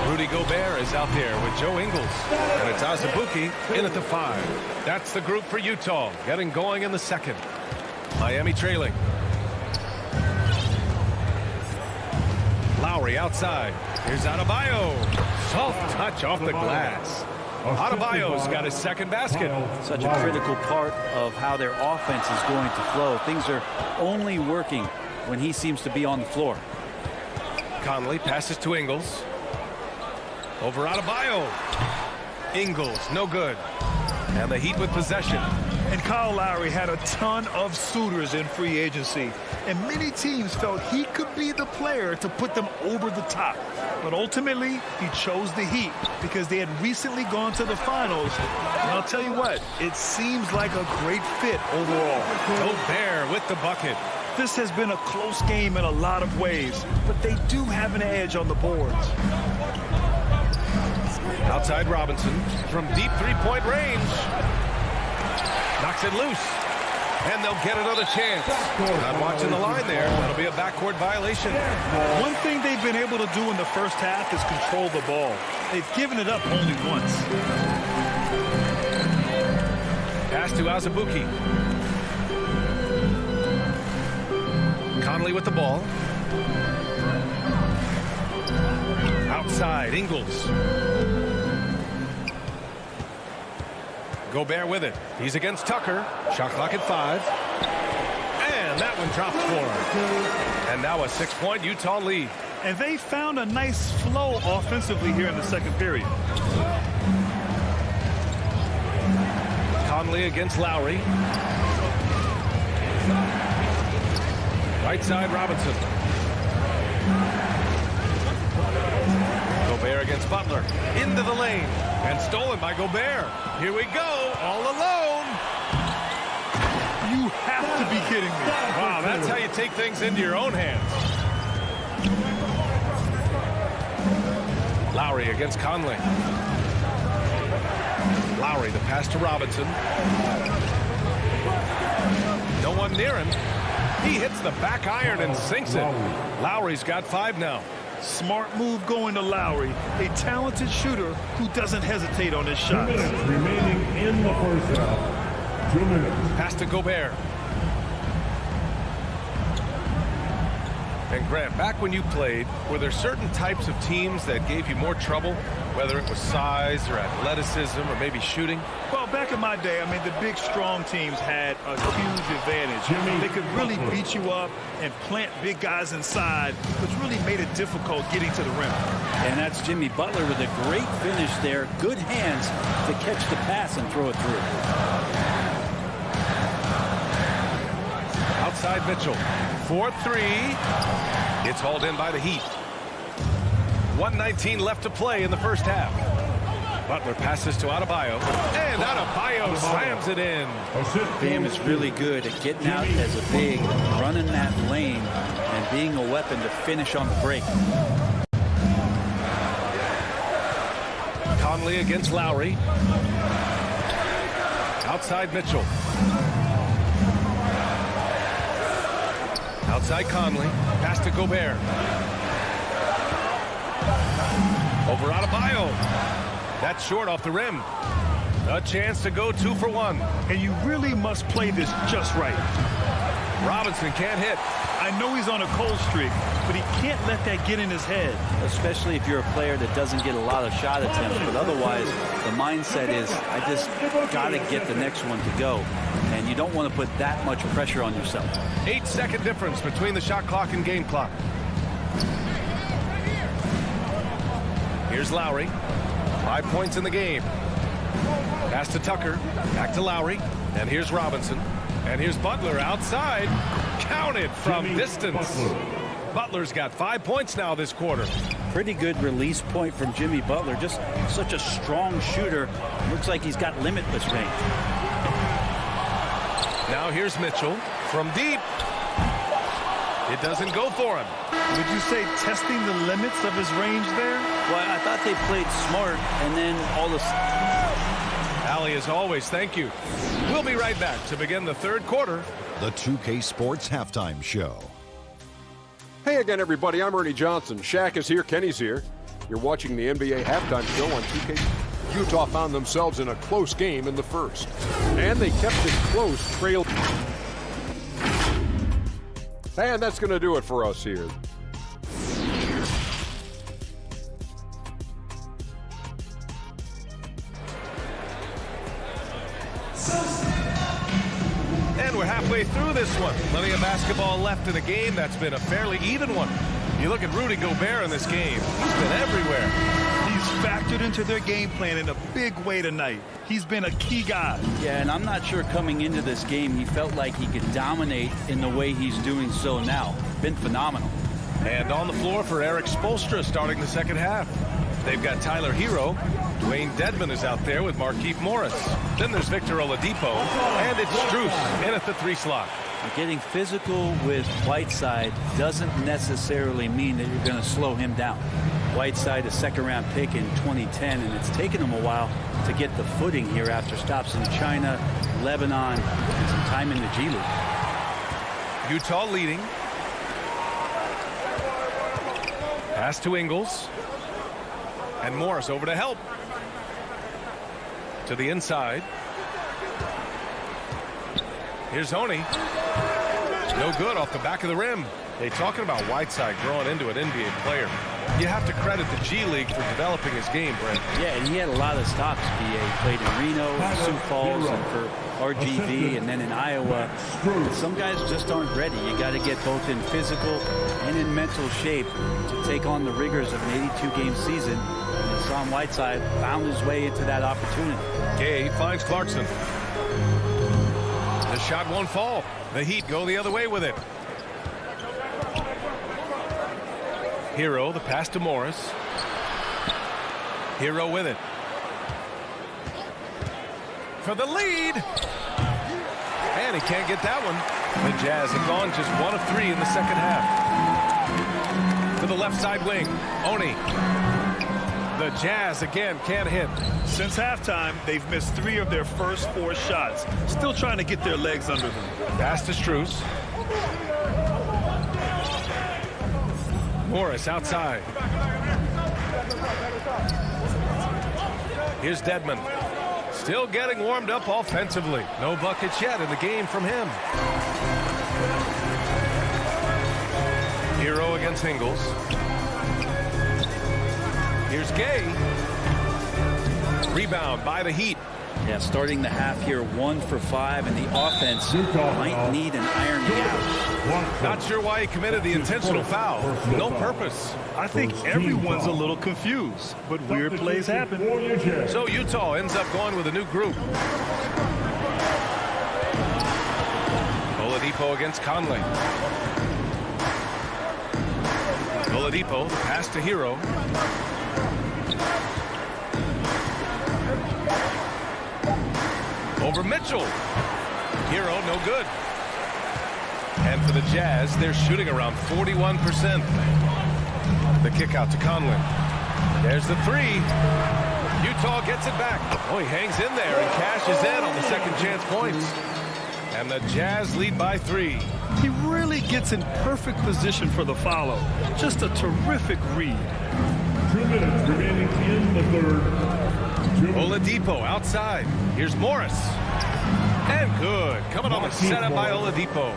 Rudy Gobert is out there with Joe Ingles. And it's Azubuike in at the 5. That's the group for Utah, getting going in the second. Miami trailing. Lowry outside. Here's Adebayo. Soft touch off the glass. Adebayo's got his second basket. Such a critical part of how their offense is going to flow. Things are only working when he seems to be on the floor. Conley passes to Ingles. Over Adebayo. Ingles, no good. And the Heat with possession. And Kyle Lowry had a ton of suitors in free agency, and many teams felt he could be the player to put them over the top. But ultimately, he chose the Heat because they had recently gone to the finals. And I'll tell you what, it seems like a great fit overall. Gobert with the bucket. This has been a close game in a lot of ways, but they do have an edge on the boards. Outside Robinson from deep three-point range. Knocks it loose. And they'll get another chance. Not watching the line there. That'll be a backcourt violation. One thing they've been able to do in the first half is control the ball. They've given it up only once. Pass to Azubuike. Conley with the ball. Outside, Ingles. Gobert with it. He's against Tucker. Shot clock at 5. And that one dropped for him. And now a 6-point Utah lead. And they found a nice flow offensively here in the second period. Conley against Lowry. Right side, Robinson. Gobert against Butler. Into the lane. And stolen by Gobert. Here we go. All alone. You have to be kidding me. Wow, that's how you take things into your own hands. Lowry against Conley. Lowry, the pass to Robinson. No one near him. He hits the back iron and sinks it. Lowry's got 5 now. Smart move going to Lowry, a talented shooter who doesn't hesitate on his shots. 2 minutes remaining in the first half. 2 minutes. Pass to Gobert. And Grant, back when you played, were there certain types of teams that gave you more trouble, whether it was size or athleticism or maybe shooting? Well, back in my day, I mean, the big, strong teams had a huge advantage. They could really beat you up and plant big guys inside, which really made it difficult getting to the rim. And that's Jimmy Butler with a great finish there. Good hands to catch the pass and throw it through. Outside Mitchell. 4-3. It's hauled in by the Heat. 1:19 left to play in the first half. Butler passes to Adebayo. And Adebayo slams it in. Bam is really good at getting out as a big, running that lane, and being a weapon to finish on the break. Conley against Lowry. Outside Mitchell. Outside Conley. Pass to Gobert. Over Adebayo. That's short off the rim. A chance to go 2 for 1. And you really must play this just right. Robinson can't hit. I know he's on a cold streak, but he can't let that get in his head. Especially if you're a player that doesn't get a lot of shot attempts. But otherwise, the mindset is, I just got to get the next one to go. And you don't want to put that much pressure on yourself. 8-second difference between the shot clock and game clock. Here's Lowry. 5 points in the game. Pass to Tucker. Back to Lowry. And here's Robinson. And here's Butler outside. Counted from distance. Butler's got 5 points now this quarter. Pretty good release point from Jimmy Butler. Just such a strong shooter. Looks like he's got limitless range. Now here's Mitchell from deep. It doesn't go for him. Would you say testing the limits of his range there? Well, I thought they played smart, and then all this. Allie, as always, thank you. We'll be right back to begin the third quarter. The 2K Sports Halftime Show. Hey again, everybody. I'm Ernie Johnson. Shaq is here. Kenny's here. You're watching the NBA Halftime Show on 2K. Utah found themselves in a close game in the first. And they kept it close, trailed. And that's going to do it for us here. And we're halfway through this one. Plenty of basketball left in a game that's been a fairly even one. You look at Rudy Gobert in this game. He's been everywhere. He's factored into their game plan in a big way tonight. He's been a key guy. Yeah, and I'm not sure coming into this game he felt like he could dominate in the way he's doing so now. Been phenomenal. And on the floor for Eric Spoelstra starting the second half. They've got Tyler Hero. Dwayne Dedmon is out there with Markieff Morris. Then there's Victor Oladipo. And it's Strus in at the 3 slot. Getting physical with Whiteside doesn't necessarily mean that you're going to slow him down. Whiteside, a second-round pick in 2010, and it's taken him a while to get the footing here after stops in China, Lebanon, and some time in the G League. Utah leading. Pass to Ingles. And Morris over to help. To the inside. Here's Honey. No good off the back of the rim. They're talking about Whiteside growing into an NBA player. You have to credit the G League for developing his game, Brent. Yeah, and he had a lot of stops. He played in Reno, Sioux Falls, and for RGV, and then in Iowa. Some guys just aren't ready. You got to get both in physical and in mental shape to take on the rigors of an 82-game season. And Hassan Whiteside found his way into that opportunity. Gay finds Clarkson. The shot won't fall. The Heat go the other way with it. Hero, the pass to Morris. Hero with it. For the lead. And he can't get that one. The Jazz have gone just 1 of 3 in the second half. To the left side wing. Oni. The Jazz again can't hit. Since halftime, they've missed 3 of their first 4 shots. Still trying to get their legs under them. Pass to Strus. Morris outside. Here's Dedmon. Still getting warmed up offensively. No buckets yet in the game from him. Hero against Ingles. Here's Gay. Rebound by the Heat. Yeah, starting the half here 1 for 5, and the offense might need an ironing out. Not sure why he committed the intentional foul. No purpose. I think everyone's a little confused, but weird plays happen. So Utah ends up going with a new group. Oladipo against Conley. Oladipo, the pass to Hero. Over Mitchell. Hero, no good. And for the Jazz, they're shooting around 41%. The kick out to Conley. There's the 3. Utah gets it back. Oh, he hangs in there and cashes in on the second chance points. And the Jazz lead by 3. He really gets in perfect position for the follow. Just a terrific read. 2 minutes remaining in the third. Oladipo outside. Here's Morris. And good. Coming on the setup by Oladipo.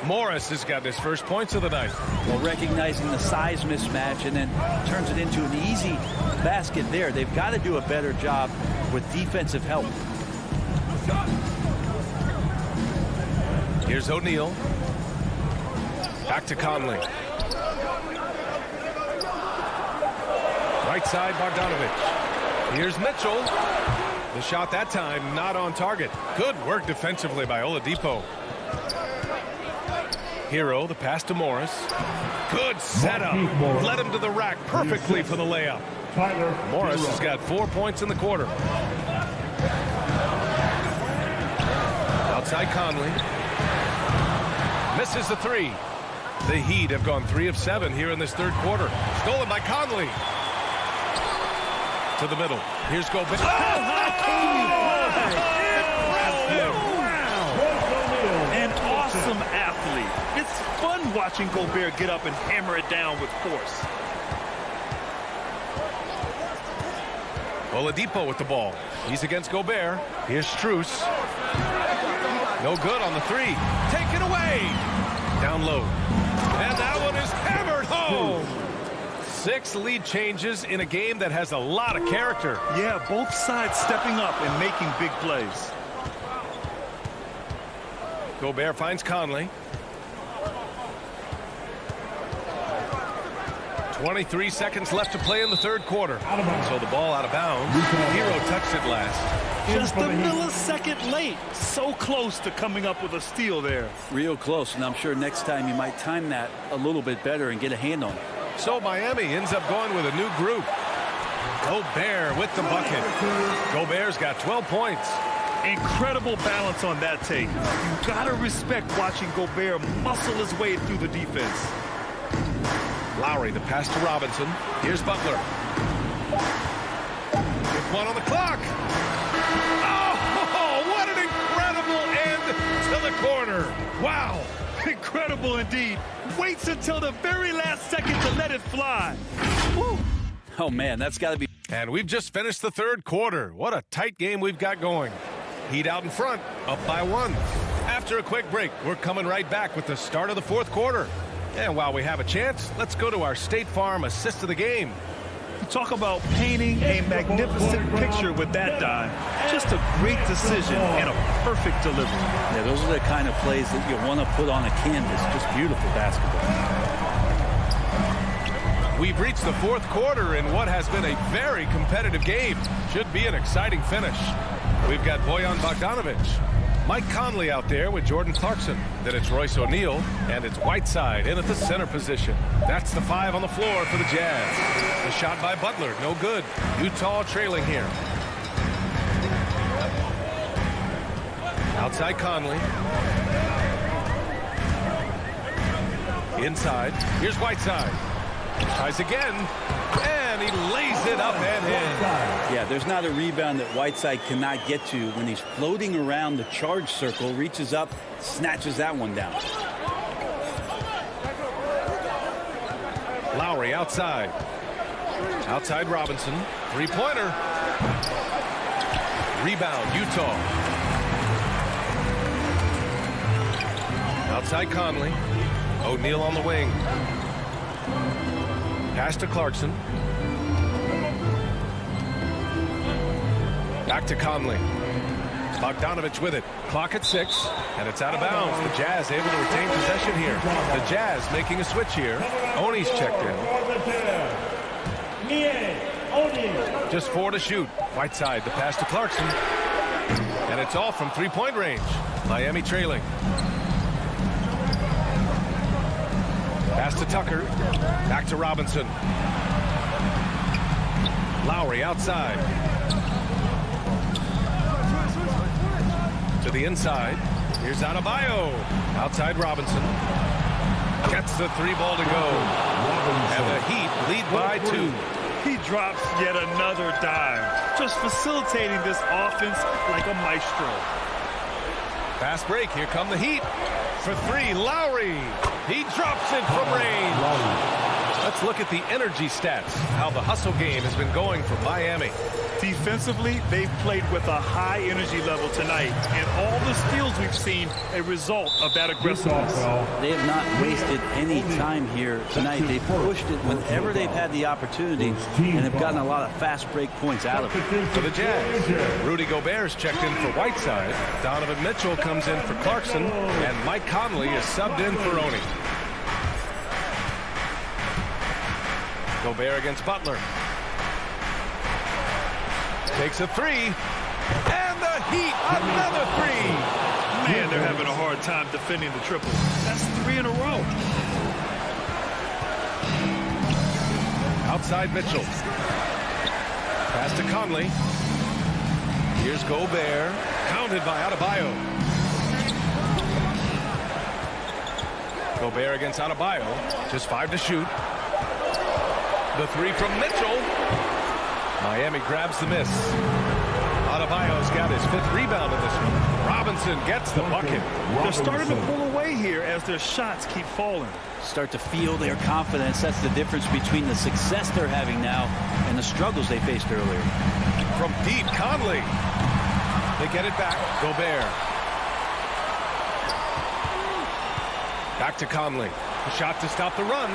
Morris has got his first points of the night. Well, recognizing the size mismatch and then turns it into an easy basket there. They've got to do a better job with defensive help. Here's O'Neal. Back to Conley. Right side, Bogdanovich. Here's Mitchell. The shot that time not on target. Good work defensively by Oladipo. Hero, the pass to Morris. Good setup. Led him to the rack perfectly for the layup. Morris has got 4 points in the quarter. Outside Conley. Misses the 3. The Heat have gone 3 of 7 here in this third quarter. Stolen by Conley. To the middle. Here's Gobert. An awesome athlete. It's fun watching Gobert get up and hammer it down with force. Oladipo with the ball. He's against Gobert. Here's Strus. No good on the 3. Take it away. Down low. And that one is hammered home. 6 lead changes in a game that has a lot of character. Yeah, both sides stepping up and making big plays. Gobert finds Conley. 23 seconds left to play in the third quarter. So the ball out of bounds. Hero touched it last. Just a millisecond late. So close to coming up with a steal there. Real close, and I'm sure next time you might time that a little bit better and get a hand on it. So Miami ends up going with a new group. Gobert with the bucket. Gobert's got 12 points. Incredible balance on that take. You got to respect watching Gobert muscle his way through the defense. Lowry, the pass to Robinson. Here's Butler. With 1 on the clock. Oh, what an incredible end to the corner. Wow, incredible indeed. Waits until the very last second to let it fly. Woo. Oh, man, that's got to be. And we've just finished the third quarter. What a tight game we've got going. Heat out in front, up by 1. After a quick break, we're coming right back with the start of the fourth quarter. And while we have a chance, let's go to our State Farm assist of the game. You talk about painting a magnificent picture with that dive. Just a great decision and a perfect delivery. Yeah, those are the kind of plays that you want to put on a canvas. Just beautiful basketball. We've reached the fourth quarter in what has been a very competitive game. Should be an exciting finish. We've got Bojan Bogdanovic, Mike Conley out there with Jordan Clarkson. Then it's Royce O'Neal, and it's Whiteside in at the center position. That's the 5 on the floor for the Jazz. The shot by Butler, no good. Utah trailing here. Outside Conley. Inside. Here's Whiteside. Tries again, and he lays it up and in. Yeah, there's not a rebound that Whiteside cannot get to when he's floating around the charge circle, reaches up, snatches that one down. Lowry outside. Outside Robinson. Three-pointer. Rebound, Utah. Outside Conley. O'Neal on the wing. Pass to Clarkson. Back to Conley. Bogdanovic with it. Clock at 6, and it's out of bounds. The Jazz able to retain possession here. The Jazz making a switch here. Oni's checked in. Just 4 to shoot. Whiteside, the pass to Clarkson. And it's all from three-point range. Miami trailing. Pass to Tucker. Back to Robinson. Lowry outside. To the inside. Here's Adebayo. Outside Robinson. Gets the 3-ball to go. And the Heat lead by 2. He drops yet another dive. Just facilitating this offense like a maestro. Fast break. Here come the Heat. For 3, Lowry. He drops it from range. Let's look at the energy stats, how the hustle game has been going for Miami. Defensively, they've played with a high energy level tonight, and all the steals we've seen a result of that aggressiveness. They have not wasted any time here tonight. They've pushed it whenever they've had the opportunity, and have gotten a lot of fast break points out of it. For the Jazz, Rudy Gobert's checked in for Whiteside. Donovan Mitchell comes in for Clarkson, and Mike Conley is subbed in for Oni. Gobert against Butler. Takes a 3. And the Heat, another 3. Man, they're having a hard time defending the triple. That's 3 in a row. Outside Mitchell. Pass to Conley. Here's Gobert. Counted by Adebayo. Gobert against Adebayo. Just 5 to shoot. The 3 from Mitchell. Miami grabs the miss. Adebayo's got his 5th rebound in this one. Robinson gets the bucket. They're starting to pull away here as their shots keep falling. Start to feel their confidence. That's the difference between the success they're having now and the struggles they faced earlier. From deep, Conley. They get it back. Gobert. Back to Conley. A shot to stop the run.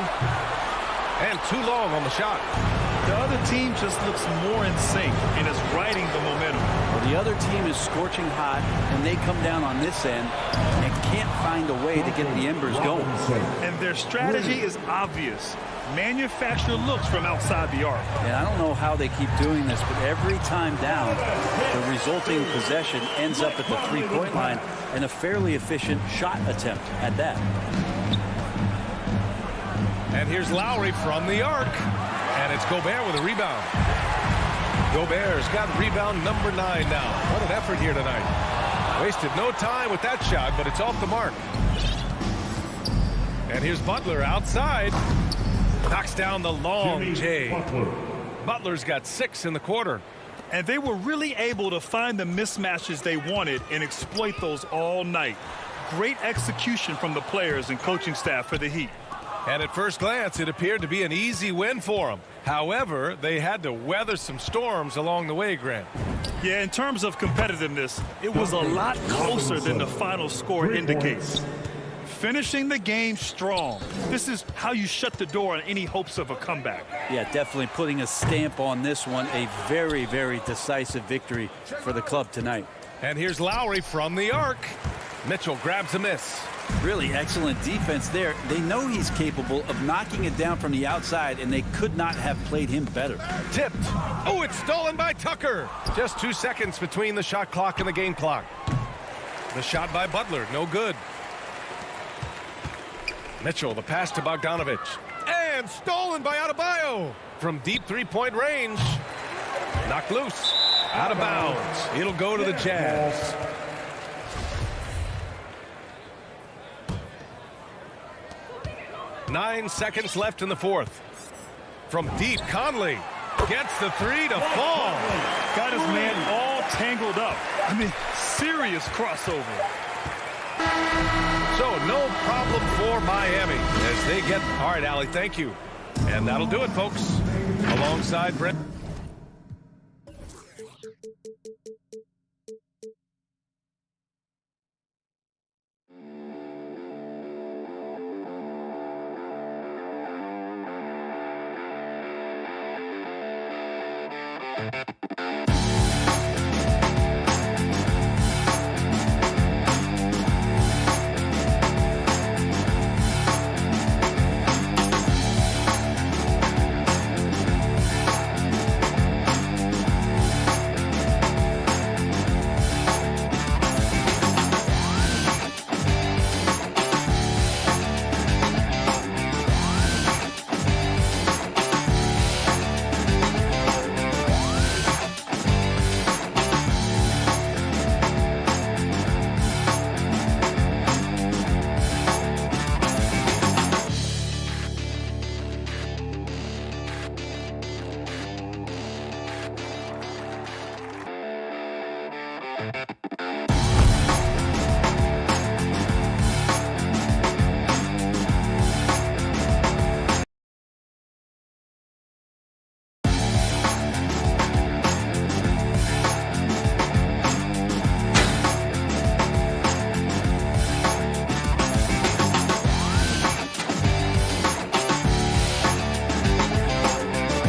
And too long on the shot. The other team just looks more in sync and is riding the momentum. Well, the other team is scorching hot, and they come down on this end and can't find a way to get the embers going. And their strategy is obvious. Manufacture looks from outside the arc. And I don't know how they keep doing this, but every time down, the resulting possession ends up at the three-point line and a fairly efficient shot attempt at that. And here's Lowry from the arc. And it's Gobert with a rebound. Gobert's got rebound number 9 now. What an effort here tonight. Wasted no time with that shot, but it's off the mark. And here's Butler outside. Knocks down the long J. Butler's got 6 in the quarter. And they were really able to find the mismatches they wanted and exploit those all night. Great execution from the players and coaching staff for the Heat. And at first glance, it appeared to be an easy win for them. However, they had to weather some storms along the way, Grant. Yeah, in terms of competitiveness, it was a lot closer than the final score indicates. Finishing the game strong. This is how you shut the door on any hopes of a comeback. Yeah, definitely putting a stamp on this one. A very, very decisive victory for the club tonight. And here's Lowry from the arc. Mitchell grabs a miss. Really excellent defense there. They know he's capable of knocking it down from the outside, and they could not have played him better. Tipped. Oh, it's stolen by Tucker. Just 2 seconds between the shot clock and the game clock. The shot by Butler, no good. Mitchell, the pass to Bogdanovich. And stolen by Adebayo. From deep three-point range. Knocked loose. Out of bounds. It'll go to the Jazz. Nine seconds left in the fourth. From deep, Conley gets the 3 to fall. Got his man all tangled up. I mean, serious crossover. So no problem for Miami as they get. All right, Allie, thank you. And that'll do it, folks. Alongside Brent.